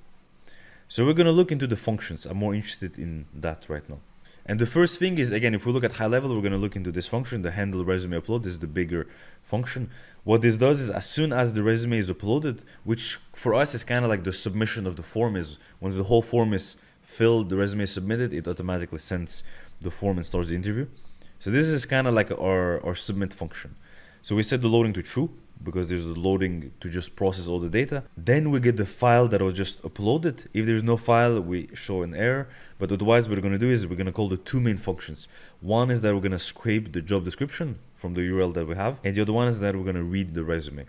So we're going to look into the functions. I'm more interested in that right now. And the first thing is, again, if we look at high level, we're going to look into this function, the handle resume upload. This is the bigger function. What this does is as soon as the resume is uploaded, which for us is kind of like the submission of the form, is when the whole form is filled, the resume is submitted, it automatically sends the form and starts the interview. So this is kind of like our submit function. So we set the loading to true. because there's the loading to just process all the data. Then we get the file that was just uploaded. If there's no file, we show an error. But otherwise, what we're going to do is we're going to call the two main functions. One is that we're going to scrape the job description from the URL that we have. And the other one is that we're going to read the resume.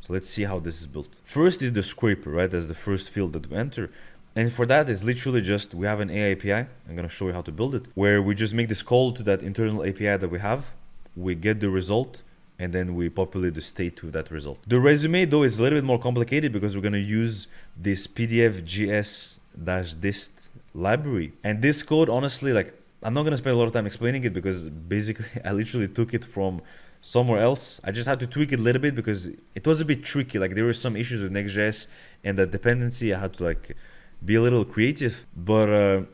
So let's see how this is built. First is the scraper, right? That's the first field that we enter. And for that, it's literally just, we have an AI API. I'm going to show you how to build it, where we just make this call to that internal API that we have. We get the result, and then we populate the state with that result. The resume, though, is a little bit more complicated because we're going to use this PDF-JS-dist library. And this code, honestly, like, I'm not going to spend a lot of time explaining it because basically I literally took it from somewhere else. I just had to tweak it a little bit because it was a bit tricky. Like, there were some issues with Next.js and the dependency. I had to like be a little creative, but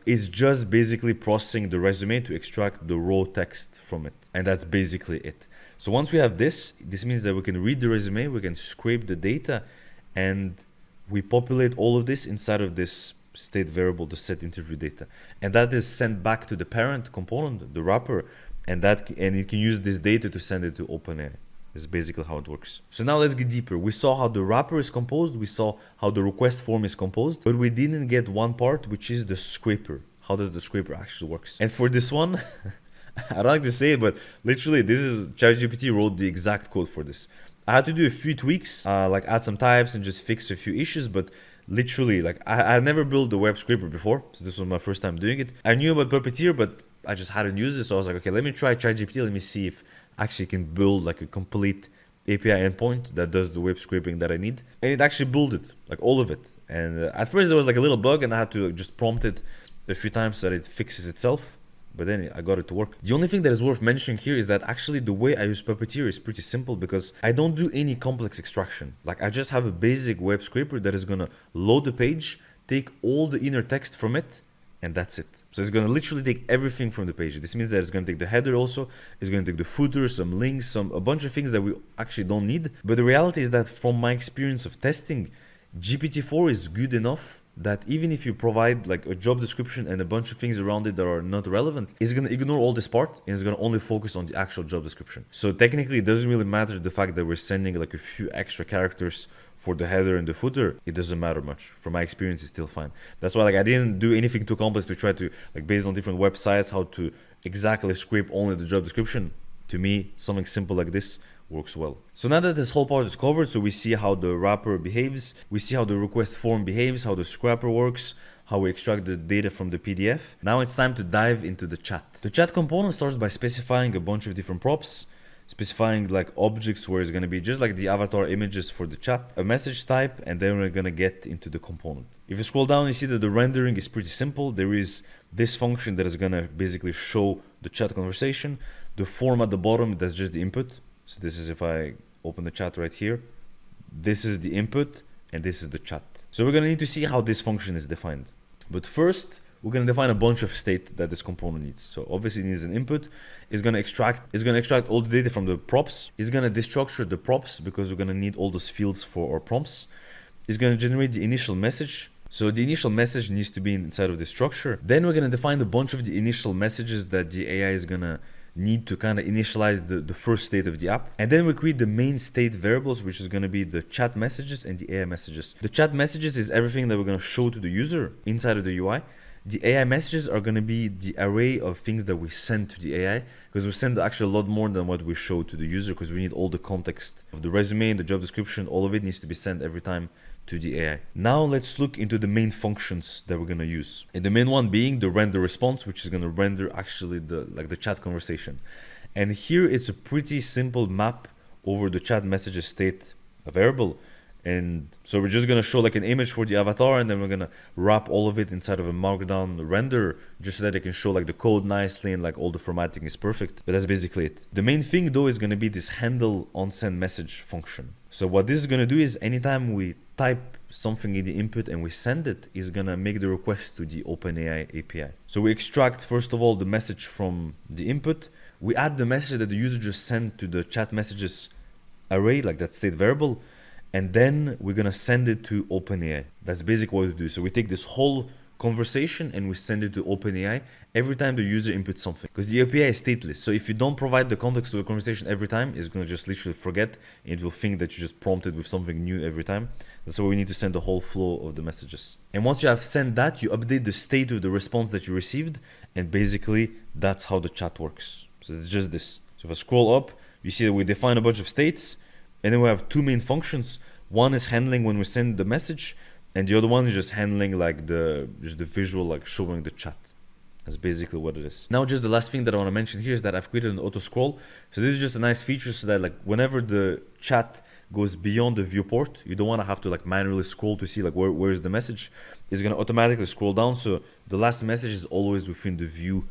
it's just basically processing the resume to extract the raw text from it. And that's basically it. So once we have this means that we can read the resume, we can scrape the data, and we populate all of this inside of this state variable, the set interview data. And that is sent back to the parent component, the wrapper, and it can use this data to send it to OpenAI. Is basically how it works. So now let's get deeper. We saw how the wrapper is composed, we saw how the request form is composed, but we didn't get one part, which is the scraper. How does the scraper actually works? And for this one, I don't like to say it, but literally this is ChatGPT wrote the exact code for this. I had to do a few tweaks, like add some types and just fix a few issues, but literally, like I never built a web scraper before, so this was my first time doing it. I knew about Puppeteer, but I just hadn't used it, so I was like, okay, let me try ChatGPT, let me see if actually can build like a complete API endpoint that does the web scraping that I need. And it actually built it, like all of it. And at first there was like a little bug and I had to just prompt it a few times so that it fixes itself. But then I got it to work. The only thing that is worth mentioning here is that actually the way I use Puppeteer is pretty simple because I don't do any complex extraction. Like I just have a basic web scraper that is gonna load the page, take all the inner text from it, and that's it. So it's going to literally take everything from the page. This means that it's going to take the header also, it's going to take the footer, some links, a bunch of things that we actually don't need. But the reality is that from my experience of testing, GPT-4 is good enough that even if you provide like a job description and a bunch of things around it that are not relevant, it's going to ignore all this part and it's going to only focus on the actual job description. So technically it doesn't really matter the fact that we're sending like a few extra characters for the header and the footer. It doesn't matter much. From my experience, it's still fine. That's why like I didn't do anything too complex to try to like based on different websites how to exactly scrape only the job description. To me, something simple like this works well. So now that this whole part is covered, so we see how the wrapper behaves, we see how the request form behaves, how the scraper works, how we extract the data from the PDF. Now it's time to dive into the chat. The chat component starts by specifying a bunch of different props, specifying like objects where it's going to be just like the avatar images for the chat, a message type, and then we're going to get into the component. If you scroll down, you see that the rendering is pretty simple. There is this function that is going to basically show the chat conversation. The form at the bottom, that's just the input. So this is if I open the chat right here, this is the input and this is the chat. So we're going to need to see how this function is defined. But first, we're going to define a bunch of state that this component needs. So obviously it needs an input. It's going to extract all the data from the props. It's going to destructure the props because we're going to need all those fields for our prompts. It's going to generate the initial message. So the initial message needs to be inside of the structure. Then we're going to define a bunch of the initial messages that the AI is going to need to kind of initialize the first state of the app. And then we create the main state variables, which is going to be the chat messages and the AI messages. The chat messages is everything that we're going to show to the user inside of the UI. The AI messages are going to be the array of things that we send to the AI, because we send actually a lot more than what we show to the user, because we need all the context of the resume and the job description. All of it needs to be sent every time to the AI. Now let's look into the main functions that we're going to use. And the main one being the render response, which is going to render actually the chat conversation. And here it's a pretty simple map over the chat messages state variable. And so we're just going to show like an image for the avatar, and then we're going to wrap all of it inside of a markdown render just so that it can show like the code nicely and like all the formatting is perfect. But that's basically it. The main thing though is going to be this handle on send message function. So what this is going to do is anytime we type something in the input and we send it, is going to make the request to the OpenAI API. So we extract first of all the message from the input. We add the message that the user just sent to the chat messages array, like that state variable. And then we're going to send it to OpenAI. That's basically what we do. So we take this whole conversation and we send it to OpenAI every time the user inputs something. Because the API is stateless. So if you don't provide the context to the conversation every time, it's going to just literally forget. And it will think that you just prompted with something new every time. That's why we need to send the whole flow of the messages. And once you have sent that, you update the state of the response that you received. And basically, that's how the chat works. So it's just this. So if I scroll up, you see that we define a bunch of states. And then we have two main functions. One is handling when we send the message. And the other one is just handling like the visual, like showing the chat. That's basically what it is. Now, just the last thing that I want to mention here is that I've created an auto scroll. So this is just a nice feature so that like whenever the chat goes beyond the viewport, you don't want to have to like manually scroll to see like where is the message. It's going to automatically scroll down. So the last message is always within the view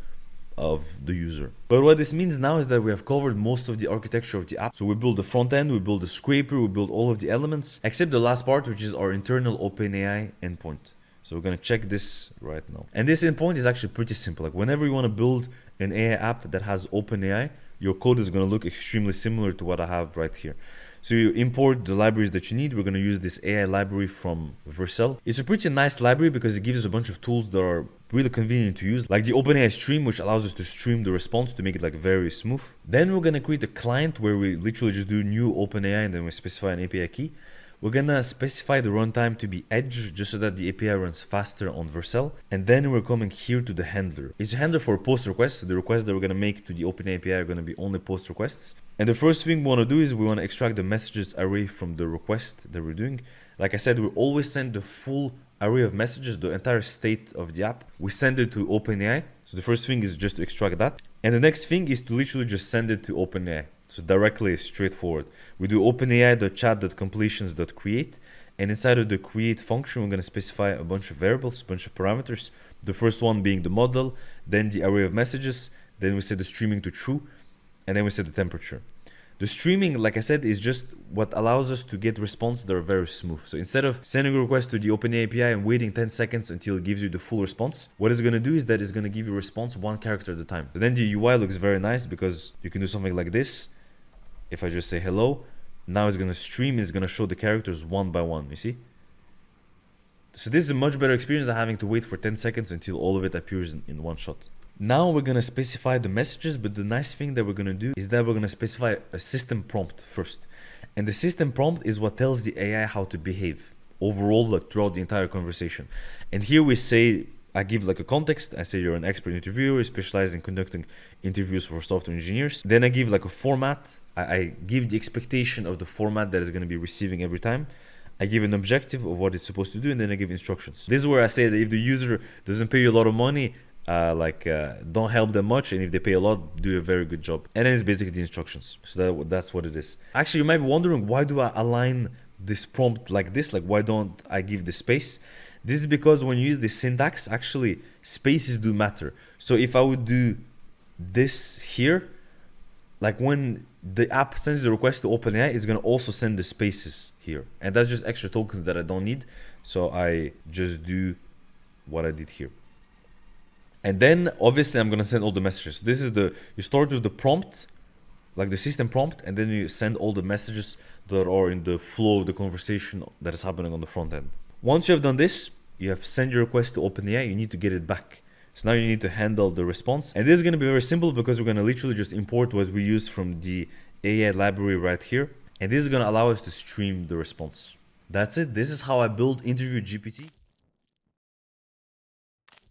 of the user. But what this means now is that we have covered most of the architecture of the app. So we build the front end, we build the scraper, we build all of the elements, except the last part, which is our internal OpenAI endpoint. So we're going to check this right now. And this endpoint is actually pretty simple. Like whenever you want to build an AI app that has OpenAI, your code is going to look extremely similar to what I have right here. So you import the libraries that you need. We're going to use this AI library from Vercel. It's a pretty nice library because it gives us a bunch of tools that are really convenient to use, like the OpenAI stream, which allows us to stream the response to make it like very smooth. Then we're going to create a client where we literally just do new OpenAI and then we specify an API key. We're going to specify the runtime to be edge just so that the API runs faster on Vercel. And then we're coming here to the handler. It's a handler for post requests. So the requests that we're going to make to the OpenAI API are going to be only post requests. And the first thing we want to do is we want to extract the messages array from the request that we're doing. Like I said, we always send the full array of messages, the entire state of the app. We send it to OpenAI. So the first thing is just to extract that. And the next thing is to literally just send it to OpenAI. So directly, straightforward. We do OpenAI.chat.completions.create. And inside of the create function, we're going to specify a bunch of variables, a bunch of parameters. The first one being the model, then the array of messages. Then we set the streaming to true. And then we set the temperature. The streaming, like I said, is just what allows us to get responses that are very smooth. So instead of sending a request to the OpenAI API and waiting 10 seconds until it gives you the full response, what it's going to do is that it's going to give you a response one character at a time. So then the UI looks very nice because you can do something like this. If I just say hello, now it's going to stream. It's going to show the characters one by one. You see? So this is a much better experience than having to wait for 10 seconds until all of it appears in one shot. Now we're going to specify the messages, but the nice thing that we're going to do is that we're going to specify a system prompt first. And the system prompt is what tells the AI how to behave overall, like throughout the entire conversation. And here we say, I give like a context. I say you're an expert interviewer, specialized in conducting interviews for software engineers. Then I give like a format. I give the expectation of the format that is going to be receiving every time. I give an objective of what it's supposed to do, and then I give instructions. This is where I say that if the user doesn't pay you a lot of money, don't help them much, and if they pay a lot, do a very good job. And then it's basically the instructions. So that's what it is. Actually, you might be wondering, why do I align this prompt like this? Like, why don't I give the space? This is because when you use the syntax, actually spaces do matter. So if I would do this here, like when the app sends the request to OpenAI, it's going to also send the spaces here. And that's just extra tokens that I don't need. So I just do what I did here. And then obviously I'm going to send all the messages. This is you start with the prompt, like the system prompt, and then you send all the messages that are in the flow of the conversation that is happening on the front end. Once you have done this, you have sent your request to OpenAI, you need to get it back. So now you need to handle the response. And this is going to be very simple because we're going to literally just import what we used from the AI library right here. And this is going to allow us to stream the response. That's it. This is how I build Interview GPT.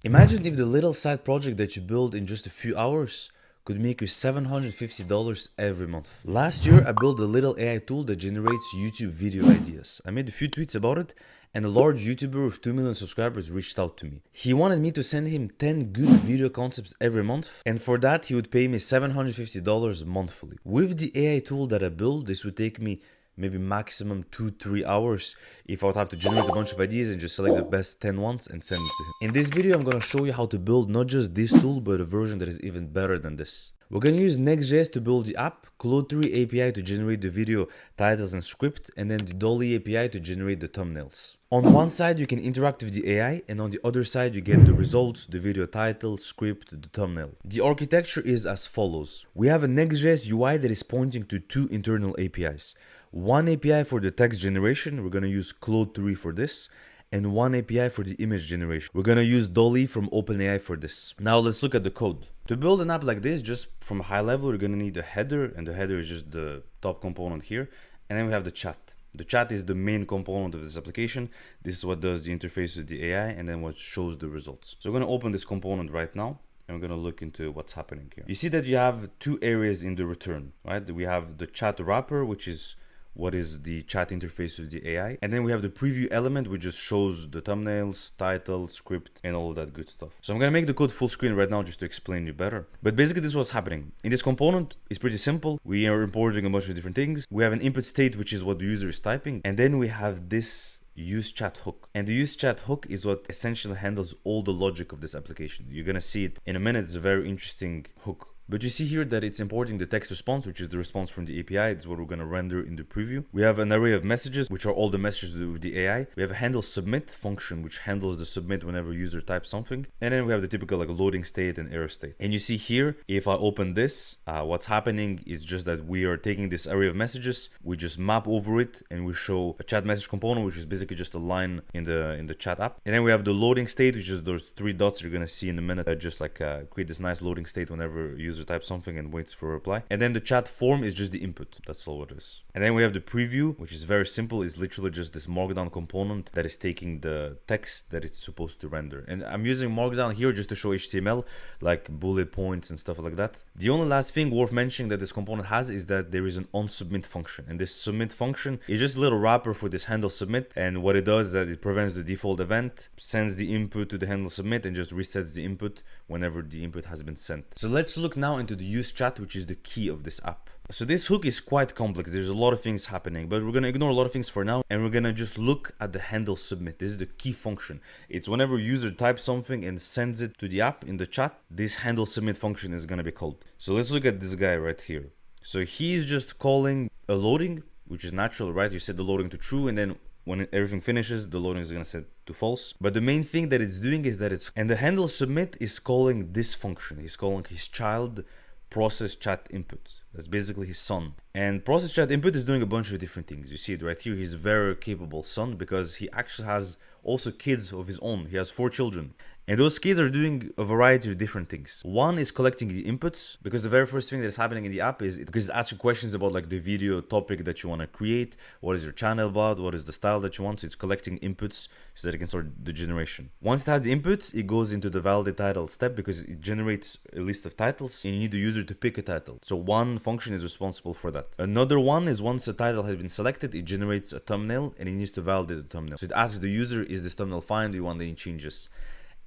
Imagine if the little side project that you build in just a few hours could make you $750 every month. Last year, I built a little AI tool that generates YouTube video ideas. I made a few tweets about it, and a large YouTuber with 2 million subscribers reached out to me. He wanted me to send him 10 good video concepts every month, and for that, he would pay me $750 monthly. With the AI tool that I built, this would take me maybe maximum 2-3 hours if I would have to generate a bunch of ideas and just select the best 10 ones and send it to him. In this video, I'm going to show you how to build not just this tool, but a version that is even better than this. We're going to use Next.js to build the app, Claude 3 API to generate the video titles and script, and then the Dolly API to generate the thumbnails. On one side, you can interact with the AI, and on the other side, you get the results, the video title, script, the thumbnail. The architecture is as follows. We have a Next.js UI that is pointing to 2 internal APIs. One API for the text generation, we're going to use Claude 3 for this, and one API for the image generation. We're gonna use Dolly from OpenAI for this. Now let's look at the code. To build an app like this, just from a high level, we're gonna need a header, and the header is just the top component here. And then we have the chat. The chat is the main component of this application. This is what does the interface with the AI and then what shows the results. So we're gonna open this component right now, and we're gonna look into what's happening here. You see that you have two areas in the return, right? We have the chat wrapper, which is what is the chat interface with the AI. And then we have the preview element, which just shows the thumbnails, title, script, and all of that good stuff. So I'm gonna make the code full screen right now just to explain you better. But basically this is what's happening. In this component, it's pretty simple. We are importing a bunch of different things. We have an input state, which is what the user is typing. And then we have this use chat hook. And the use chat hook is what essentially handles all the logic of this application. You're gonna see it in a minute. It's a very interesting hook. But you see here that it's importing the text response, which is the response from the API. It's what we're going to render in the preview. We have an array of messages, which are all the messages with the AI. We have a handle submit function, which handles the submit whenever user types something. And then we have the typical like loading state and error state. And you see here, if I open this, what's happening is just that we are taking this array of messages, we just map over it, and we show a chat message component, which is basically just a line in the chat app. And then we have the loading state, which is those three dots you're going to see in a minute that just like create this nice loading state whenever user types something and waits for a reply. And then the chat form is just the input. That's all it is. And then we have the preview, which is very simple. It's literally just this markdown component that is taking the text that it's supposed to render. And I'm using markdown here just to show HTML, like bullet points and stuff like that. The only last thing worth mentioning that this component has is that there is an onSubmit function. And this submit function is just a little wrapper for this handle submit. And what it does is that it prevents the default event, sends the input to the handle submit, and just resets the input whenever the input has been sent. So let's look now into the use chat, which is the key of this app. So this hook is quite complex. There's a lot of things happening, but we're going to ignore a lot of things for now, and we're going to just look at the handle submit. This is the key function. It's whenever a user types something and sends it to the app in the chat, this handle submit function is going to be called. So let's look at this guy right here. So he's just calling a loading, which is natural, right? You set the loading to true, and then when everything finishes, the loading is going to set to false. But the main thing that it's doing is that and the handle submit is calling this function. He's calling his child process chat input. That's basically his son. And process chat input is doing a bunch of different things. You see it right here. He's a very capable son because he actually has also kids of his own. He has 4 children. And those kids are doing a variety of different things. One is collecting the inputs, because the very first thing that's happening in the app is because it asks you questions about like the video topic that you want to create, what is your channel about, what is the style that you want. So it's collecting inputs so that it can start the generation. Once it has the inputs, it goes into the validate title step because it generates a list of titles and you need the user to pick a title. So one function is responsible for that. Another one is once a title has been selected, it generates a thumbnail and it needs to validate the thumbnail. So it asks the user, is this thumbnail fine? Do you want any changes?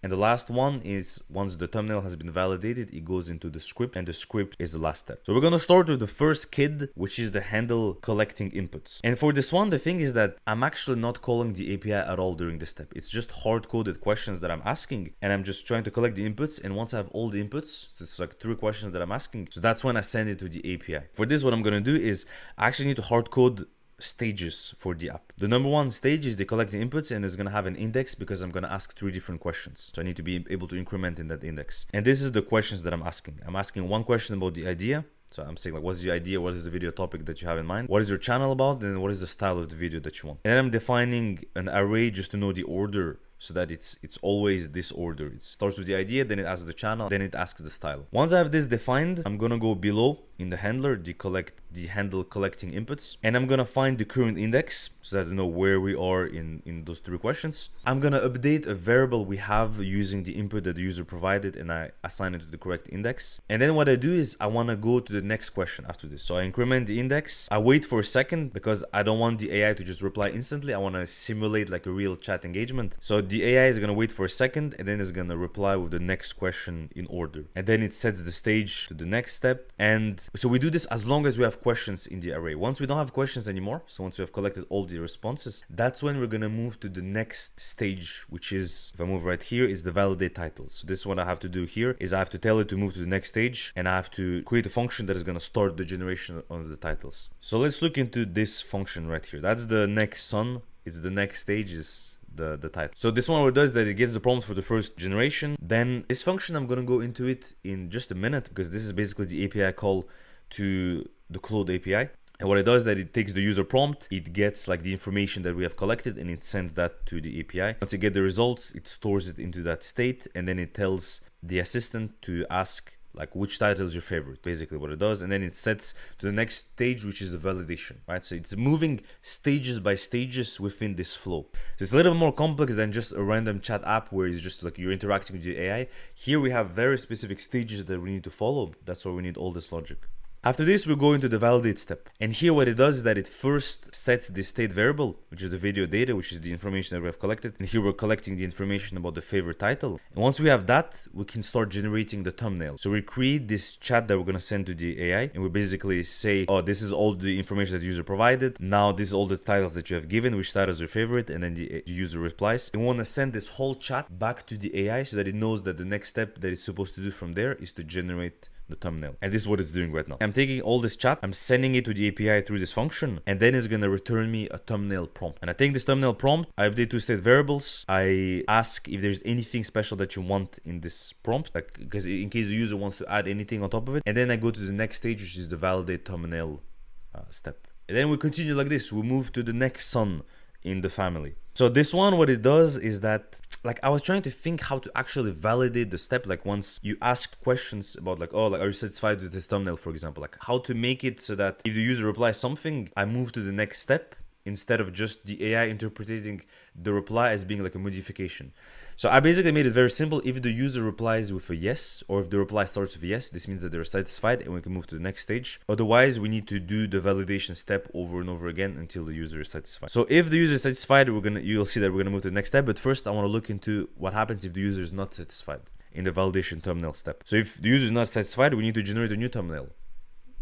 And the last one is once the thumbnail has been validated, it goes into the script, and the script is the last step. So we're going to start with the first kid, which is the handle collecting inputs. And for this one, the thing is that I'm actually not calling the API at all during this step. It's just hard-coded questions that I'm asking, and I'm just trying to collect the inputs. And once I have all the inputs, so it's like 3 questions that I'm asking. So that's when I send it to the API. For this, what I'm going to do is I actually need to hard-code stages for the app. The number one stage is the collecting inputs, and it's going to have an index because I'm going to ask 3 different questions. So I need to be able to increment in that index. And this is the questions that I'm asking. I'm asking one question about the idea. So I'm saying like, what's the idea? What is the video topic that you have in mind? What is your channel about? And what is the style of the video that you want? And then I'm defining an array just to know the order, so that it's always this order. It starts with the idea, then it asks the channel, then it asks the style. Once I have this defined, I'm gonna go below in the handler, the handle collecting inputs, and I'm gonna find the current index so that I know where we are in those 3 questions. I'm gonna update a variable we have using the input that the user provided, and I assign it to the correct index. And then what I do is I wanna go to the next question after this. So I increment the index. I wait for a second because I don't want the AI to just reply instantly. I wanna simulate like a real chat engagement. So the AI is going to wait for a second, and then it's going to reply with the next question in order. And then it sets the stage to the next step. And so we do this as long as we have questions in the array. Once we don't have questions anymore, so once we have collected all the responses, that's when we're going to move to the next stage, which is, if I move right here, is the validate titles. So this is what I have to do here, is I have to tell it to move to the next stage, and I have to create a function that is going to start the generation of the titles. So let's look into this function right here. That's the next son. It's the next stage is the title. So this one what it does is that it gets the prompt for the first generation. Then this function, I'm going to go into it in just a minute because this is basically the API call to the Claude API. And what it does is that it takes the user prompt, it gets like the information that we have collected, and it sends that to the API. Once you get the results, it stores it into that state, and then it tells the assistant to ask like which title is your favorite, basically what it does, and then it sets to the next stage, which is the validation, right? So it's moving stages by stages within this flow. So it's a little more complex than just a random chat app where it's just like you're interacting with the AI. Here we have very specific stages that we need to follow. That's why we need all this logic. After this, we go into the validate step. And here what it does is that it first sets the state variable, which is the video data, which is the information that we have collected. And here we're collecting the information about the favorite title. And once we have that, we can start generating the thumbnail. So we create this chat that we're going to send to the AI. And we basically say, oh, this is all the information that the user provided. Now this is all the titles that you have given, which title is your favorite. And then the user replies. And we want to send this whole chat back to the AI so that it knows that the next step that it's supposed to do from there is to generate the thumbnail. And this is what it's doing right now. I'm taking all this chat, I'm sending it to the API through this function, and then it's gonna return me a thumbnail prompt. And I take this thumbnail prompt, I update two state variables, I ask if there's anything special that you want in this prompt, like because in case the user wants to add anything on top of it, and then I go to the next stage, which is the validate thumbnail step. And then we continue like this, we move to the next son in the family. So this one, what it does is that, like, I was trying to think how to actually validate the step. Like, once you ask questions about like, oh, like, are you satisfied with this thumbnail, for example, like how to make it so that if the user replies something, I move to the next step instead of just the AI interpreting the reply as being like a modification. So I basically made it very simple. If the user replies with a yes, or if the reply starts with a yes, this means that they're satisfied and we can move to the next stage. Otherwise, we need to do the validation step over and over again until the user is satisfied. So if the user is satisfied, you'll see that we're gonna move to the next step. But first, I want to look into what happens if the user is not satisfied in the validation thumbnail step. So if the user is not satisfied, we need to generate a new thumbnail,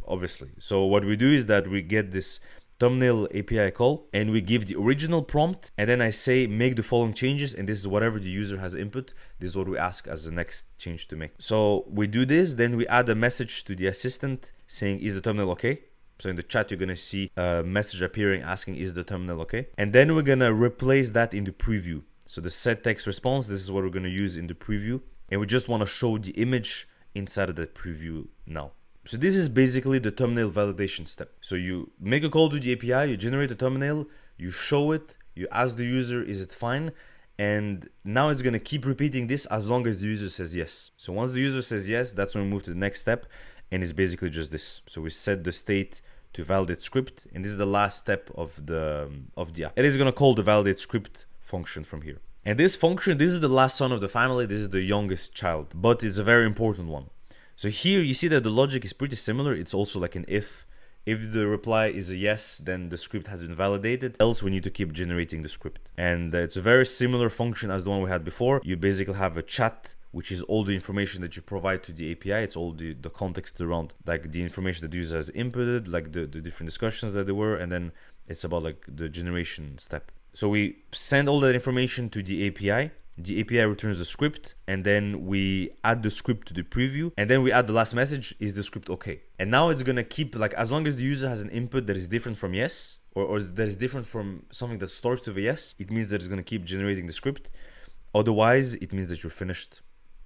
obviously. So what we do is that we get this thumbnail API call and we give the original prompt, and then I say make the following changes, and this is whatever the user has input. This is what we ask as the next change to make. So we do this, then we add a message to the assistant saying is the thumbnail okay. So in the chat you're gonna see a message appearing asking is the thumbnail okay, and then we're gonna replace that in the preview. So the set text response, this is what we're gonna use in the preview, and we just want to show the image inside of the preview now. So this is basically the thumbnail validation step. So you make a call to the API, you generate a thumbnail, you show it, you ask the user, is it fine? And now it's gonna keep repeating this as long as the user says yes. So once the user says yes, that's when we move to the next step, and it's basically just this. So we set the state to validate script, and this is the last step of the app. It is gonna call the validate script function from here. And this function, this is the last son of the family, this is the youngest child, but it's a very important one. So here you see that the logic is pretty similar. It's also like an if. If the reply is a yes, then the script has been validated. Else we need to keep generating the script. And it's a very similar function as the one we had before. You basically have a chat, which is all the information that you provide to the API. It's all the context around like the information that the user has inputted, like the different discussions that there were. And then it's about like the generation step. So we send all that information to the API. The API returns the script, and then we add the script to the preview, and then we add the last message, is the script okay? And now it's gonna keep, like, as long as the user has an input that is different from yes, or that is different from something that starts with a yes, it means that it's gonna keep generating the script. Otherwise, it means that you're finished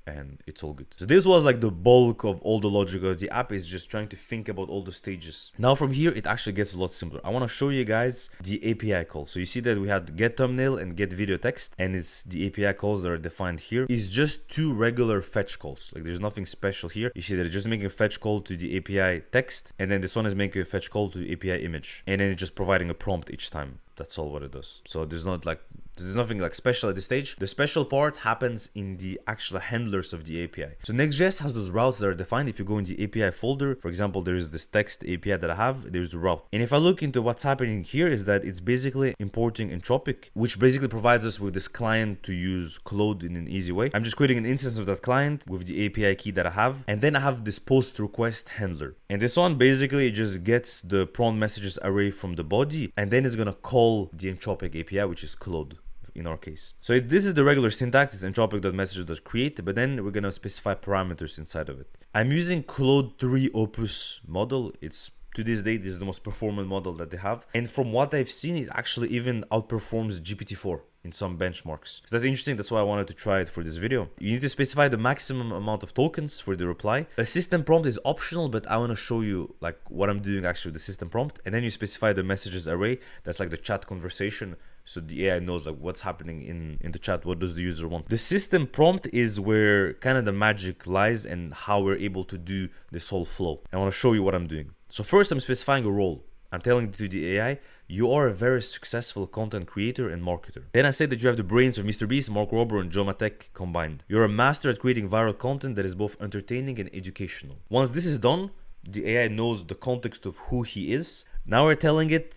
and it's all good. So this was like the bulk of all the logic of the app, is just trying to think about all the stages. Now from here, it actually gets a lot simpler. I want to show you guys the API call. So you see that we had get thumbnail and get video text, and it's the API calls that are defined here. It's just two regular fetch calls. Like there's nothing special here. You see that it's just making a fetch call to the API text, and then this one is making a fetch call to the API image, and then it's just providing a prompt each time. That's all what it does. So there's nothing like special at this stage. The special part happens in the actual handlers of the API. So Next.js has those routes that are defined. If you go in the API folder, for example, there is this text API that I have, there's a route. And if I look into what's happening here, is that it's basically importing Entropic, which basically provides us with this client to use Claude in an easy way. I'm just creating an instance of that client with the API key that I have. And then I have this post request handler. And this one basically just gets the prompt messages array from the body, and then it's gonna call the Entropic API, which is Claude in our case. So this is the regular syntax, it's entropic.messages.create, but then we're gonna specify parameters inside of it. I'm using Claude 3 Opus model. It's to this date is the most performant model that they have, and from what I've seen, it actually even outperforms GPT-4. in some benchmarks. So that's interesting. That's why I wanted to try it for this video. You need to specify the maximum amount of tokens for the reply. A system prompt is optional, but I want to show you like what I'm doing actually with the system prompt. And then you specify the messages array. That's like the chat conversation. So the AI knows like what's happening in the chat. What does the user want? The system prompt is where kind of the magic lies and how we're able to do this whole flow. I want to show you what I'm doing. So first I'm specifying a role. I'm telling to the AI, you are a very successful content creator and marketer. Then I say that you have the brains of Mr. Beast, Mark Rober, and Joe Matek combined. You're a master at creating viral content that is both entertaining and educational. Once this is done, the AI knows the context of who he is. Now we're telling it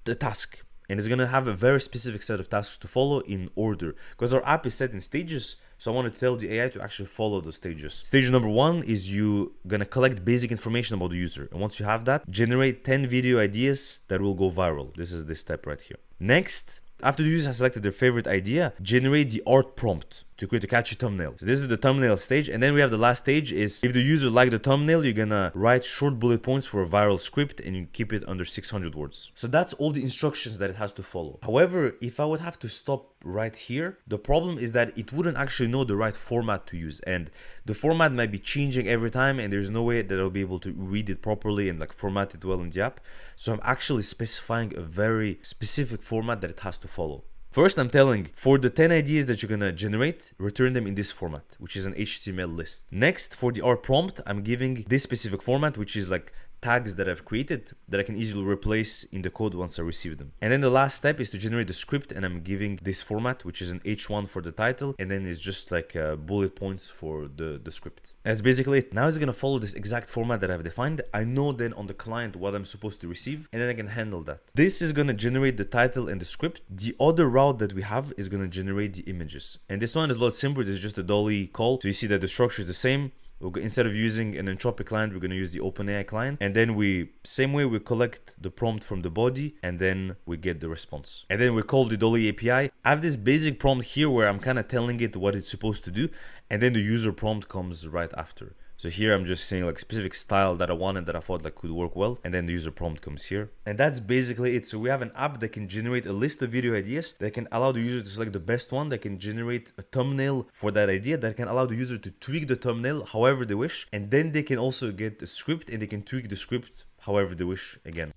the task. And it's going to have a very specific set of tasks to follow in order. Because our app is set in stages, so I want to tell the AI to actually follow those stages. Stage number 1 is you going to collect basic information about the user. And once you have that, generate 10 video ideas that will go viral. This is this step right here. Next, after the user has selected their favorite idea, generate the art prompt to create a catchy thumbnail. So this is the thumbnail stage. And then we have the last stage is if the user liked the thumbnail, you're gonna write short bullet points for a viral script and you keep it under 600 words. So that's all the instructions that it has to follow. However, if I would have to stop right here, the problem is that it wouldn't actually know the right format to use. And the format might be changing every time and there's no way that I'll be able to read it properly and like format it well in the app. So I'm actually specifying a very specific format that it has to follow. First, I'm telling for the 10 ideas that you're gonna generate, return them in this format, which is an HTML list. Next, for the art prompt, I'm giving this specific format, which is like tags that I've created that I can easily replace in the code once I receive them. And then the last step is to generate the script, and I'm giving this format, which is an H1 for the title, and then it's just like bullet points for the script. That's basically it. Now it's gonna follow this exact format that I've defined. I know then on the client what I'm supposed to receive, and then I can handle that. This is gonna generate the title and the script. The other route that we have is gonna generate the images. And this one is a lot simpler. This is just a dolly call. So you see that the structure is the same. Instead of using an Anthropic client, we're going to use the OpenAI client. And then same way we collect the prompt from the body and then we get the response. And then we call the Dolly API. I have this basic prompt here where I'm kind of telling it what it's supposed to do. And then the user prompt comes right after. So here I'm just saying like specific style that I wanted that I thought like could work well. And then the user prompt comes here. And that's basically it. So we have an app that can generate a list of video ideas that can allow the user to select the best one, that can generate a thumbnail for that idea, that can allow the user to tweak the thumbnail however they wish. And then they can also get a script and they can tweak the script however they wish again.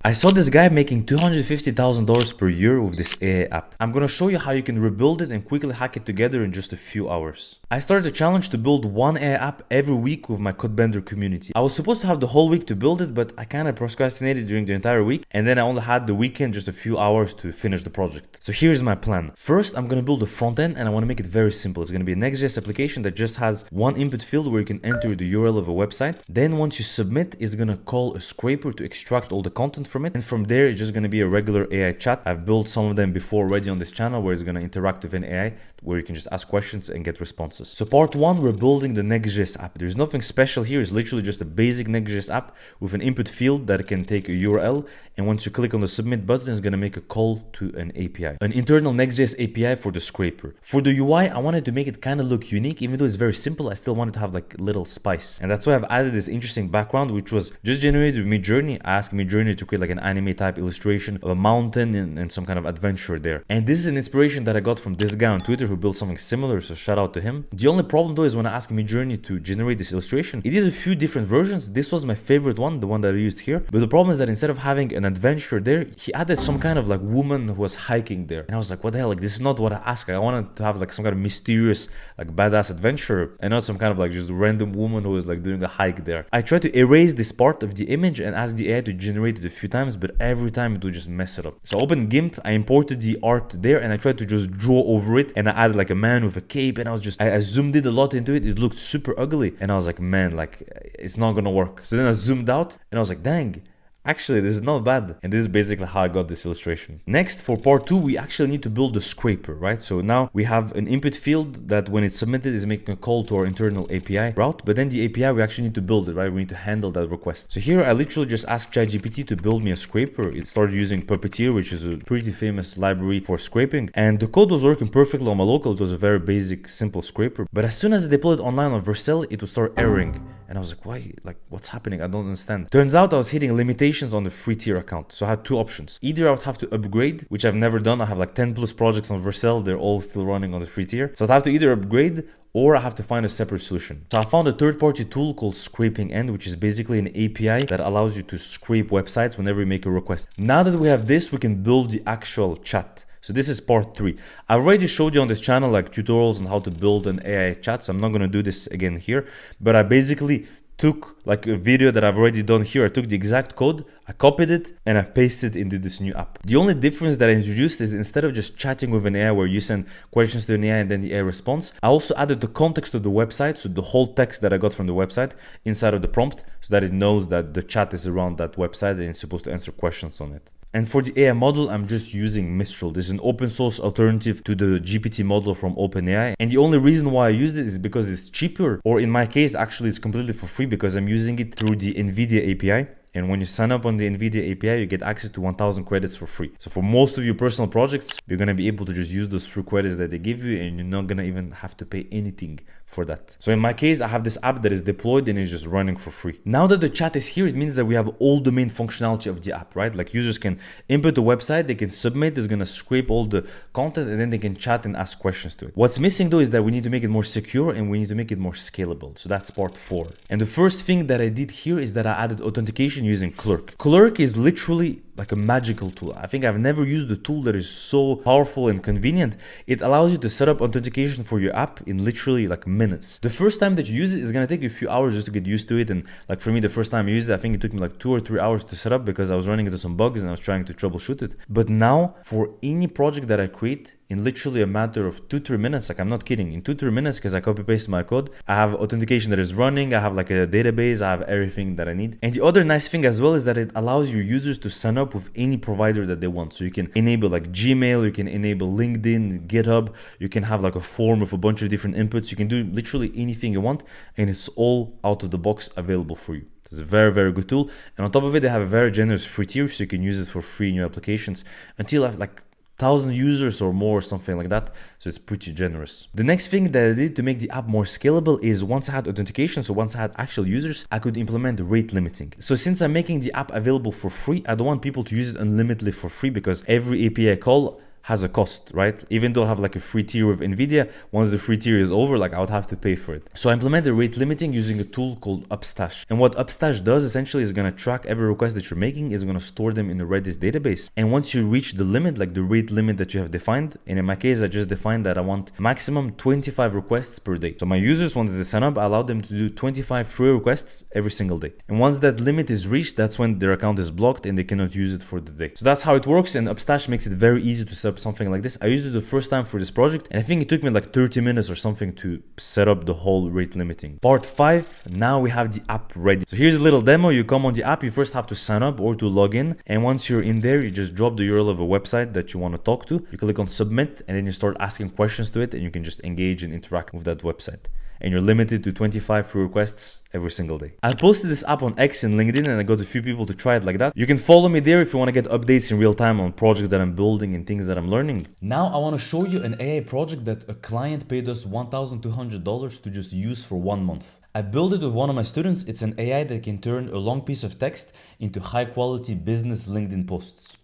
I saw this guy making $250,000 per year with this AI app. I'm gonna show you how you can rebuild it and quickly hack it together in just a few hours. I started a challenge to build one AI app every week with my Codebender community. I was supposed to have the whole week to build it, but I kind of procrastinated during the entire week, and then I only had the weekend, just a few hours to finish the project. So here's my plan. First, I'm gonna build a front end and I wanna make it very simple. It's gonna be a Next.js application that just has one input field where you can enter the URL of a website. Then once you submit, it's gonna call a scraper to extract all the content from it. And from there, it's just gonna be a regular AI chat. I've built some of them before already on this channel where it's gonna interact with an AI where you can just ask questions and get responses. So part 1, we're building the Next.js app. There's nothing special here. It's literally just a basic Next.js app with an input field that can take a URL. And once you click on the submit button, it's gonna make a call to an API, an internal Next.js API for the scraper. For the UI, I wanted to make it kind of look unique. Even though it's very simple, I still wanted to have like little spice. And that's why I've added this interesting background, which was just generated with Midjourney. I asked Midjourney to create like an anime type illustration of a mountain and some kind of adventure there. And this is an inspiration that I got from this guy on Twitter who built something similar, so shout out to him. The only problem though is when I asked Midjourney to generate this illustration, it did a few different versions. This was my favorite one, the one that I used here. But the problem is that instead of having an adventure there, he added some kind of like woman who was hiking there. And I was like, what the hell? Like, this is not what I asked. I wanted to have like some kind of mysterious, like badass adventure and not some kind of like just random woman who was like doing a hike there. I tried to erase this part of the image and ask the AI to generate it a few times, but every time it would just mess it up. So I opened GIMP, I imported the art there and I tried to just draw over it, and I added like a man with a cape, and I zoomed in a lot into it. It looked super ugly and I was like, man, like it's not gonna work. So then I zoomed out and I was like, dang, actually this is not bad. And this is basically how I got this illustration. Next, for part 2, we actually need to build a scraper, right? So now we have an input field that when it's submitted is making a call to our internal API route, but then the API, we actually need to build it, right? We need to handle that request. So here I literally just asked ChatGPT to build me a scraper. It started using Puppeteer, which is a pretty famous library for scraping, and the code was working perfectly on my local. It was a very basic, simple scraper, but as soon as I deployed it online on Vercel, it would start erroring. And I was like, why? Like, what's happening? I don't understand. Turns out I was hitting a limitation applications on the free tier account. So I had two options. Either I would have to upgrade, which I've never done. I have like 10 plus projects on Vercel. They're all still running on the free tier. So I'd have to either upgrade or I have to find a separate solution. So I found a third-party tool called Scraping End, which is basically an API that allows you to scrape websites whenever you make a request. Now that we have this, we can build the actual chat. So this is part 3. I've already showed you on this channel like tutorials on how to build an AI chat. So I'm not going to do this again here, but I basically took like a video that I've already done here. I took the exact code, I copied it, and I pasted it into this new app. The only difference that I introduced is instead of just chatting with an AI where you send questions to an AI and then the AI responds, I also added the context of the website, so the whole text that I got from the website inside of the prompt, so that it knows that the chat is around that website and it's supposed to answer questions on it. And for the AI model, I'm just using Mistral. This is an open source alternative to the GPT model from OpenAI. And the only reason why I used it is because it's cheaper, or in my case, actually it's completely for free because I'm using it through the NVIDIA API. And when you sign up on the NVIDIA API, you get access to 1000 credits for free. So for most of your personal projects, you're going to be able to just use those free credits that they give you, and you're not going to even have to pay anything for that. So in my case, I have this app that is deployed and is just running for free. Now that the chat is here, it means that we have all the main functionality of the app, right? Like users can input the website, they can submit, it's going to scrape all the content, and then they can chat and ask questions to it. What's missing though is that we need to make it more secure and we need to make it more scalable. So that's part 4. And the first thing that I did here is that I added authentication using Clerk. Clerk is literally like a magical tool. I think I've never used a tool that is so powerful and convenient. It allows you to set up authentication for your app in literally like minutes. The first time that you use it is going to take you a few hours just to get used to it. And like for me, the first time I used it, I think it took me like 2 or 3 hours to set up because I was running into some bugs and I was trying to troubleshoot it. But now for any project that I create, in literally a matter of 2-3 minutes, like I'm not kidding, in 2-3 minutes, because I copy paste my code, I have authentication that is running, I have like a database, I have everything that I need. And the other nice thing as well is that it allows your users to sign up with any provider that they want. So you can enable like Gmail, you can enable LinkedIn, GitHub, you can have like a form with a bunch of different inputs, you can do literally anything you want, and it's all out of the box available for you. It's a very, very good tool. And on top of it, they have a very generous free tier, so you can use it for free in your applications until I have like 1,000 users or more, something like that. So it's pretty generous. The next thing that I did to make the app more scalable is once I had authentication, so once I had actual users, I could implement rate limiting. So since I'm making the app available for free, I don't want people to use it unlimitedly for free because every API call has a cost, right? Even though I have like a free tier with NVIDIA, once the free tier is over, like I would have to pay for it. So I implemented rate limiting using a tool called Upstash. And what Upstash does essentially is gonna track every request that you're making, is gonna store them in the Redis database. And once you reach the limit, like the rate limit that you have defined, and in my case, I just defined that I want maximum 25 requests per day. So my users wanted to sign up, I allowed them to do 25 free requests every single day. And once that limit is reached, that's when their account is blocked and they cannot use it for the day. So that's how it works, and Upstash makes it very easy to set up something like this. I used it the first time for this project, and I think it took me like 30 minutes or something to set up the whole rate limiting. Part 5, now we have the app ready. So here's a little demo. You come on the app, you first have to sign up or to log in, and once you're in there, you just drop the URL of a website that you want to talk to. You click on submit, and then you start asking questions to it, and you can just engage and interact with that website. And you're limited to 25 free requests every single day. I posted this app on X and LinkedIn, and I got a few people to try it like that. You can follow me there if you want to get updates in real time on projects that I'm building and things that I'm learning. Now I want to show you an AI project that a client paid us $1,200 to just use for 1 month. I built it with one of my students. It's an AI that can turn a long piece of text into high quality business LinkedIn posts.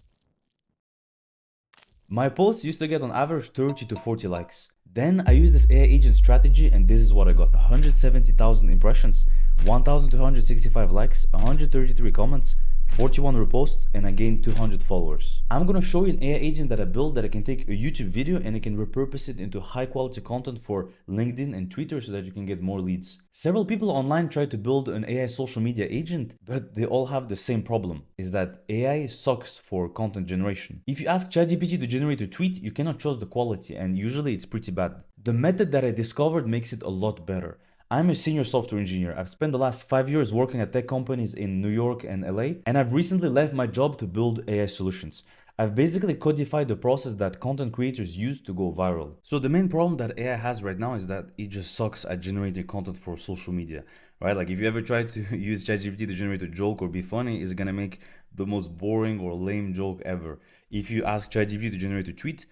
My posts used to get on average 30 to 40 likes. Then I used this AI agent strategy, and this is what I got. 170,000 impressions, 1,265 likes, 133 comments, 41 reposts, and I gained 200 followers. I'm gonna show you an AI agent that I built that I can take a YouTube video and I can repurpose it into high quality content for LinkedIn and Twitter so that you can get more leads. Several people online tried to build an AI social media agent, but they all have the same problem, is that AI sucks for content generation. If you ask ChatGPT to generate a tweet, you cannot trust the quality, and usually it's pretty bad. The method that I discovered makes it a lot better. I'm a senior software engineer. I've spent the last 5 years working at tech companies in New York and LA, and I've recently left my job to build AI solutions. I've basically codified the process that content creators use to go viral. So the main problem that AI has right now is that it just sucks at generating content for social media, right? Like if you ever try to use ChatGPT to generate a joke or be funny, it's gonna make the most boring or lame joke ever. If you ask ChatGPT to generate a tweet,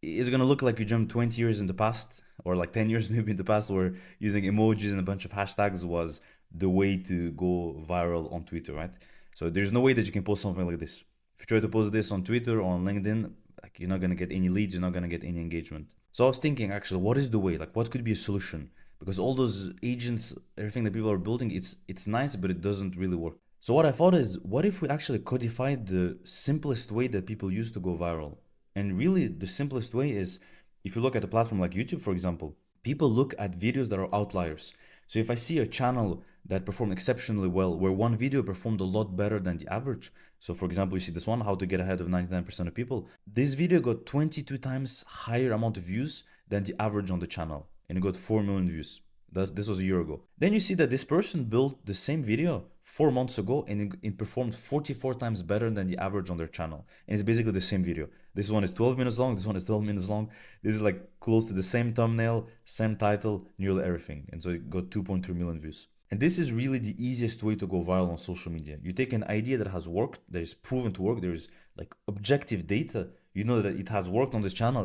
it's gonna look like you jumped 20 years in the past, or like 10 years maybe in the past, where using emojis and a bunch of hashtags was the way to go viral on Twitter, right? So there's no way that you can post something like this. If you try to post this on Twitter or on LinkedIn, like, you're not gonna get any leads, you're not gonna get any engagement. So I was thinking, actually, what is the way? Like, what could be a solution? Because all those agents, everything that people are building, it's nice, but it doesn't really work. So what I thought is, what if we actually codified the simplest way that people use to go viral? And really, the simplest way is, if you look at a platform like YouTube, for example, people look at videos that are outliers. So if I see a channel that performed exceptionally well, where one video performed a lot better than the average. So for example, you see this one, how to get ahead of 99% of people. This video got 22 times higher amount of views than the average on the channel, and it got 4 million views. This was a year ago. Then you see that this person built the same video 4 months ago, and it performed 44 times better than the average on their channel. And it's basically the same video. This one is 12 minutes long, this one is 12 minutes long. This is like close to the same thumbnail, same title, nearly everything. And so it got 2.3 million views. And this is really the easiest way to go viral on social media. You take an idea that has worked, that is proven to work, there's like objective data. You know that it has worked on this channel,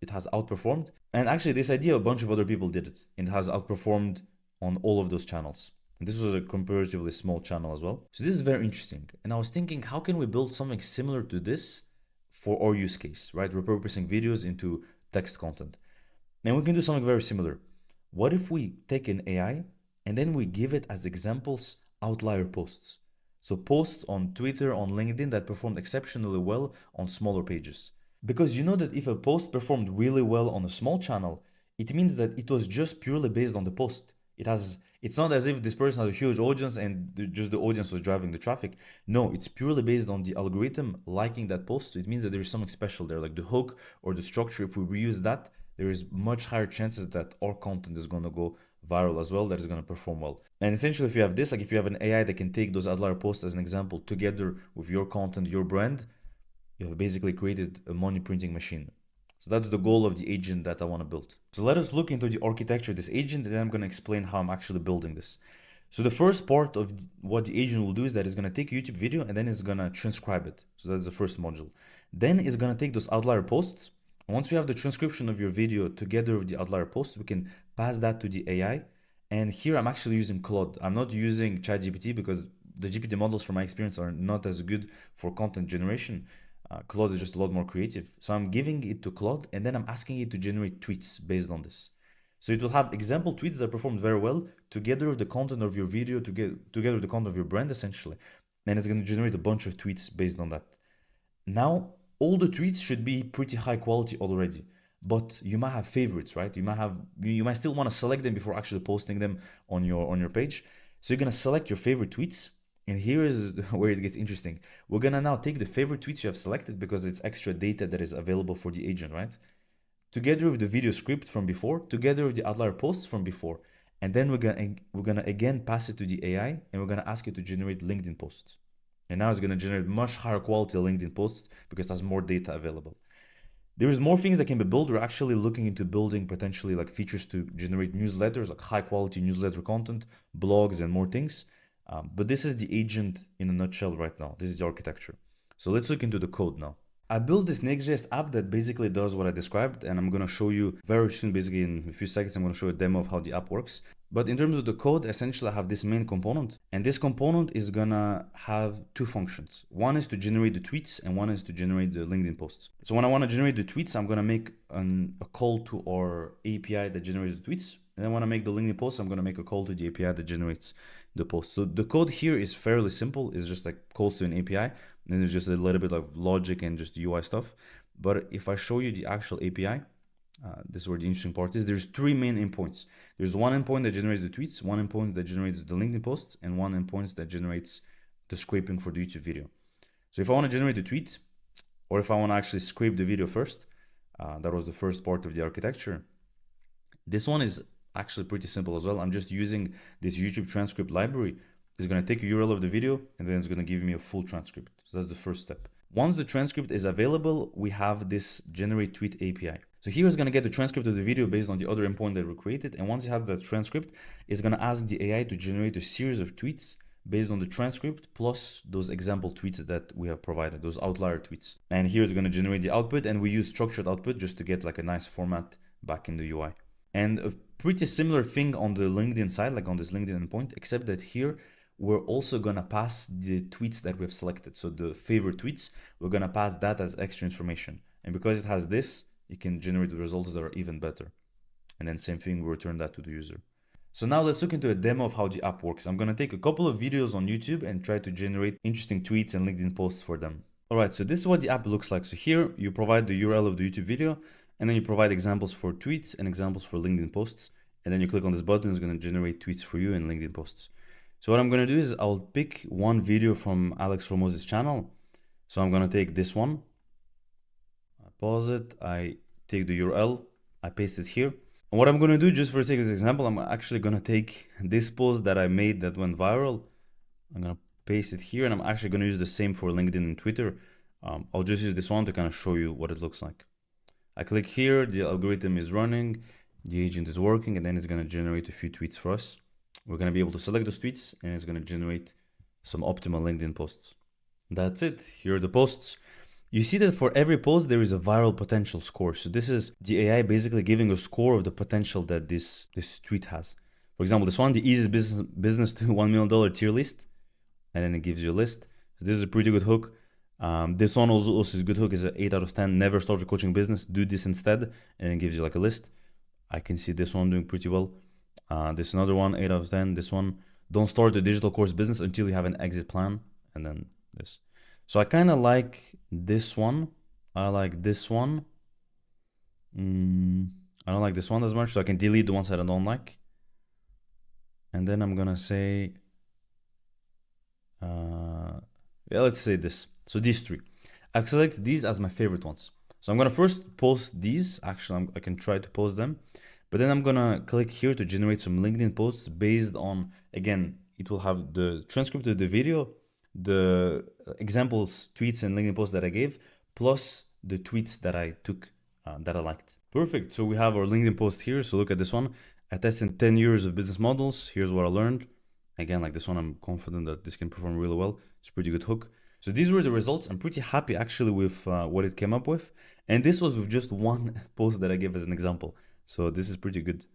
it has outperformed. And actually this idea, a bunch of other people did it, and it has outperformed on all of those channels. And this was a comparatively small channel as well. So this is very interesting. And I was thinking, how can we build something similar to this for our use case, right? Repurposing videos into text content. And we can do something very similar. What if we take an AI and then we give it as examples outlier posts? So posts on Twitter, on LinkedIn that performed exceptionally well on smaller pages. Because you know that if a post performed really well on a small channel, it means that it was just purely based on the post. It's not as if this person has a huge audience and just the audience was driving the traffic. No, it's purely based on the algorithm liking that post. So it means that there is something special there, like the hook or the structure. If we reuse that, there is much higher chances that our content is going to go viral as well, that is going to perform well. And essentially, if you have this, like if you have an AI that can take those outlier posts as an example together with your content, your brand, you have basically created a money printing machine. So that's the goal of the agent that I want to build. So let us look into the architecture of this agent, and then I'm going to explain how I'm actually building this. So the first part of what the agent will do is that it's going to take a YouTube video and then it's going to transcribe it. So that's the first module. Then it's going to take those outlier posts. Once we have the transcription of your video together with the outlier posts, we can pass that to the AI. And here I'm actually using Claude. I'm not using ChatGPT because the GPT models, from my experience, are not as good for content generation. Claude is just a lot more creative. So I'm giving it to Claude and then I'm asking it to generate tweets based on this. So it will have example tweets that performed very well together with the content of your video, together with the content of your brand, essentially. And it's going to generate a bunch of tweets based on that. Now, all the tweets should be pretty high quality already, but you might have favorites, right? You might still want to select them before actually posting them on your page. So you're going to select your favorite tweets. And here is where it gets interesting. We're going to now take the favorite tweets you have selected because it's extra data that is available for the agent, right? Together with the video script from before, together with the outlier posts from before. And then we're gonna again pass it to the AI and we're going to ask it to generate LinkedIn posts. And now it's going to generate much higher quality LinkedIn posts because it has more data available. There is more things that can be built. We're actually looking into building potentially like features to generate newsletters, like high quality newsletter content, blogs, and more things. But this is the agent in a nutshell right now. This is the architecture. So let's look into the code now. I built this Next.js app that basically does what I described, and I'm going to show you very soon, basically in a few seconds, I'm going to show a demo of how the app works. But in terms of the code, essentially I have this main component, and this component is going to have two functions. One is to generate the tweets, and one is to generate the LinkedIn posts. So when I want to generate the tweets, I'm going to make a call to our API that generates the tweets. And then when I make the LinkedIn posts, I'm going to make a call to the API that generates the post. So the code here is fairly simple. It's just like calls to an API. And then there's just a little bit of logic and just UI stuff. But if I show you the actual API, this is where the interesting part is. There's three main endpoints. There's one endpoint that generates the tweets, one endpoint that generates the LinkedIn post, and one endpoint that generates the scraping for the YouTube video. So if I want to generate the tweet, or if I want to actually scrape the video first, that was the first part of the architecture. This one is actually pretty simple as well. I'm just using this YouTube transcript library. It's going to take a URL of the video and then it's going to give me a full transcript. So that's the first step. Once the transcript is available, we have this generate tweet API. So here it's going to get the transcript of the video based on the other endpoint that we created. And once you have that transcript, it's going to ask the AI to generate a series of tweets based on the transcript plus those example tweets that we have provided, those outlier tweets. And here it's going to generate the output, and we use structured output just to get like a nice format back in the UI. And a pretty similar thing on the LinkedIn side, like on this LinkedIn endpoint, except that here we're also gonna pass the tweets that we have selected. So the favorite tweets, we're gonna pass that as extra information. And because it has this, it can generate results that are even better. And then same thing, we return that to the user. So now let's look into a demo of how the app works. I'm gonna take a couple of videos on YouTube and try to generate interesting tweets and LinkedIn posts for them. All right, so this is what the app looks like. So here you provide the URL of the YouTube video, and then you provide examples for tweets and examples for LinkedIn posts. And then you click on this button, it's gonna generate tweets for you and LinkedIn posts. So what I'm gonna do is I'll pick one video from Alex Ramos's channel. So I'm gonna take this one, I pause it, I take the URL, I paste it here. And what I'm gonna do, just for the sake of this example, I'm actually gonna take this post that I made that went viral. I'm gonna paste it here, and I'm actually gonna use the same for LinkedIn and Twitter. I'll just use this one to kind of show you what it looks like. I click here, the algorithm is running, the agent is working, and then it's gonna generate a few tweets for us. We're gonna be able to select those tweets, and it's gonna generate some optimal LinkedIn posts. That's it, here are the posts. You see that for every post, there is a viral potential score. So this is the AI basically giving a score of the potential that this tweet has. For example, this one, the easiest business to $1 million tier list. And then it gives you a list. So this is a pretty good hook. This one also is a good hook, is an 8 out of 10. Never start a coaching business, do this instead. And it gives you like a list. I can see this one doing pretty well. This is another one, 8 out of 10. This one, don't start a digital course business until you have an exit plan. And then this. So I kind of like this one. I like this one. I don't like this one as much, so I can delete the ones that I don't like. And then I'm gonna say, yeah, let's say this. So these three. I've selected these as my favorite ones. So I'm gonna first post these. Actually, I can try to post them. But then I'm gonna click here to generate some LinkedIn posts based on, again, it will have the transcript of the video, the examples, tweets and LinkedIn posts that I gave, plus the tweets that I took that I liked. Perfect. So we have our LinkedIn post here. So look at this one. I tested 10 years of business models. Here's what I learned. Again, like this one, I'm confident that this can perform really well. It's a pretty good hook. So these were the results. I'm pretty happy actually with what it came up with. And this was with just one post that I gave as an example. So this is pretty good.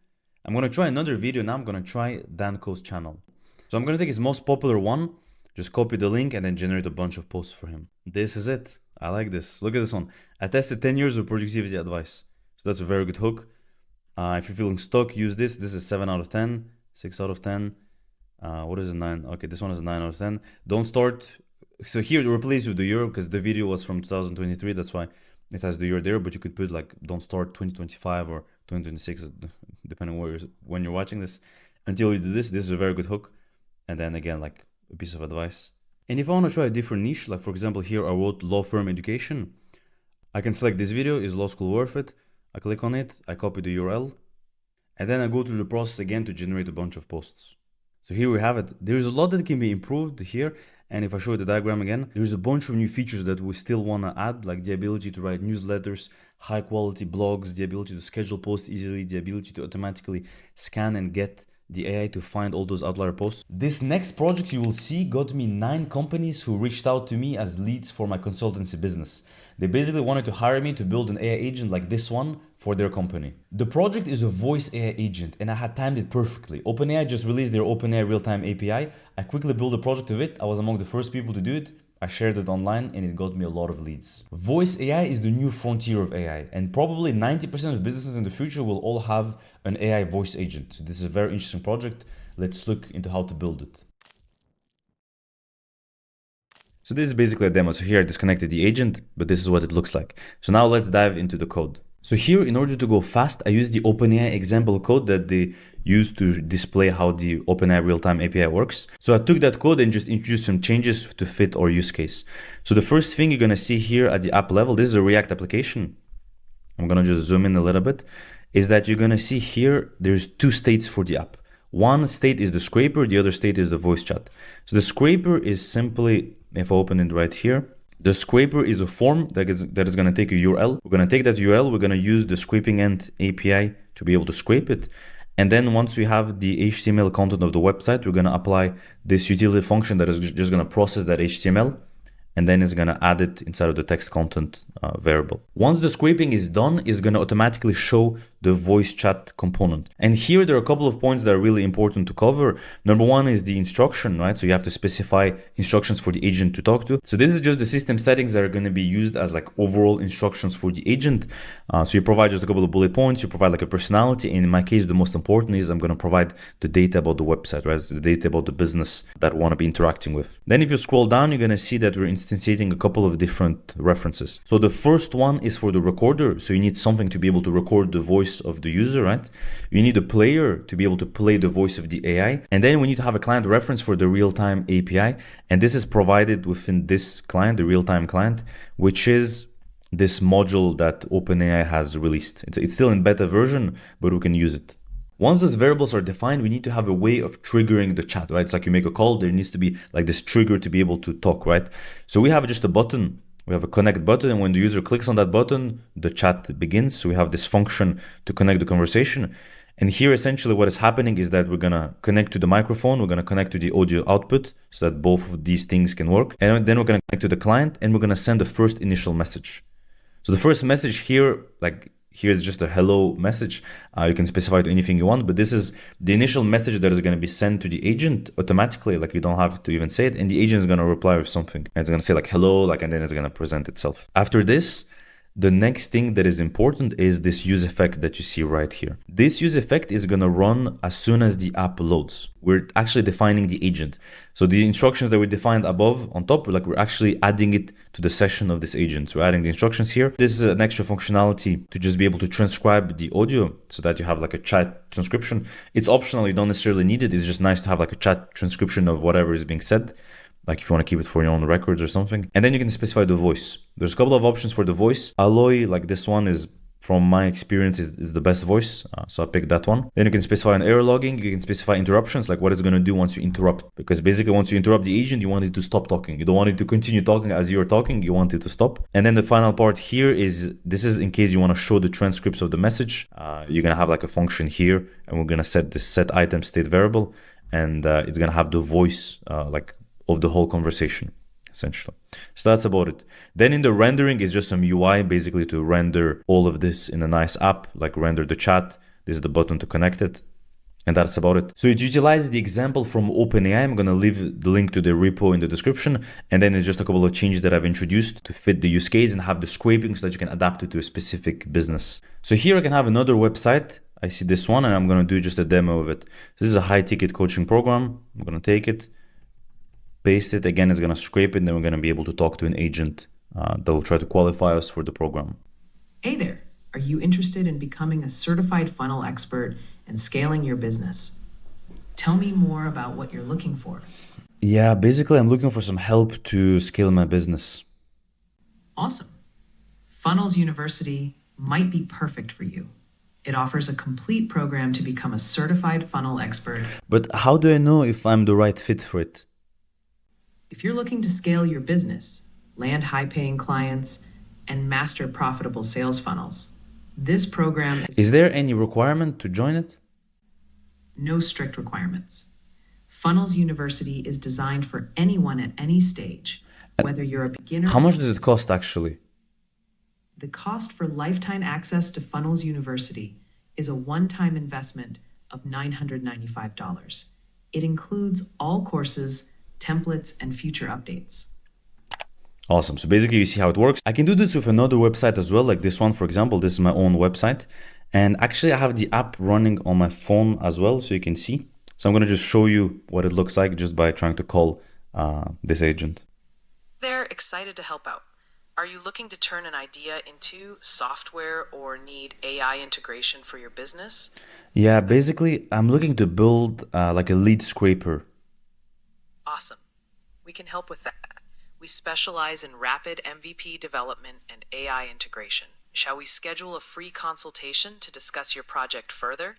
I'm going to try another video now. I'm going to try Dan Koh's channel. So I'm going to take his most popular one, just copy the link and then generate a bunch of posts for him. This is it. I like this. Look at this one. I tested 10 years of productivity advice. So that's a very good hook. If you're feeling stuck, use this. This is 7 out of 10, 6 out of 10. What is a 9? Okay, this one is a 9 out of 10. Don't start. So here, replace with the year because the video was from 2023. That's why it has the year there. But you could put like, don't start 2025 or 2026, depending on when you're watching this. Until you do this, this is a very good hook. And then again, like a piece of advice. And if I want to try a different niche, like for example, here I wrote law firm education. I can select this video, is law school worth it? I click on it, I copy the URL, and then I go through the process again to generate a bunch of posts. So here we have it. There's a lot that can be improved here. And if I show you the diagram again, there's a bunch of new features that we still want to add, like the ability to write newsletters, high quality blogs, the ability to schedule posts easily, the ability to automatically scan and get the AI to find all those outlier posts. This next project you will see got me 9 companies who reached out to me as leads for my consultancy business. They basically wanted to hire me to build an AI agent like this one for their company. The project is a voice AI agent and I had timed it perfectly. OpenAI just released their OpenAI real-time API. I quickly built a project of it. I was among the first people to do it. I shared it online and it got me a lot of leads. Voice AI is the new frontier of AI and probably 90% of businesses in the future will all have an AI voice agent. So this is a very interesting project. Let's look into how to build it. So this is basically a demo. So here I disconnected the agent, but this is what it looks like. So now let's dive into the code. So here, in order to go fast, I use the OpenAI example code that they use to display how the OpenAI real-time API works. So I took that code and just introduced some changes to fit our use case. So the first thing you're gonna see here at the app level, this is a React application. I'm gonna just zoom in a little bit, is that you're gonna see here, there's 2 states for the app. One state is the scraper, the other state is the voice chat. So the scraper is simply, if I open it right here, the scraper is a form that is going to take a URL. We're going to take that URL. We're going to use the scraping end API to be able to scrape it. And then once we have the HTML content of the website, we're going to apply this utility function that is just going to process that HTML. And then it's going to add it inside of the text content variable. Once the scraping is done, it's going to automatically show the voice chat component. And here there are a couple of points that are really important to cover. Number one is the instruction, right? So you have to specify instructions for the agent to talk to. So this is just the system settings that are going to be used as like overall instructions for the agent. So you provide just a couple of bullet points, you provide like a personality. And in my case, the most important is I'm going to provide the data about the website, right? It's the data about the business that we want to be interacting with. Then if you scroll down, you're going to see that we're instantiating a couple of different references. So the first one is for the recorder. So you need something to be able to record the voice of the user, right? You need a player to be able to play the voice of the AI. And then we need to have a client reference for the real-time API. And this is provided within this client, the real-time client, which is this module that OpenAI has released. It's still in beta version, but we can use it. Once those variables are defined, we need to have a way of triggering the chat, right? It's like you make a call, there needs to be like this trigger to be able to talk, right? So we have just a button. We have a connect button, and when the user clicks on that button, the chat begins. So we have this function to connect the conversation. And here, essentially, what is happening is that we're going to connect to the microphone. We're going to connect to the audio output so that both of these things can work. And then we're going to connect to the client, and we're going to send the first initial message. So the first message here, like here's just a hello message. You can specify to anything you want, but this is the initial message that is going to be sent to the agent automatically. Like you don't have to even say it, and the agent is going to reply with something. And it's going to say like hello, like, and then it's going to present itself. After this, the next thing that is important is this use effect that you see right here. This use effect is going to run as soon as the app loads. We're actually defining the agent. So the instructions that we defined above on top, we're actually adding it to the session of this agent. So adding the instructions here. This is an extra functionality to just be able to transcribe the audio so that you have like a chat transcription. It's optional. You don't necessarily need it. It's just nice to have like a chat transcription of whatever is being said. Like if you want to keep it for your own records or something. And then you can specify the voice. There's a couple of options for the voice. Alloy, like this one is, from my experience, is the best voice. So I picked that one. Then you can specify an error logging. You can specify interruptions, like what it's going to do once you interrupt. Because basically once you interrupt the agent, you want it to stop talking. You don't want it to continue talking as you're talking. You want it to stop. And then the final part here is, this is in case you want to show the transcripts of the message. You're going to have like a function here, and we're going to set this set item state variable. And it's going to have the voice, like of the whole conversation, essentially. So that's about it. Then in the rendering is just some UI basically to render all of this in a nice app, like render the chat. This is the button to connect it. And that's about it. So it utilizes the example from OpenAI. I'm going to leave the link to the repo in the description. And then it's just a couple of changes that I've introduced to fit the use case and have the scraping so that you can adapt it to a specific business. So here I can have another website. I see this one, and I'm going to do just a demo of it. This is a high ticket coaching program. I'm going to take it, paste it. Again, it's going to scrape it, and then we're going to be able to talk to an agent that will try to qualify us for the program. Hey there. Are you interested in becoming a certified funnel expert and scaling your business? Tell me more about what you're looking for. Yeah, basically, I'm looking for some help to scale my business. Awesome. Funnels University might be perfect for you. It offers a complete program to become a certified funnel expert. But how do I know if I'm the right fit for it? If you're looking to scale your business, land high-paying clients, and master profitable sales funnels, this program Is there any requirement to join it? No strict requirements. Funnels University is designed for anyone at any stage, whether you're a beginner. How much does it cost actually? The cost for lifetime access to Funnels University is a one-time investment of $995. It includes all courses, templates, and future updates. Awesome. So basically you see how it works. I can do this with another website as well, like this one, for example. This is my own website. And actually I have the app running on my phone as well, so you can see. So I'm going to just show you what it looks like just by trying to call this agent. They're excited to help out. Are you looking to turn an idea into software or need AI integration for your business? Yeah, basically I'm looking to build like a lead scraper. Awesome. We can help with that. We specialize in rapid MVP development and AI integration. Shall we schedule a free consultation to discuss your project further?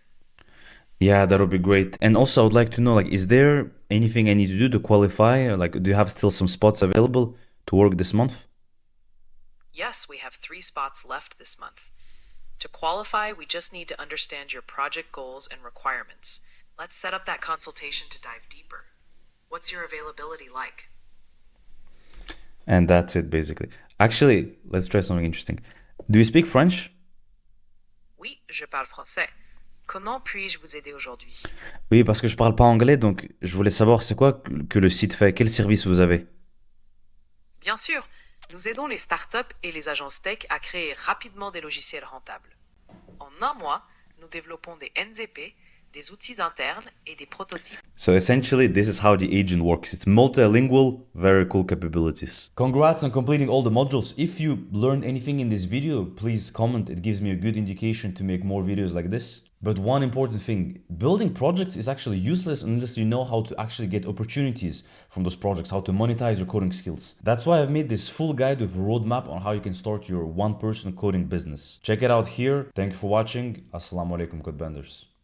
Yeah, that would be great. And also I would like to know, like, is there anything I need to do to qualify? Or, like, do you have still some spots available to work this month? Yes, we have 3 spots left this month. To qualify, we just need to understand your project goals and requirements. Let's set up that consultation to dive deeper. What's your availability like? And that's it, basically. Actually, let's try something interesting. Do you speak French? Oui, je parle français. Comment puis-je vous aider aujourd'hui? Oui, parce que je parle pas anglais, donc je voulais savoir c'est quoi que le site fait, quel service vous avez. Bien sûr, nous aidons les startups et les agences tech à créer rapidement des logiciels rentables. En un mois, nous développons des NZP, des outils internes et des prototypes. So essentially, this is how the agent works. It's multilingual, very cool capabilities. Congrats on completing all the modules. If you learned anything in this video, please comment. It gives me a good indication to make more videos like this. But one important thing, building projects is actually useless unless you know how to actually get opportunities from those projects, how to monetize your coding skills. That's why I've made this full guide with a roadmap on how you can start your one-person coding business. Check it out here. Thank you for watching. Assalamu alaikum, codebenders.